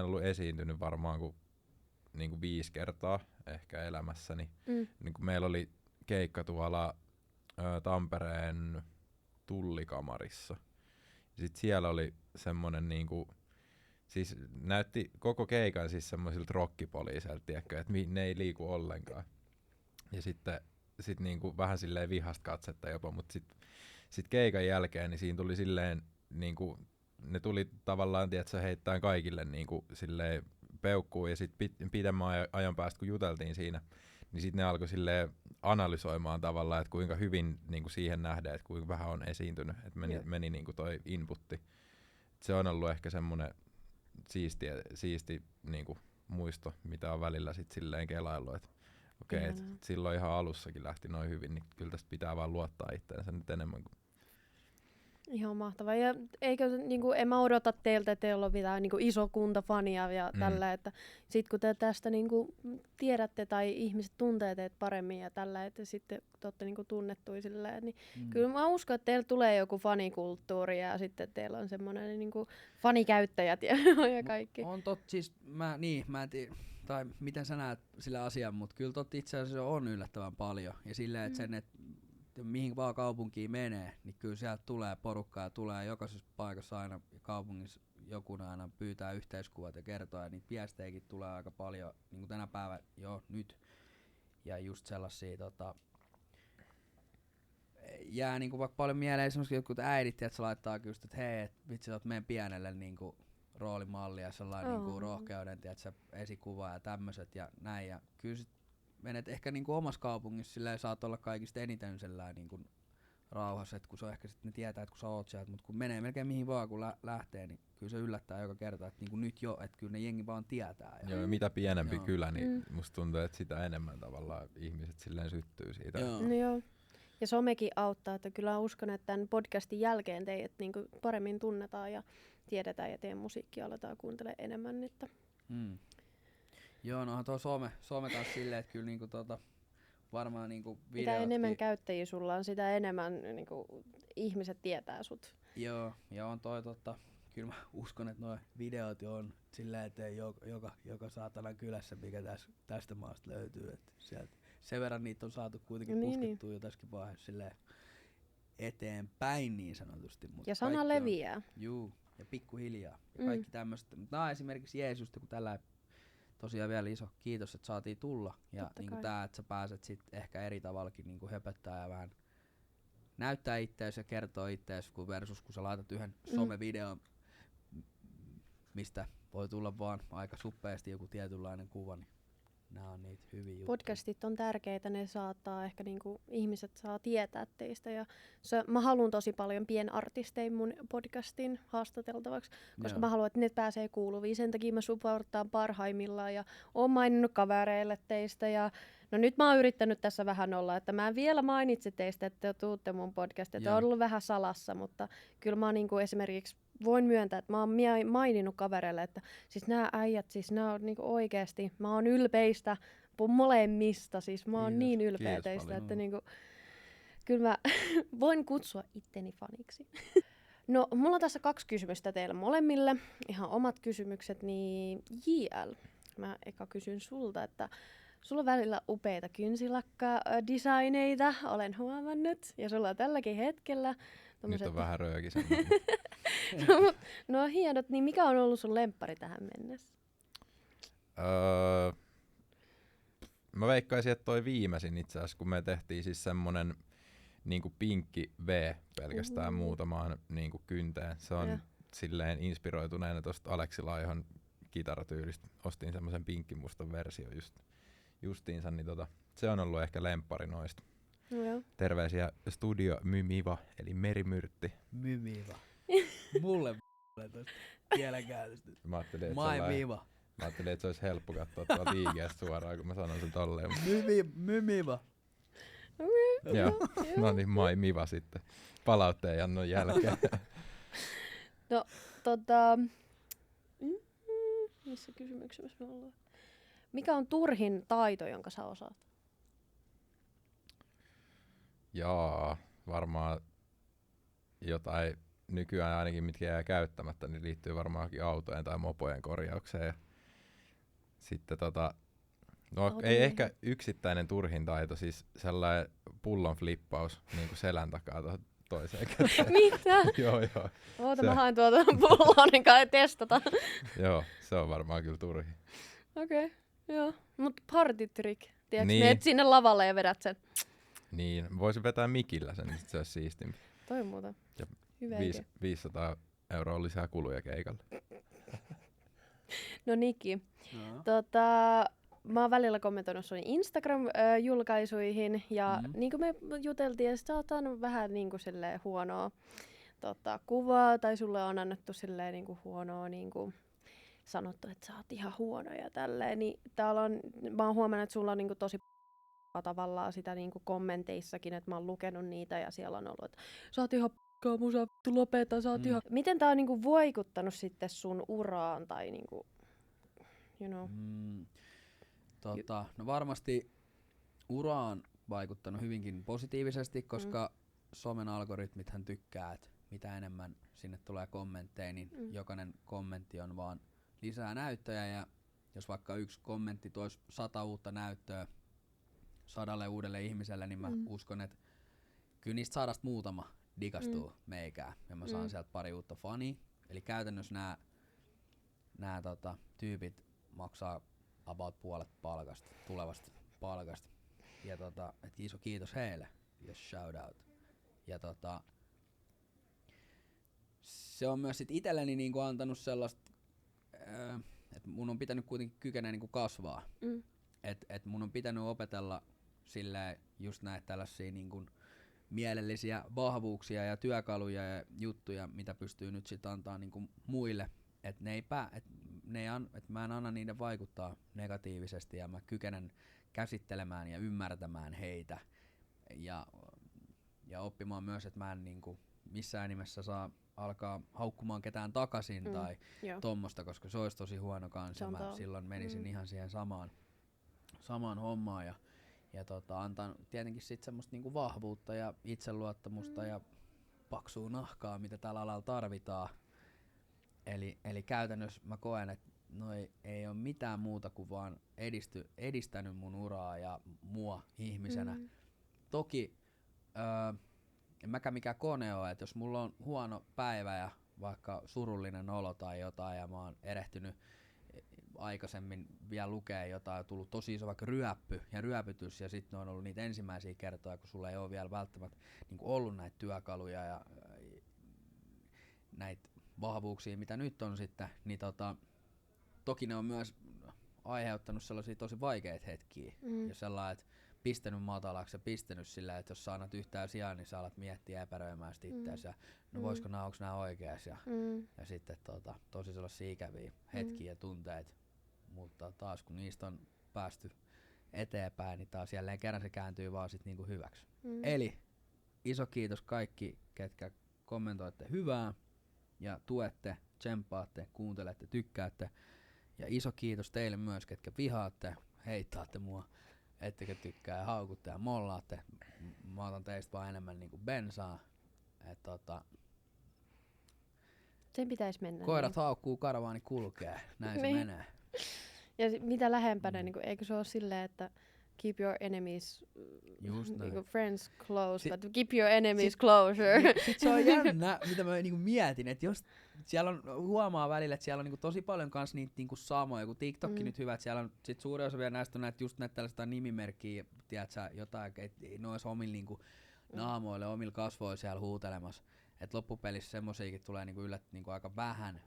ollut esiintynyt varmaan kuin niinku 5 kertaa ehkä elämässäni. Niinku meillä oli keikka tuolla Tampereen Tullikamarissa. Ja sit siellä oli semmonen niinku, siis näytti koko keikan siis semmoisilta rockipoliiseilta, tiedätkö, että ne ei liiku ollenkaan. Ja sitten niinku vähän silleen vihasta katsetta jopa, mutta sit keikan jälkeen niin siinä tuli silleen niinku, ne tuli tavallaan, tiedätkö, heittämään kaikille niinku silleen peukkuun, ja sit pidemmän ajan päästä kun juteltiin siinä, niin sitten ne alkoi silleen analysoimaan tavallaan, että kuinka hyvin niinku siihen nähdään, että kuinka vähän on esiintynyt, että meni niinku toi inputti. Se on ollut ehkä semmoinen siisti niinku muisto, mitä on välillä sit silleen kelaillut, että okei, et silloin ihan alussakin lähti noin hyvin, niin kyllä tästä pitää vaan luottaa itteensä nyt enemmän. Ihan mahtavaa. Ja eikö, niinku, en mä odota teiltä, että teillä on mitään niinku, iso kunta fania ja tällä, että sit kun te tästä niinku, tiedätte tai ihmiset tuntee teitä paremmin ja tällä, että sitten te olette niinku, tunnettuja silleen, niin kyllä mä uskon, että teillä tulee joku fanikulttuuri ja sitten teillä on semmoinen niinku, fanikäyttäjät ja kaikki. On siis mä en tiedä, tai miten sä näet sillä asian, mutta kyllä totta itse asiassa on yllättävän paljon. Ja silleen, että sen, että mihin vaan kaupunkiin menee, niin kyllä sieltä tulee porukkaa ja tulee jokaisessa paikassa aina kaupungissa joku aina pyytää yhteiskuvat ja kertoo, ja niitä viestejäkin tulee aika paljon, niin kuin tänä päivänä jo nyt. Ja just sellaisia jää niinku vaikka paljon mieleen semmosia jotkut äidit, että se laittaa kyllä just, että hei, et vitsi sä oot meidän pienelle niinku roolimalli ja sellainen niinku rohkeuden, tiiätsä, esikuva ja tämmöset ja näin. Ja kyllä sit menet ehkä niinku omassa kaupungissa silleen saat olla kaikista eniten sellainen niinku rauhassa, että kun se on ehkä sit ne tietää, että kun sä oot sieltä, mut kun menee melkein mihin vaan kun lähtee, niin kyllä se yllättää joka kerta, että niinku nyt jo, että kyllä ne jengi vaan tietää. Joo, ja mitä pienempi kylä, niin musta tuntuu, että sitä enemmän tavallaan ihmiset silleen syttyy siitä. No joo. Ja somekin auttaa, että kyllä uskon, että tämän podcastin jälkeen teidät niinku paremmin tunnetaan ja tiedetään ja teidän musiikkia aletaan kuuntelemaan enemmän. Että. Joo, no tuo some taas silleen, että kyllä niinku varmaan niinku videotkin. Mitä enemmän käyttäjiä sulla on, sitä enemmän niinku ihmiset tietää sut. Joo, ja on toi kyllä mä uskon, että nuo videot jo on silleen, että ei joka saatana kylässä, mikä tästä maasta löytyy. Että sieltä sen verran niitä on saatu kuitenkin puskettua jo tässäkin vaiheessa silleen eteenpäin niin sanotusti. Ja sana leviää. Juu, ja pikkuhiljaa. Ja kaikki tämmöistä. Mutta esimerkiksi Jeesusta, kun tällä tosiaan vielä iso kiitos, että saatiin tulla. Ja niinku tää, että sä pääset sit ehkä eri tavallakin niinku höpöttää ja vähän näyttää ittees ja kertoo ittees, kun versus kun sä laitat yhden somevideon, mistä voi tulla vaan aika suppeasti joku tietynlainen kuva, niin nää on niitä hyviä juttuja. Podcastit on tärkeitä, ne saattaa ehkä niinku, ihmiset saa tietää teistä ja mä haluan tosi paljon pienartisteja mun podcastin haastateltavaksi, koska mä haluan, että ne pääsee kuuluviin. Sen takia mä supportaan parhaimmillaan ja oon maininnut kavereille teistä ja no nyt mä oon yrittänyt tässä vähän olla, että mä en vielä mainitse teistä, että te tuutte mun podcastia, että on ollut vähän salassa, mutta kyllä mä oon niinku esimerkiksi voin myöntää, että mä oon maininnut kavereille, että siis nämä äijät, siis nämä on niinku oikeesti, mä oon ylpeistä molemmista, siis mä oon niin ylpeä teistä, että niinku, kyllä mä voin kutsua itteni faniksi. No, mulla on tässä 2 kysymystä teille molemmille, ihan omat kysymykset, niin JL, mä eka kysyn sulta, että sulla on välillä upeita kynsilakka-designeita, olen huomannut, ja sulla on tälläkin hetkellä Nyt on vähän röökisemmin. No hienot, niin mikä on ollut sun lemppari tähän mennessä? Mä veikkaisin, että toi viimeisin itse asiassa, kun me tehtiin siis semmonen niinku pinkki V pelkästään muutamaan niinku kynteen. Se on silleen inspiroituneena tosta Aleksi Laihon kitaratyylistä. Ostin semmosen pinkkimustan version justiinsa, niin se on ollut ehkä lemppari noista. Joo. Terveisiä Studio Mymiva, eli Merimyrtti. Mymiva. Mulle tosta kielenkäytöstä. Mä ajattelin, että se olisi helppo katsoa tuolta IG:stä suoraan, kun mä sanon sen tolleen. Mymiva. Joo, no niin, Miva sitten. Palautteen jannon jälkeen. No, missä kysymyksessä me ollaan? Mikä on turhin taito, jonka sä osaat? Jaa, varmaan jotain nykyään ainakin, mitkä jää käyttämättä, niin liittyy varmaankin autojen tai mopojen korjaukseen. Ja sitten ei ehkä yksittäinen turhin taito, siis sellainen pullon flippaus niin kuin selän takaa toiseen käteen. Mitä? Joo. Oota, mä haen tuolta pulloa, niin kai testata. Joo, se on varmaan kyllä turhi. Okei, joo. Mut party trick. Tiedätkö, niin. menet sinne lavalle ja vedät sen. Niin, voisin vetää mikillä sen, niin se olisi siistimpi. Toi muuta. Ja hyvä 500 € lisää kuluja keikalle. No Niki, mä oon välillä kommentoinut sun Instagram-julkaisuihin ja niin kuin me juteltiin, sä oot saanut vähän niin kuin huonoa kuvaa tai sulle on annettu niin kuin huonoa niin kuin sanottu, että sä oot ihan huono ja tälleen. Niin täällä on, mä oon huomannut, että sulla on niin kuin tosi tavallaan sitä niin kuin kommenteissakin, että mä oon lukenut niitä ja siellä on ollut, että sä oot ihan musa vittu lopeta, sä oot ihan... Miten tää on niinku vaikuttanut sitten sun uraan tai niinku, you know? No varmasti ura on vaikuttanut hyvinkin positiivisesti, koska somen algoritmithan tykkää, että mitä enemmän sinne tulee kommentteja, niin jokainen kommentti on vaan lisää näyttöjä, ja jos vaikka yksi kommentti toisi 100 uutta näyttöä 100 uudelle ihmiselle, niin mä uskon, että kyllä niistä 100 muutama digastuu meikään, ja mä saan sieltä pari uutta fania. Eli käytännössä nämä tyypit maksaa about puolet palkasta, tulevasta palkasta. Ja et iso kiitos heille, jos shout out. Ja se on myös sit itselleni niinku antanut sellaista, että mun on pitänyt kuitenkin kykenä niinku kasvaa. Et mun on pitänyt opetella silleen just näitä tällaisia niinku mielellisiä vahvuuksia ja työkaluja ja juttuja, mitä pystyy nyt sit antaa niinku muille. Että mä en anna niiden vaikuttaa negatiivisesti, ja mä kykenen käsittelemään ja ymmärtämään heitä. Ja oppimaan myös, että mä en niinku missään nimessä saa alkaa haukkumaan ketään takaisin tai tommosta, koska se olisi tosi huono kanssa. Mä silloin menisin ihan siihen samaan hommaan ja antaa tietenkin sit semmoista niinku vahvuutta ja itseluottamusta ja paksua nahkaa, mitä tällä alalla tarvitaan. Eli käytännössä mä koen, että noi ei ole mitään muuta kuin vaan edistänyt mun uraa ja mua ihmisenä. Toki en mäkään mikään kone ole, että jos mulla on huono päivä ja vaikka surullinen olo tai jotain ja mä oon erehtynyt aikaisemmin vielä lukea jotain ja tullut tosi iso vaikka ryöppy ja ryöpytys, ja sitten on ollut niitä ensimmäisiä kertoja, kun sulla ei ole vielä välttämättä niin ollut näitä työkaluja ja näitä vahvuuksia, mitä nyt on sitten, niin toki ne on myös aiheuttanut sellaisia tosi vaikeita hetkiä ja sellainen, että pistänyt matalaksi ja pistänyt sillä, että jos sä annat yhtään sijaa, niin sä alat miettiä epäröimään sitä itseäsi ja no voisiko nää, onks nää oikeas ja sitten tosi sellaisia ikäviä hetkiä ja tunteita, mutta taas kun niistä on päästy eteenpäin, niin taas jälleen kerran se kääntyy vaan sit niinku hyväksi. Eli iso kiitos kaikki, ketkä kommentoitte hyvää ja tuette, tsemppaatte, kuuntelette, tykkäätte, ja iso kiitos teille myös, ketkä vihaatte, heittaatte mua, ettekä tykkää ja haukutte ja mollaatte. Mä otan teistä vaan enemmän niinku bensaa. Sen pitäisi mennä. Koirat haukkuu, karavaani kulkee. Näin se menee. Ja mitä lähempänä, niin eikö se ole silleen, että keep your enemies niinku friends close, but keep your enemies closer. Sit se on jännä, mitä mä niinku mietin, että jos siellä on, huomaa välillä, että siellä on niinku tosi paljon kans niitä niinku samoja, kun TikTokki nyt hyvä, että siellä on sit suurin osa vielä näistä on just näitä tällaista nimimerkkiä, tiedätkö, jotain, että ne olisi omilla niinku naamoille, omilla kasvoilla siellä huutelemassa. Et loppupelissä semmosiakin tulee niinku niinku aika vähän.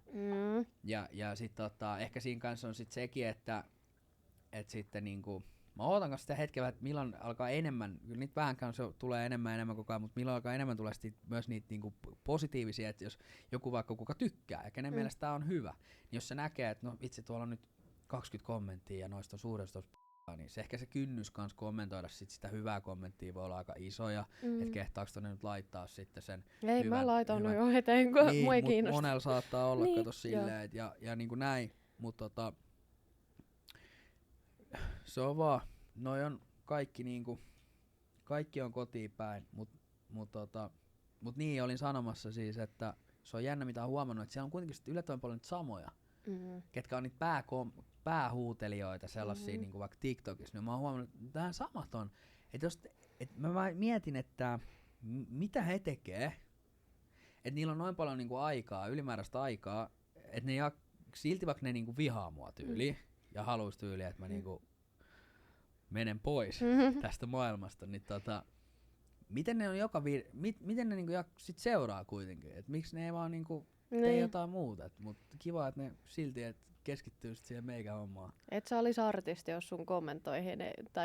Ja sit ehkä siinä kanssa on sit sekin, että sitten niinku mä ootan kanssa sitä hetkeä, että milloin alkaa enemmän, kyllä niitä vähän kanssa tulee enemmän koko ajan, mutta milloin alkaa enemmän tulla myös niitä niinku positiivisia, että jos joku vaikka kuka tykkää ja kenen mielestä tää on hyvä, niin jos se näkee, että no itse tuolla on nyt 20 kommenttia ja noista on suuresta niin se ehkä se kynnys kanssa kommentoida sitä hyvää kommenttia voi olla aika iso, ja että kehtaako tonne nyt laittaa sitten sen ei, hyvän. Mä laitan jo eteen, kun niin, mua ei kiinnosta. Monella saattaa olla kato silleen, ja niinku näin, mutta se on vaan, noi on kaikki niinku, kaikki on kotiin päin, mut niin olin sanomassa siis, että se on jännä mitä on huomannut, että siellä on kuitenkin yllättävän paljon nyt samoja, ketkä on niitä päähuutelijoita sellaisia niinku vaikka TikTokissa, niin mä oon huomannut, että tähän samat on, että mä mietin, että mitä he tekee, että niillä on noin paljon niinku aikaa, ylimääräistä aikaa, että ne silti vaikka ne niinku vihaa mua tyyliin ja haluaisi tyyliin, että mä niinku menen pois tästä maailmasta, niin miten ne on miten ne niinku sit seuraa kuitenkin, että miksi ne ei vaan niinku tee jotain muuta, mutta kiva, että ne silti keskittyy sit siihen meikä hommaan. Et sä olis artisti, jos sun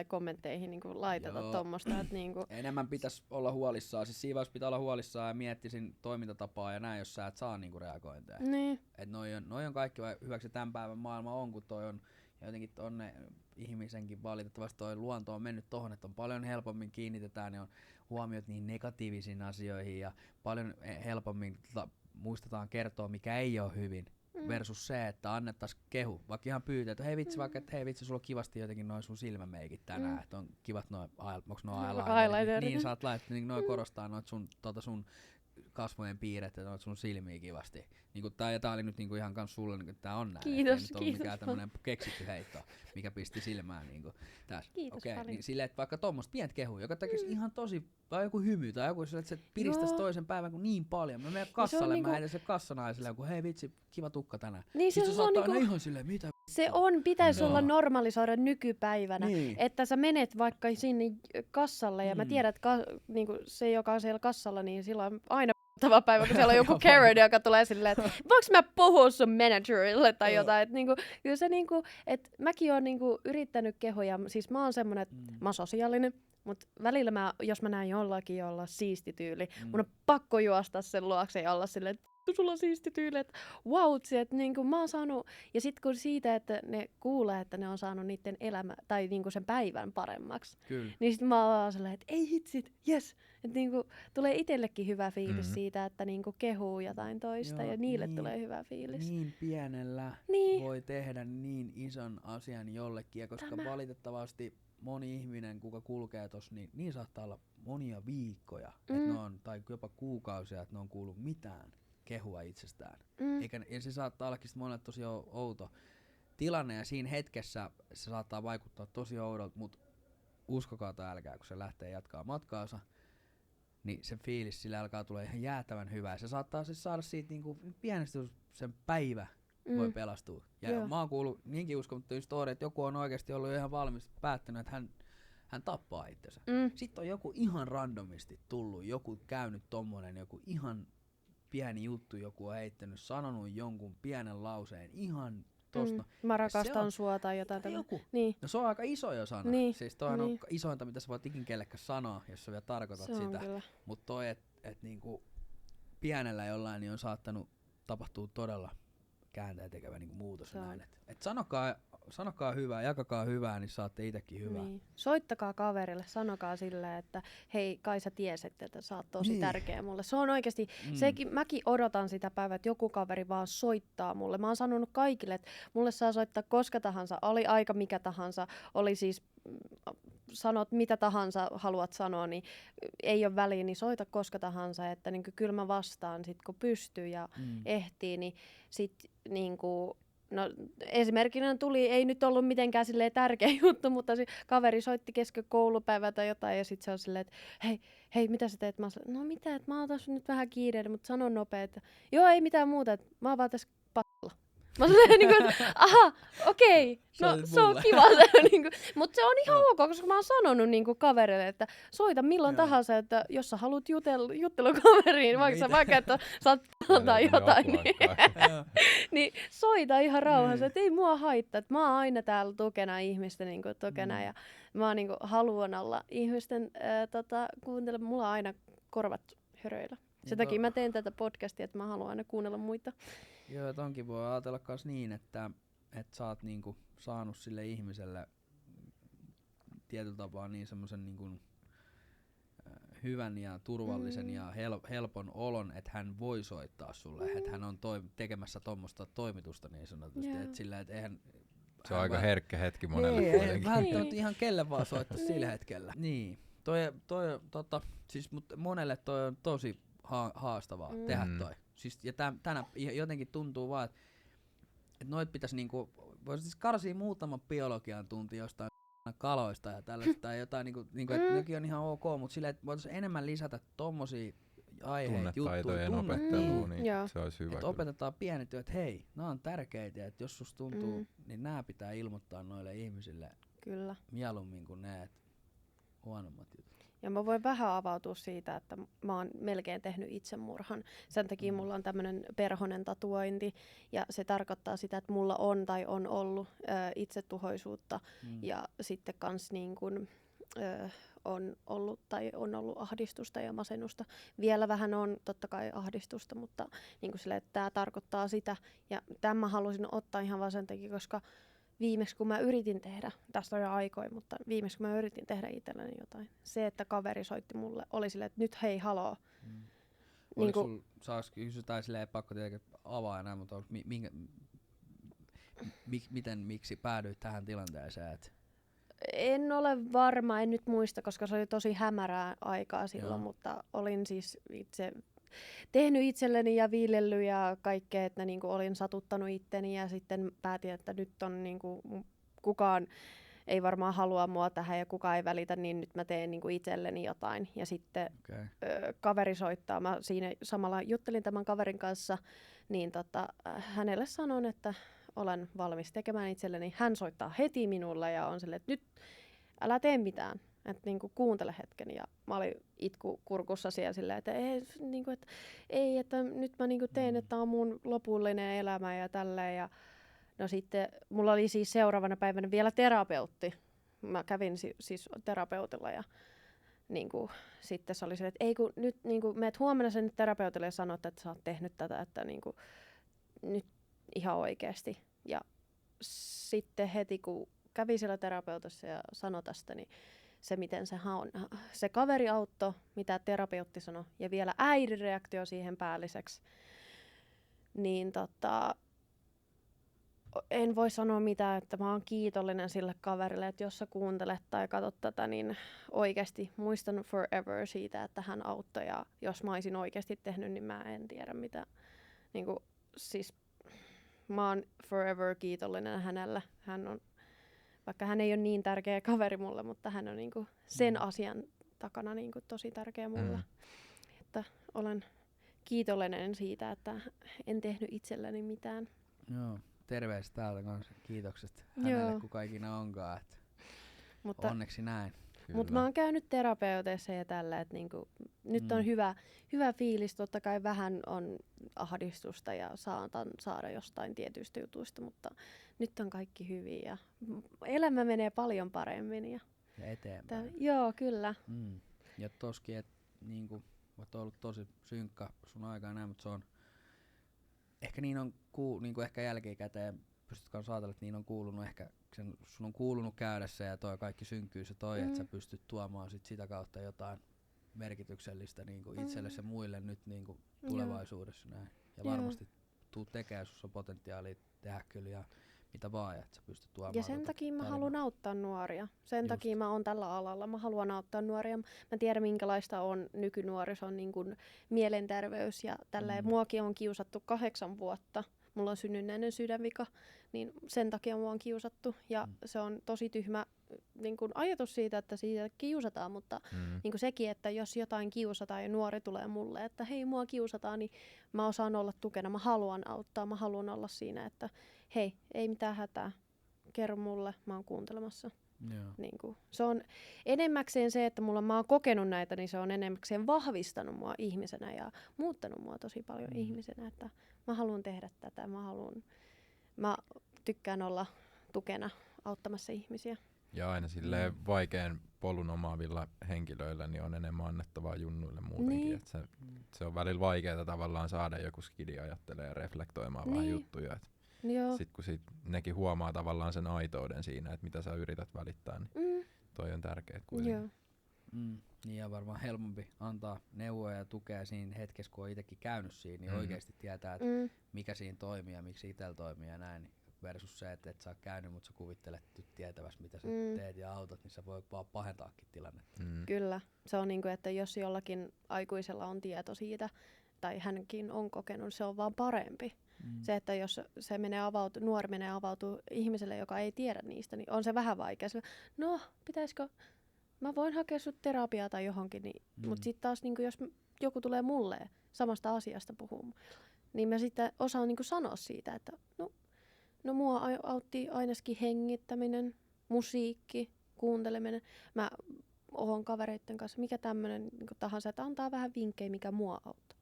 kommentteihin niinku laiteta tommosta, että niinku enemmän pitäisi olla huolissaan, siis siinä vaiheessa pitää olla huolissaan ja miettisin toimintatapaa ja näin, jos sä et saa niinku reagointeja. Niin. Et noi on kaikki hyväksi tämän päivän maailma on, kun toi on Ja jotenkin tonne ihmisenkin valitettavasti toi luonto on mennyt tohon, että on paljon helpommin kiinnitetään ne on huomiot niihin negatiivisiin asioihin ja paljon helpommin muistetaan kertoa, mikä ei ole hyvin. Versus se, että annettaisiin kehu, vaikka ihan pyytää, että hei vitsi, vaikka, että hei vitsi, sulla on kivasti jotenkin noin sun silmämeikit tänään, että on kivat noin, onks noin eyelinerit, niin sä oot laittanut, niin noin korostaa noit sun kasvojen piirret ja noit sun silmiä kivasti. Niinku tää oli nyt niinku ihan kans sulle, niinku tää on näin. Kiitos, ei nyt ollut mikään tämmönen keksitty heitto, mikä pisti silmään niinku tässä. Kiitos paljon. Niin silleen, että vaikka tommoista pientä kehua, joka tekisi ihan tosi, tai joku hymy, tai joku että se piristäisi toisen päivän kuin niin paljon. Mä menen kassalle, mä heitän se kassanaiselle, kun hei vitsi, kiva tukka tänään. Niin sitten se on niinku, ihan silleen, mitä se pitäisi olla normalisoida nykypäivänä, että sä menet vaikka sinne kassalle ja mä tiedän, että niinku se, joka on siellä kassalla, niin sillä on aina tava päivä, kun siellä on joku Karen, joka tulee silleen, että voinko mä puhua sun managerille tai jotain. Että niinku, kyllä se niinku, että mäkin oon niinku yrittänyt kehoja, siis mä oon semmonen, että mä oon sosiaalinen, mutta välillä jos mä näen jollakin, jolla on siisti tyyli, mun on pakko juosta sen luokse ja olla silleen, että sulla on siisti tyyli, että wow, että niinku mä oon saanut, ja sit kun siitä, että ne kuulee, että ne on saanut niiden elämä, tai niinku sen päivän paremmaksi, niin sit mä oon vaan silleen, että ei hitsit, jes, että niinku tulee itsellekin hyvä fiilis siitä, että niinku kehuu jotain toista, ja niille tulee hyvä fiilis. Niin pienellä voi tehdä niin ison asian jollekin, ja koska valitettavasti moni ihminen, kuka kulkee tossa, niin saattaa olla monia viikkoja, että ne on, tai jopa kuukausia, että ne on kuullut mitään kehua itsestään. Ja se saattaa ollakin monelle tosi outo tilanne, ja siinä hetkessä se saattaa vaikuttaa tosi oudolta, mutta uskokaa tai älkää, kun se lähtee jatkaa matkaansa, niin se fiilis sillä alkaa tulla ihan jäätävän hyvä. Ja se saattaa siis saada siitä niinku pienesti sen päivä voi pelastua. Ja mä oon kuullut niinkin uskomattomia storia, että joku on oikeasti ollut ihan valmis päättänyt, että hän tappaa itsensä. Sitten on joku ihan randomisti tullut, joku käynyt tommonen, joku ihan pieni juttu, joku on heittänyt, sanonut jonkun pienen lauseen ihan tosta. Mä rakastan sua tai jotain. Niin. No se on aika iso jo sana. Siis toi on isointa, mitä sä voit ikin kellekään sanoa, jos sä vielä tarkoitat sitä. Mutta toi, että niinku pienellä jollain niin on saattanut tapahtua todella kääntäjä tekevä niinku muutos. Et sanokaa hyvää, jakakaa hyvää, niin saatte itekin hyvää. Niin. Soittakaa kaverille, sanokaa silleen, että hei, kai sä tiesit, että sä oot tosi tärkeä mulle. Se on oikeasti, mäkin odotan sitä päivää, että joku kaveri vaan soittaa mulle. Mä oon sanonut kaikille, että mulle saa soittaa koska tahansa, oli aika mikä tahansa, oli siis sanot mitä tahansa haluat sanoa, niin ei ole väliä, niin soita koska tahansa, että niin kyllä mä vastaan sit kun pystyy ja ehtii, niin sit niinku no esimerkkinä ei nyt ollut mitenkään silleen tärkeä juttu, mutta kaveri soitti kesken koulupäivää tai jotain ja sitten se on silleen, että hei, mitä sä teet? Mä oon silleen, no mitä, että mä oon tässä nyt vähän kiireinen, mutta sanon nopea, että joo, ei mitään muuta, että mä oon vaan tässä p***lla. Mä oon silleen niin kuin, aha, okei, no se on kiva. Niin mutta se on ihan ok, koska mä oon sanonut niin kuin kaverille, että soita milloin tahansa, että jos sä haluat juttelukaveriin, vaikka että saat tai jotain, niin soita ihan rauhassa, että ei mua haittaa, että mä oon aina täällä tukena ihmisten niin kuin, tukena ja mä niin kuin, haluan olla ihmisten kuuntele, mulla on aina korvat höröillä. Sen takia mä teen tätä podcastia, että mä haluan aina kuunnella muita. Joo, tonkin voi ajatella kans niin, että sä oot niinku saanut sille ihmiselle tietyllä tapaa niin semmosen niinku hyvän ja turvallisen ja helpon olon, että hän voi soittaa sulle, että hän on tekemässä tuommoista toimitusta niin sanotusti, että sillä, et eihän se on aika herkkä hetki monelle. Ei välttämättä ihan kelle vaan soittaa sillä hetkellä. Niin, siis monelle toi on tosi haastavaa tehdä toi. Siis, ja tänä jotenkin tuntuu vaan, että noit pitäisi niinku, voisi siis karsia muutaman biologian tunti jostain kaloista ja tällaista tai jotain, niinku, että nekin on ihan ok, mutta silleen, että voitaisiin enemmän lisätä tommosia aiheita, tunnetaitojen opetteluun, niin se olisi hyvä. Että opetetaan pienet jo, että hei, nämä on tärkeitä, että jos susta tuntuu, niin nämä pitää ilmoittaa noille ihmisille mieluummin kuin ne huonommat jutut. Ja mä voin vähän avautua siitä, että mä oon melkein tehnyt itsemurhan. Sen takia mulla on tämmönen perhonen tatuointi ja se tarkoittaa sitä, että mulla on tai on ollut itsetuhoisuutta ja sitten kans niin kun, on ollut ahdistusta ja masennusta. Vielä vähän on totta kai ahdistusta, mutta niin kun sille, että tää tarkoittaa sitä ja tämän mä halusin ottaa ihan vaan sen takia, koska viimeksi kun mä yritin tehdä, tästä on jo aikoin, mutta viimeksi kun mä yritin tehdä itselleni jotain, se, että kaveri soitti mulle, oli silleen, että nyt hei, haloo. Oliko sul, saaks kysytään silleen pakko tietenkin avaa enää, mutta miksi päädyit tähän tilanteeseen? En ole varma, en nyt muista, koska se oli tosi hämärää aikaa silloin, mutta olin siis itse tehnyt itselleni ja viilellyt ja kaikkea, että niinku olin satuttanut itteni ja sitten päätin, että nyt on niinku, kukaan ei varmaan halua mua tähän ja kukaan ei välitä, niin nyt mä teen niinku itselleni jotain. Ja sitten kaveri soittaa, mä siinä samalla juttelin tämän kaverin kanssa, niin hänelle sanon, että olen valmis tekemään itselleni. Hän soittaa heti minulle ja on silleen, että nyt älä tee mitään, että niinku kuuntele hetken. Ja mä olin itku kurkussa siellä silleen, että että nyt mä niinku teen, että tää on mun lopullinen elämä ja tälleen. Ja no sitten mulla oli siis seuraavana päivänä vielä terapeutti. Mä kävin siis terapeutilla ja niinku, sitten se oli silleen, että ei kun nyt niinku, meet huomenna sen terapeutille ja sanot, että sä oot tehnyt tätä, että niinku, nyt ihan oikeesti. Ja sitten heti kun kävi siellä terapeutissa ja sanoi tästä, niin se miten se kaveri auttoi, mitä terapeutti sanoi, ja vielä äidin reaktio siihen päälliseksi, niin en voi sanoa mitään, että mä oon kiitollinen sille kaverille, että jos sä kuuntelet tai katsot tätä, niin oikeasti muistan forever siitä, että hän auttoi, ja jos mä olisin oikeasti tehnyt, niin mä en tiedä mitä, niinku, siis mä oon forever kiitollinen hänelle. Hän on, vaikka hän ei ole niin tärkeä kaveri mulle, mutta hän on niinku sen asian takana niinku tosi tärkeä mulle. Että olen kiitollinen siitä, että en tehnyt itselleni mitään. Joo, terveistä täältä kanssa. Kiitokset hänelle, kuka ikinä onkaan. Mutta onneksi näin. Mutta mä oon käynyt terapeuteissa ja tällä, että niinku, nyt on hyvä fiilis. Totta kai vähän on ahdistusta ja saatan saada jostain tietyistä jutuista, mutta nyt on kaikki hyvin ja elämä menee paljon paremmin. Ja eteenpäin. Joo, kyllä. Ja toskin, että niinku, oot ollut tosi synkkä sun aikaa näin, mutta se on ehkä niin on niinku ehkä jälkikäteen pystyt kans ajatella, että niin on kuulunut ehkä sun on kuulunut käydä se ja toi kaikki synkkyys ja toi, että sä pystyt tuomaan sitä kautta jotain merkityksellistä niinku itsellesi ja muille nyt niinku tulevaisuudessa näin. Ja varmasti tuut tekemään, sussa on potentiaalia tehdä kyllä ja mitä vaan, että sä pystyt tuomaan. Ja sen takia mä haluan auttaa nuoria. Sen takia mä oon tällä alalla. Mä haluan auttaa nuoria. Mä tiedän minkälaista on nykynuorison niin kuin mielenterveys ja tälleen. Muakin on kiusattu 8 vuotta. Mulla on synnynnäinen sydänvika, niin sen takia mua on kiusattu. Ja se on tosi tyhmä niin kuin ajatus siitä, että siitä kiusataan, mutta niin kuin sekin, että jos jotain kiusataan ja nuori tulee mulle, että hei, mua kiusataan, niin mä osaan olla tukena. Mä haluan auttaa, mä haluan olla siinä, että hei, ei mitään hätää, kerro mulle, mä oon kuuntelemassa. Niin kuin, se on enemmäkseen se, että mä oon kokenut näitä, niin se on enemmäkseen vahvistanut mua ihmisenä ja muuttanut mua tosi paljon ihmisenä, että mä haluan tehdä tätä, mä tykkään olla tukena auttamassa ihmisiä. Ja aina silleen vaikean polun omaavilla henkilöillä niin on enemmän annettavaa junnuille muutenkin. Niin. Että se on välillä vaikeaa tavallaan saada joku skidi ajattelee ja reflektoimaan vähän juttuja. Sitten kun nekin huomaa tavallaan sen aitouden siinä, että mitä sä yrität välittää, niin toi on tärkeet kuitenkin. Niin ja varmaan helpompi antaa neuvoja ja tukea siinä hetkessä, kun on itsekin käynyt siinä, niin oikeasti tietää, että mikä siinä toimii ja miksi itsellä toimii ja näin. Versus se, että et sä oot käynyt, mutta sä kuvittelet tietäväs, mitä sä teet ja autat, niin sä voi vaan pahentaakin tilannetta. Kyllä. Se on niinku, että jos jollakin aikuisella on tieto siitä, tai hänkin on kokenut, se on vaan parempi. Se, että jos se nuori menee avautuu ihmiselle, joka ei tiedä niistä, niin on se vähän vaikea. No, pitäisikö, mä voin hakea sut terapiaa tai johonkin, niin, mutta sitten taas niin jos joku tulee mulle samasta asiasta puhumaan, niin mä sitten osaan niin sanoa siitä, että no mua autti ainakin hengittäminen, musiikki, kuunteleminen. Mä oon kavereitten kanssa, mikä tämmönen niin tahansa, että antaa vähän vinkkejä, mikä mua auttaa.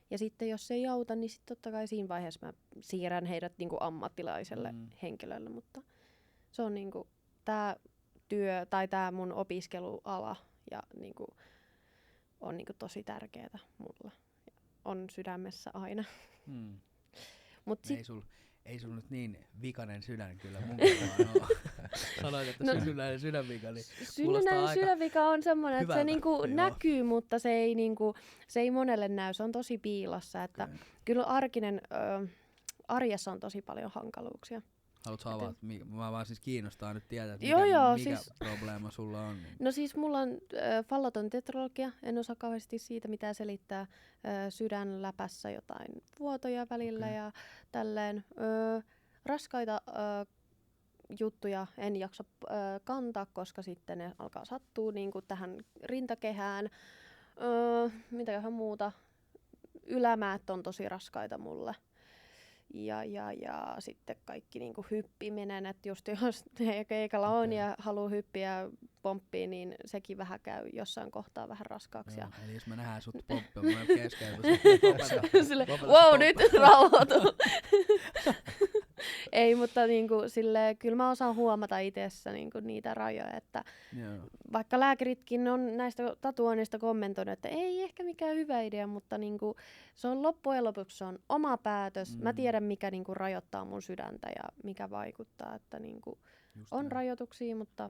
Ja sitten jos se ei auta, niin sitten totta kai siinä vaiheessa mä siirrän heidät niin kuin ammattilaiselle henkilölle. Mutta se on niin kuin tää työ tai tää mun opiskeluala ja niin kuin on niin kuin tosi tärkeetä mulle. On sydämessä aina. ei sun nyt niin vikainen sydän kyllä mun kohdalla. Sanoit, että synnynnäinen sydänvika, niin Synnynnäinen sydänvika on semmoinen, että se niinku näkyy, mutta se ei monelle näy. Se on tosi piilossa. Että kyllä arjessa on tosi paljon hankaluuksia. Haluatko avata? Mä vaan siis kiinnostaa nyt tietää, että mikä probleema sulla on. No siis mulla on falloton tetralogia. En osaa kauheasti siitä mitään selittää. Sydänläpässä jotain vuotoja välillä ja tälleen. Raskaita juttuja en jaksa kantaa, koska sitten ne alkaa sattua niin kuin tähän rintakehään. Mitäköhän muuta? Ylämäät on tosi raskaita mulle. Ja sitten kaikki niinku hyppiminen, että just jos keikalla on ja haluaa hyppiä pomppiin, niin sekin vähän käy jossain kohtaa vähän raskaaksi. Joo, eli jos me nähdään sut pomppia, mä keskellä, wow, nyt rauhoitu. Ei, mutta niinku, kyllä mä osaan huomata itsessä niinku, niitä rajoja, että vaikka lääkäritkin on näistä tatuoinnista kommentoinut, että ei ehkä mikään hyvä idea, mutta niinku, se on loppujen lopuksi se on oma päätös. Mä tiedän, mikä niinku, rajoittaa mun sydäntä ja mikä vaikuttaa, että niinku, on rajoituksia, mutta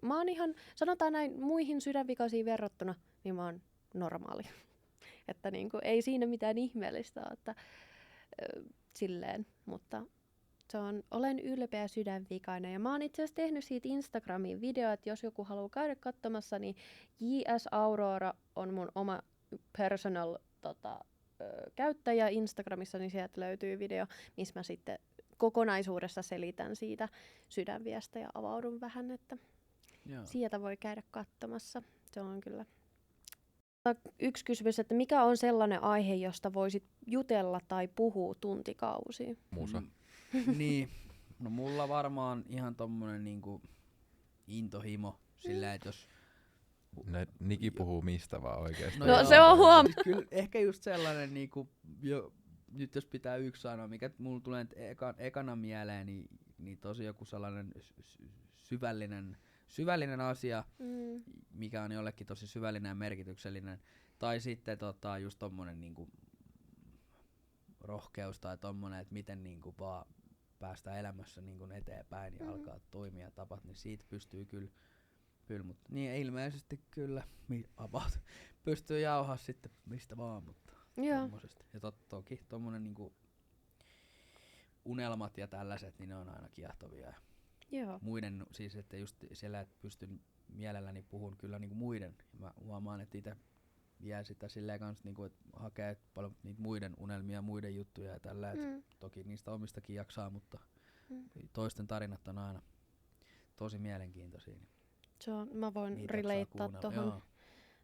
mä oon ihan, sanotaan näin, muihin sydänvikaisiin verrattuna, niin mä oon normaali. Että niinku, ei siinä mitään ihmeellistä ole, että silleen, mutta olen ylpeä sydänvikainen ja mä oon itse asiassa tehnyt siitä Instagramiin video, että jos joku haluaa käydä katsomassa, niin JS Aurora on mun oma personal käyttäjä Instagramissa, niin sieltä löytyy video, missä mä sitten kokonaisuudessa selitän siitä sydänviestä ja avaudun vähän, että sieltä voi käydä katsomassa. Se on kyllä. Yksi kysymys, että mikä on sellainen aihe, josta voisit jutella tai puhua tuntikausia? Musa. Niin, no mulla varmaan ihan tommonen niinku intohimo sillä, että jos Niki puhuu mistä vaan oikeesti. No se on huom. Kyllä ehkä just sellainen niinku, nyt jos pitää yksi sanoa, mikä mulla tulee ekana mieleen, niin tosi joku sellainen syvällinen asia, mikä on jollekin tosi syvällinen ja merkityksellinen. Tai sitten just tommonen niinku rohkeus tai tommonen, että miten niinku vaan päästään elämässä niinku eteenpäin ja alkaa toimia tapat, niin siitä pystyy kyllä mutta niin ilmeisesti kyllä about pystyy jauhaa sitten mistä vaan, mutta tommosesta. Ja toki tommonen niinku unelmat ja tällaiset, niin ne on aina kiehtovia. Joo. Muiden, siis että just siellä, että pystyn mielelläni puhun kyllä niinku muiden. Mä huomaan, että itse jää sitä silleen kans niinku, että hakee paljon niitä muiden unelmia, muiden juttuja ja tällä. Toki niistä omistakin jaksaa, mutta toisten tarinat on aina tosi mielenkiintoisia. Mä voin relateaa tohon.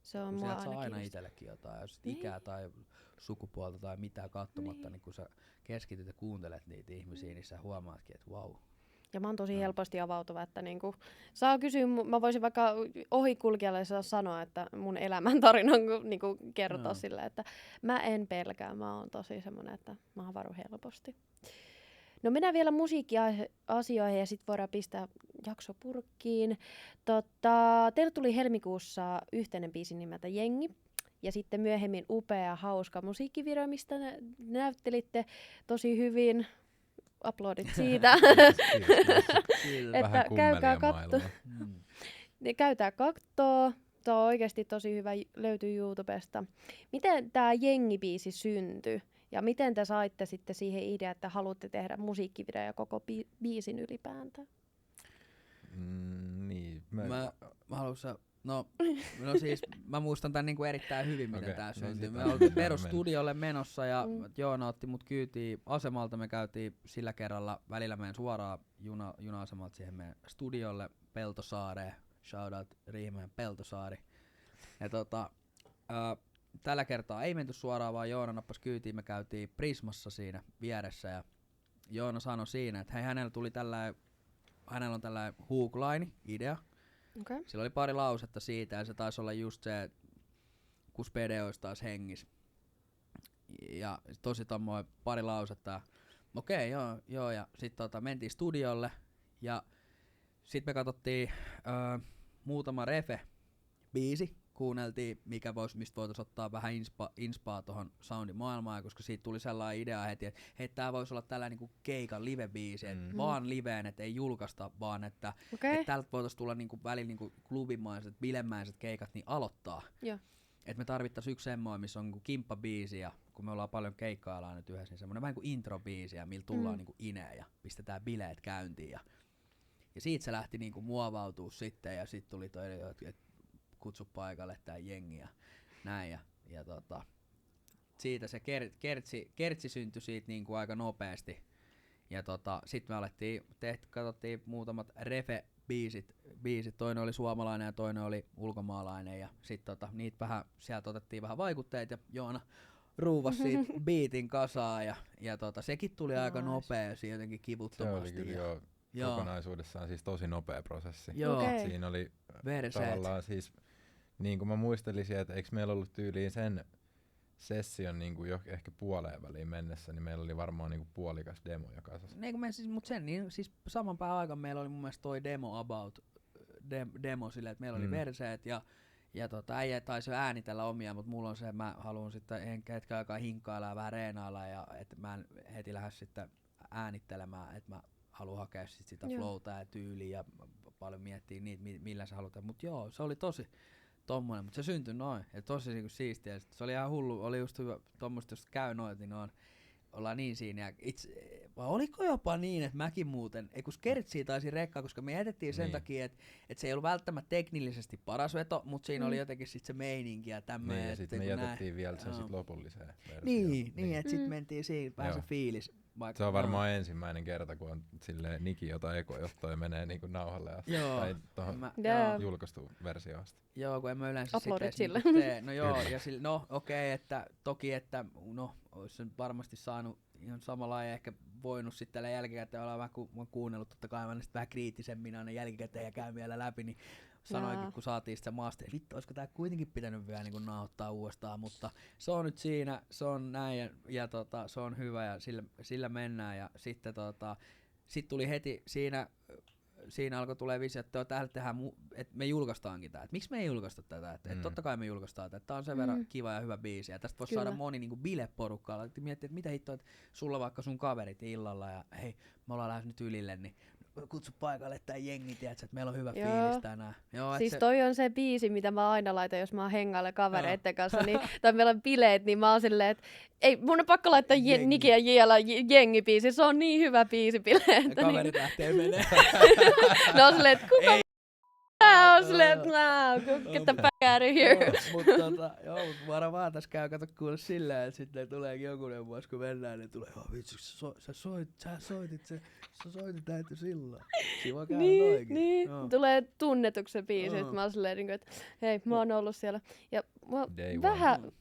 Se on mua aina aina itsellekin jotain, jos ikää tai sukupuolta tai mitään katsomatta, niin kun sä keskityt ja kuuntelet niitä ihmisiä, niin sä huomaatkin, että vau. Ja mä oon tosi helposti avautuva, että niinku, saa kysyä, mä voisin vaikka ohikulkijalle sanoa, että mun elämäntarinan niinku kertoa sillä, että mä en pelkää, mä oon tosi semmonen, että mä avaudun helposti. No mennään vielä musiikkiasioihin ja sit voidaan pistää jakso purkkiin. Teille tuli helmikuussa yhteinen biisi nimeltä Jengi. Ja sitten myöhemmin upea, hauska musiikkivideo, mistä näyttelitte tosi hyvin. Uploadit siitä. Että käykää kattoo. Käytää kattoo. Tuo on oikeasti tosi hyvä, löytyy YouTubesta. Miten tää Jengi-biisi syntyi? Ja miten te saitte sitten siihen ideaan, että haluatte tehdä musiikkivideo ja koko biisin ylipäätään? Niin. Mä haluaisin, no siis mä muistan tän niinku erittäin hyvin, miten tää syntyi. Me oltiin perustudiolle menossa ja Joona otti mut kyytiin asemalta. Me käytiin sillä kerralla välillä meidän suoraan juna-asemalta siihen meidän studiolle Peltosaareen. Shoutout Riihimäen Peltosaari. Ja tällä kertaa ei menty suoraan, vaan Joona nappasi kyytiin. Me käytiin Prismassa siinä vieressä ja Joona sanoi siinä, että hei, hänellä on tällainen hook-line-idea. Okay. Sillä oli pari lausetta siitä ja se taisi olla just se, kun Spede olisi taas hengissä. Ja tosi tommoinen pari lausetta. Okei, joo. Ja sitten mentiin studiolle ja sitten me katsottiin muutama refe-biisi kuunneltiin, mistä voitaisiin ottaa vähän inspaa tuohon soundimaailmaan, koska siitä tuli sellainen idea heti, että hei, tää voisi olla tällainen niinku keikan live-biisi, vaan liveen, että ei julkaista, vaan että et täältä voitaisiin tulla niinku välillä niinku klubimaiset, bilemäiset keikat, niin aloittaa. Joo. Et me tarvittaisiin yksi semmoinen, missä on niinku kimppabiisi, ja kun me ollaan paljon keikkaillaan nyt yhdessä, niin semmoinen vähän kuin introbiisi, ja millä tullaan niinku ineen, ja pistetään bileet käyntiin, ja siitä se lähti niinku muovautuu sitten, ja sitten tuli toi, että kutsu paikalle tää jengi ja näin, ja siitä se kertsi syntyi siitä niinku aika nopeasti, ja sit me alettiin, katsottiin muutamat refe-biisit, toinen oli suomalainen ja toinen oli ulkomaalainen, ja sit niitä vähän, sieltä otettiin vähän vaikutteita, ja Joona ruuvasi siitä biitin kasaan, ja sekin tuli aika nopeasti, jotenkin kivuttomasti. Se oli kyllä kokonaisuudessaan siis tosi nopea prosessi. Siinä oli tavallaan siis, niin kuin mä muistelisin, että eikö meillä ollut tyyliin sen session niin kuin jo ehkä puoleen väliin mennessä, niin meillä oli varmaan niin kuin puolikas demo jo kasassa. Siis saman päivän aikaan meillä oli mun mielestä toi demo silleen, että meillä oli verseet ja äijä taisi jo äänitellä omia, mutta mulla on se, mä haluan sitten hetken aikaa hinkkailla ja vähän reenailla, ja että mä en heti lähde sitten äänittelemään, että mä haluan hakea sitä flowta ja tyyliä ja paljon miettiä niitä, millä sä halutaan. Mut joo, se oli tosi tommonen, mutta se syntyi noin. Ja tosi niinku siistiä. Se oli ihan hullu, oli just hyvä tommoista, jos käy noin, niin ollaan niin siinä. Ja vai oliko jopa niin, että mäkin muuten, kun Skertsiä taisi rekkaa, koska me jätettiin sen takia, että se ei ollut välttämättä teknillisesti paras veto, mutta siinä oli jotenkin sit se meininki ja tämmöinen. Niin, ja sitten me jätettiin vielä sen sit lopulliseen versioon. Niin, että sitten mentiin siinä vähän se fiilis. Se on varmaan ensimmäinen kerta, kun on silleen Niki jotain ekojottoa ja menee niinku nauhalle asti. Tai tohon julkaistu versioon asti. Joo, kun en mä yleensä uploadit sille. No joo, ja okei, että toki, että ois sen varmasti saanut ihan samalla lailla ehkä voinut sitten tällä jälkikäteen olla vähän, kun mä oon kuunnellut, totta kai mä vähän kriittisemmin aina jälkikäteen ja käyn vielä läpi, niin sanoinkin, kun saatiin sitä maasta, että vittu, olisiko tää kuitenkin pitänyt vielä niin nauhoittaa uudestaan, mutta se on nyt siinä, se on näin ja se on hyvä ja sillä mennään, ja sitten sit tuli heti siinä alkoi tulee visio, että että me julkaistaankin tää. Miksi me ei julkaista tätä? Että totta kai me julkaistaan tätä. Tää on sen verran kiva ja hyvä biisi. Ja tästä voisi saada moni niinku bileporukkaa. Miettii, että mitä hittoa, että sulla vaikka sun kaverit illalla ja hei, me ollaan lähes nyt ylille, niin kutsu paikalle tää jengi, tiedätkö, että meillä on hyvä fiilis tänään. Joo, siis toi on se biisi, mitä mä aina laitan, jos mä oon hengailla kavereitten kanssa, niin, tai meillä on bileet, niin mä oon silleen, että ei, mun on pakko laittaa Niki ja Jiela jengibiisi, se on niin hyvä biisi bileet. Kaverit lähtee menee. Ne on silleen, että kuka on silleen, että get the fuck out of here. Mutta varmaan tässä käy kato kuule silleen, että sitten tuleekin jokunen vuosi, kun mennään, niin tulee, vitsi, sä soitit näitä silloin. Siinä vaan käy noinkin. Niin, tulee tunnetuksi se biisi, että mä oon silleen, että hei, mä oon ollut siellä. Ja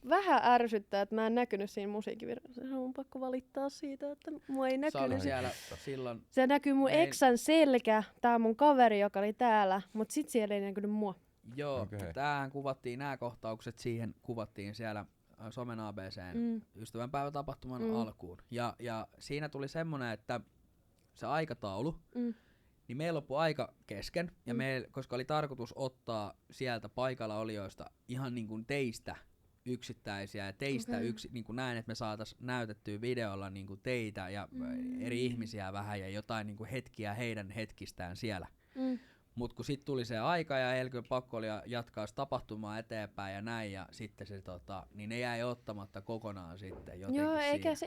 vähän ärsyttää, että mä en näkynyt siinä musiikkivideossa. Se on pakko valittaa siitä, että mua ei näkynyt. Siellä silloin. Se näkyy mun eksän selkä, tää on mun kaveri, joka oli täällä, mut sit siellä ei näkynyt mua. Joo, tämähän kuvattiin, nämä kohtaukset siihen kuvattiin siellä Somen ABC:n ystävänpäivätapahtuman alkuun. Ja siinä tuli semmonen, että se aikataulu, niin meillä loppui aika kesken, ja koska oli tarkoitus ottaa sieltä paikalla olijoista ihan niin kuin teistä yksittäisiä ja teistä niin kuin näin, että me saatais näytettyä videolla niin kuin teitä ja eri ihmisiä vähän ja jotain niin kuin hetkiä heidän hetkistään siellä. Mut kun sit tuli se aika ja Elkön pakko oli jatkaa tapahtumaa eteenpäin ja näin, ja sitten se niin ne jäi ottamatta kokonaan sitten jotenkin. Joo,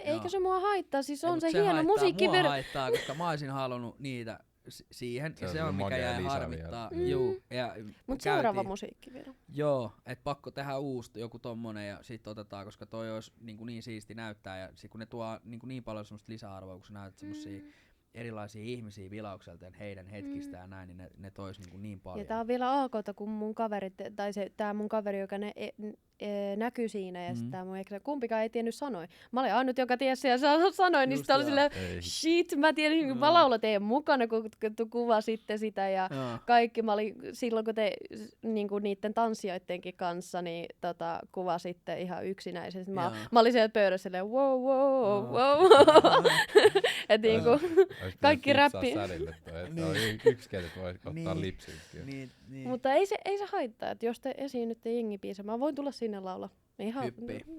eikä se mua haittaa, siis on se hieno musiikkivideo. Mua haittaa, koska mä olisin halunnut niitä siihen, ja se on mikä jäi harmittaa. Mut seuraava musiikkivideo. Joo, et pakko tehdä uusi joku tommonen ja sit otetaan, koska toi olisi niin siisti näyttää, ja sit kun ne tuo niin paljon semmoista lisäarvoa, kun sä näytät semmosia erilaisia ihmisiä vilaukselta heidän hetkistä ja näin, niin ne tois niin paljon. Ja tää on vielä AK:ta, kun mun kaverit, tai tää mun kaveri, joka ne näkyi siinä ja sitten mun eksä, kumpikaan ei tiennyt sanoja. Mä olin ainut, joka tiesi ja sanoi, niin sitten oli silleen, shit, mä tiedän, mä laulan teidän mukana, kun kuvasitte sitä ja kaikki. Mä olin, silloin kun te niinku niiden tanssijoidenkin kanssa, niin kuvasitte ihan yksinäisesti. Mä olin siellä pöydässä silleen, wow. Et niinku, kaikki räppi. Yksi kerta voi ottaa lipsyykkiä. Niin. Mutta ei se haittaa, että jos te esiinnytte jengibiisiä, mä voin tulla sinne laulaa. Ihan,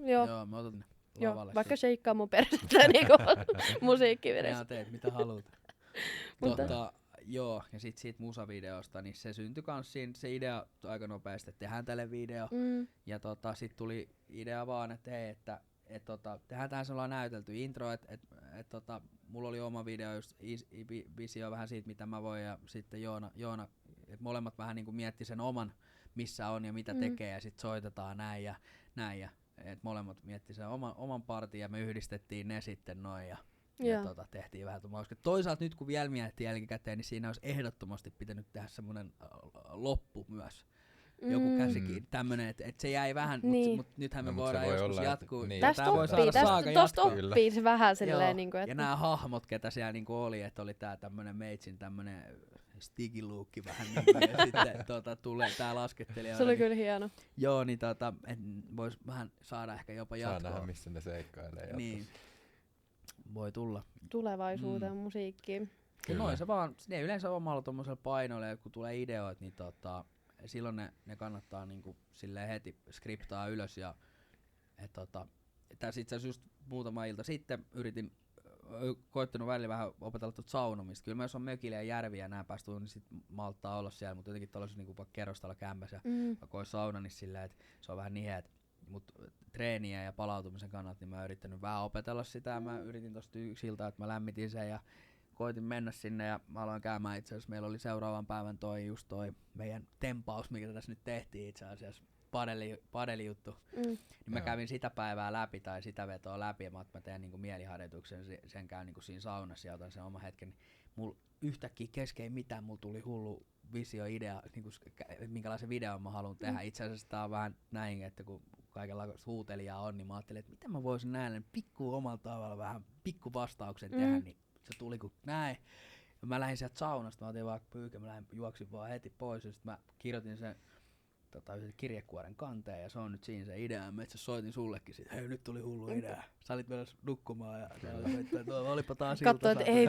Joo, mä otan lavalle. Vaikka sheikkaa mun persettä niinku musiikkiviressä. Minä teet mitä haluat. Joo, ja sit siitä musavideosta, niin se syntyi kans siinä, se idea aika nopeasti, että tehdään tälle video. Ja sit tuli idea vaan, että hei, että tehdään tähän sellainen näytelty intro, että mulla oli oma video just visio vähän siitä, mitä mä voin, ja sitten Joona että molemmat vähän niinku mietti sen oman, missä on ja mitä tekee, ja sit soitetaan näin ja että molemmat mietti sen oman partin, ja me yhdistettiin ne sitten noin, ja tehtiin vähän tuommoista. Toisaalta nyt kun vielä miettii jälkikäteen, niin siinä olisi ehdottomasti pitänyt tehdä semmoinen loppu myös. Joku käsikin, tämmönen, että se jäi vähän, mutta nythän me voidaan joskus jatkuu. Niin, tästä oppii se vähän silleen. Niin kuin, että ja nämä hahmot, ketä siellä niin kuin oli, että oli tää tämmönen meitsin tämmönen stigiluukki vähän niin kuin, ja sitten tulee tää laskettelija. Se oli kyllä hieno. Joo, niin et vois vähän saada ehkä jopa jatkoa. Saa nähdä, missä ne seikkailee jatkossa. Niin. Voi tulla. Tulevaisuuteen musiikkiin. Ja noin se vaan, ne yleensä omalla tommosella painoilla, ja kun tulee ideoita, niin silloin ne kannattaa niinku silleen heti skriptaa ylös. Ja tässä itse asiassa just muutama ilta sitten koittanut välillä vähän opetella tuota saunomista. Kyllä mä jos on mökillä ja järviä ja nää päästuu, niin sit malttaa olla siellä, mutta jotenkin tuollaisessa niinku vaikka kerrostalla kämpässä, vaikka olisi sauna, niin silleen, että se on vähän niheät. Mut treeniä ja palautumisen kannalta, niin mä oon yrittänyt vähän opetella sitä, ja mä yritin tosta yksi ilta, että mä lämmitin sen ja koitin mennä sinne, ja mä aloin käymään itse asiassa, meillä oli seuraavan päivän toi meidän tempaus, mikä tässä nyt tehtiin itse asiassa, padelijuttu. Niin mä kävin sitä päivää läpi tai sitä vetoa läpi, ja mä teen niinku mieliharjoituksen, sen käyn niinku siinä saunassa ja otan sen oman hetken. Mulla yhtäkkiä kesken mitään, mulla tuli hullu visio-idea, niinku, minkälaisen videon mä haluan tehdä. Itse asiassa tää on vähän näin, että kun kaikenlaista huutelijaa on, niin mä ajattelin, että miten mä voisin näille pikku omalla tavalla vähän pikku vastauksen tehdä, niin se tuli kun näin. Ja mä lähdin sieltä saunasta, mä otin vaan pyykä, mä juoksin vaan heti pois, ja sit mä kirjoitin sen kirjekuoren kanteen, ja se on nyt siinä se idea. Mä itse soitin sullekin siitä, hei nyt tuli hullu idea. Sä olit menossa nukkumaan, ja olipa taas ilta. Katso, että ei,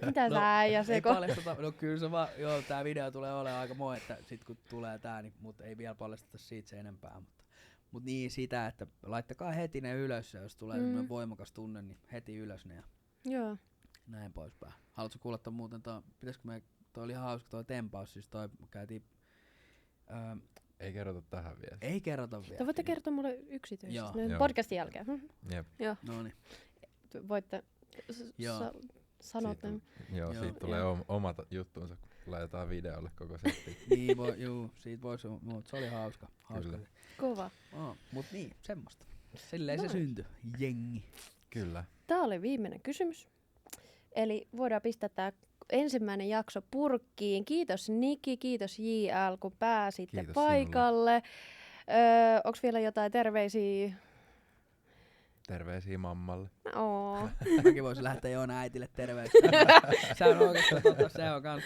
mitä sä äijä seko. No kyllä se vaan, joo, tää video tulee olemaan aika moi, että sit kun tulee tää, niin, mutta ei vielä paljasteta siitä se enempää. Mut niin sitä, että laittakaa heti ne ylös, ja jos tulee semmoinen voimakas tunne, niin heti ylös ne, ja näin poispäin. Haluatko kuulla ton muuten, pitäisikö me, toi oli ihan hauska toi tempaus, siis toi käytiin ei kerrota tähän vielä. Ei kerrota vielä. Te voitte kertoa mulle yksityisesti podcastin jälkeen. Jep. Joo. Noniin. Voitte sanoa tämän. Joo, siitä tulee omat juttuunsa, kun laitetaan videolle koko setti. Niin, siitä voisi, mutta se oli hauska. Kyllä. Kova. Mut niin, semmoista. Silleen se syntyi. Jengi. Kyllä. Tää oli viimeinen kysymys. Eli voidaan pistää tää ensimmäinen jakso purkkiin. Kiitos Niki, kiitos JL, kun pääsitte kiitos paikalle. Onks vielä jotain terveisiä? Terveisiä mammalle. Mäkin voisin lähteä Joona äitille terveisiä. Se on oikeastaan se on kans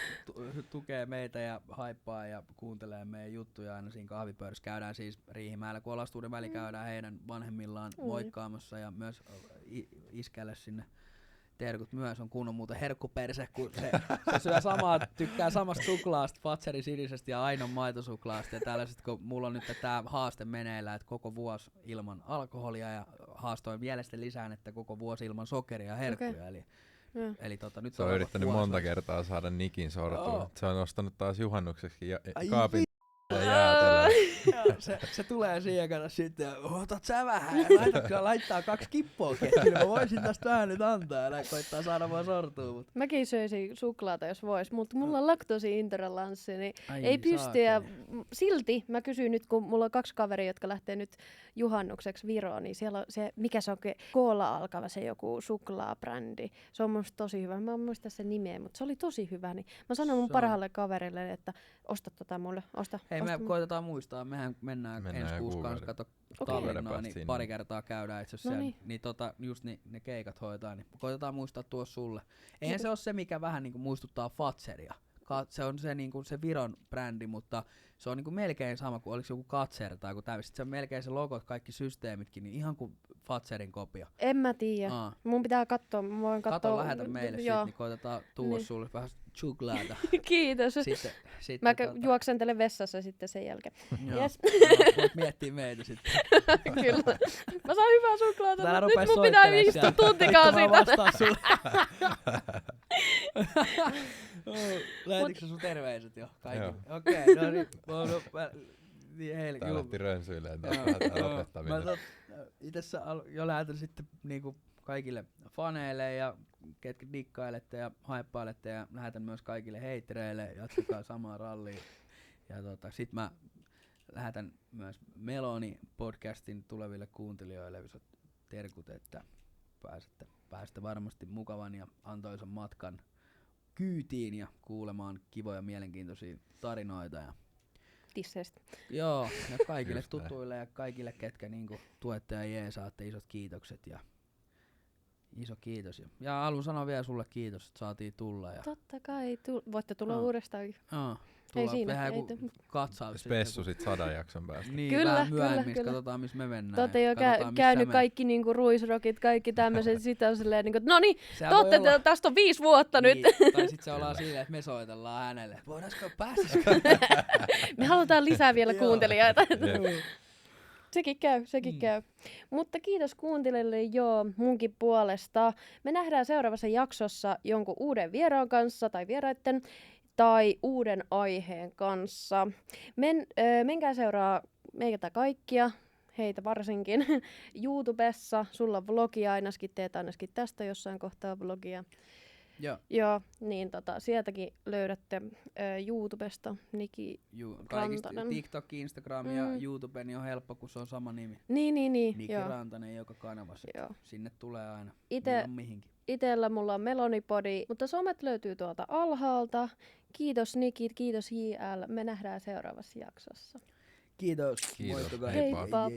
tukee meitä ja haippaa ja kuuntelee meidän juttuja aina siinä kahvipöydässä. Käydään siis Riihimäellä, kun ollaan stuuden väli, käydään heidän vanhemmillaan moikkaamassa ja myös iskälle sinne. Terkut myös on kunnon muuten herkkuperse, kun se syö tykkää samasta suklaasta, Fatserin sinisestä ja Ainon maitosuklaasta. Ja tällaiset, kun mulla on nyt tää haaste meneillään, että koko vuosi ilman alkoholia, ja haastoin vielä sitten lisään, että koko vuosi ilman sokeria ja herkkuja. Okay. Eli nyt se on yrittänyt monta kertaa saada Nikin sortua. Se on ostanut taas juhannukseksi kaapin jäätelöä. Se tulee siihen, kato sitten, ja otat sä vähän, ja laittaa 2 kippoa ketjuun. Mä voisin tästä vähän nyt antaa, ja koittaa saada vaan sortua. Mäkin söisin suklaata, jos vois, mutta mulla on laktosi-intoleranssi, niin ei pysty. Ja silti mä kysyn nyt, kun mulla on 2 kaveria, jotka lähtee nyt juhannukseksi Viroon, niin siellä on se, mikä se on, koolla alkava se joku suklaabrändi. Se on musta tosi hyvä. Mä en muista sen nimeä, mutta se oli tosi hyvä. Niin mä sanoin mun parhaalle kaverille, että osta tota mulle, osta. Hei, me koitetaan muistaa, mehän mennään ensi kuussa kanssa, kato Tallinnaan, niin pari kertaa käydään itse asiassa siellä, niin just ne keikat hoitaa, niin koitetaan muistaa tuo sulle. Eihän se ole se, mikä vähän niinku muistuttaa Fatseria. Se on se, niinku, se Viron brändi, mutta se on niinku melkein sama kuin oliko joku Katser tai joku tämmöinen. Sitten se on melkein se logot, kaikki systeemitkin, niin ihan kuin Fatserin kopio. En mä tiedä. Mun pitää katsoa. Mä voin Kato, lähetä meille sit, niin koitetaan tuoda sulle vähän choklaata. Kiitos. Sitten mä juoksentelen vessassa sitten sen jälkeen. Yes. Voit miettiä meitä sitten. Kyllä. Mä saan hyvää suklaata. Nyt mun pitää istua tuntikaa sitä. Mä vastaan sulle. Lähetitkö sun terveiset jo kaikille? Okei, no niin. Tää lähti rönsyilemään taas vähän lopettaminen. Mä itse jo lähetän sitten niinku kaikille faneille ja ketkä dikkailette ja haippailette ja lähetän myös kaikille heittereille, jatkakaa samaa rallia. Ja sit mä lähetän myös Meloni-podcastin tuleville kuuntelijoille isot terkut, että pääsette varmasti mukavan ja antoisan matkan kyytiin ja kuulemaan kivoja mielenkiintoisia tarinoita. Ja tisseistä. Joo, ja kaikille tutuille ja kaikille, ketkä niinku tuette ja jeesaatte, isot kiitokset ja iso kiitos. Ja haluan sanoa vielä sulle kiitos, että saatiin tulla. Ja totta kai, voitte tulla uudestaan. Ei siinä. Vähän joku katsaus. Spessu sit 100 jakson päästä. Niin, kyllä, kyllä. Katsotaan missä me mennään. Te ootte jo käynyt kaikki niinku ruisrockit, kaikki tämmöiset, sit on silleen niinku, no niin, tästä on 5 vuotta niin, nyt. Tai sit se ollaan silleen, että me soitellaan hänelle. Pääsisikö? Me halutaan lisää vielä kuuntelijoita. Sekin käy. Mutta kiitos kuuntelijoille munkin puolesta. Me nähdään seuraavassa jaksossa jonkun uuden vieraan kanssa tai vieraitten tai uuden aiheen kanssa. Menkää seuraa meitä kaikkia, heitä varsinkin, YouTubessa. Sulla on vlogia ainakin, teet ainakin tästä jossain kohtaa vlogia. Joo, niin sieltäkin löydätte YouTubesta Niki Rantanen. TikTok, Instagram ja YouTube niin on helppo, kun se on sama nimi. Niin. Niki Rantanen joka kanavassa. Sinne tulee aina mihinkin. Itellä mulla on Melonipodi, mutta somet löytyy tuolta alhaalta. Kiitos Niki, kiitos JL. Me nähdään seuraavassa jaksossa. Kiitos. Kiitos. Heippa.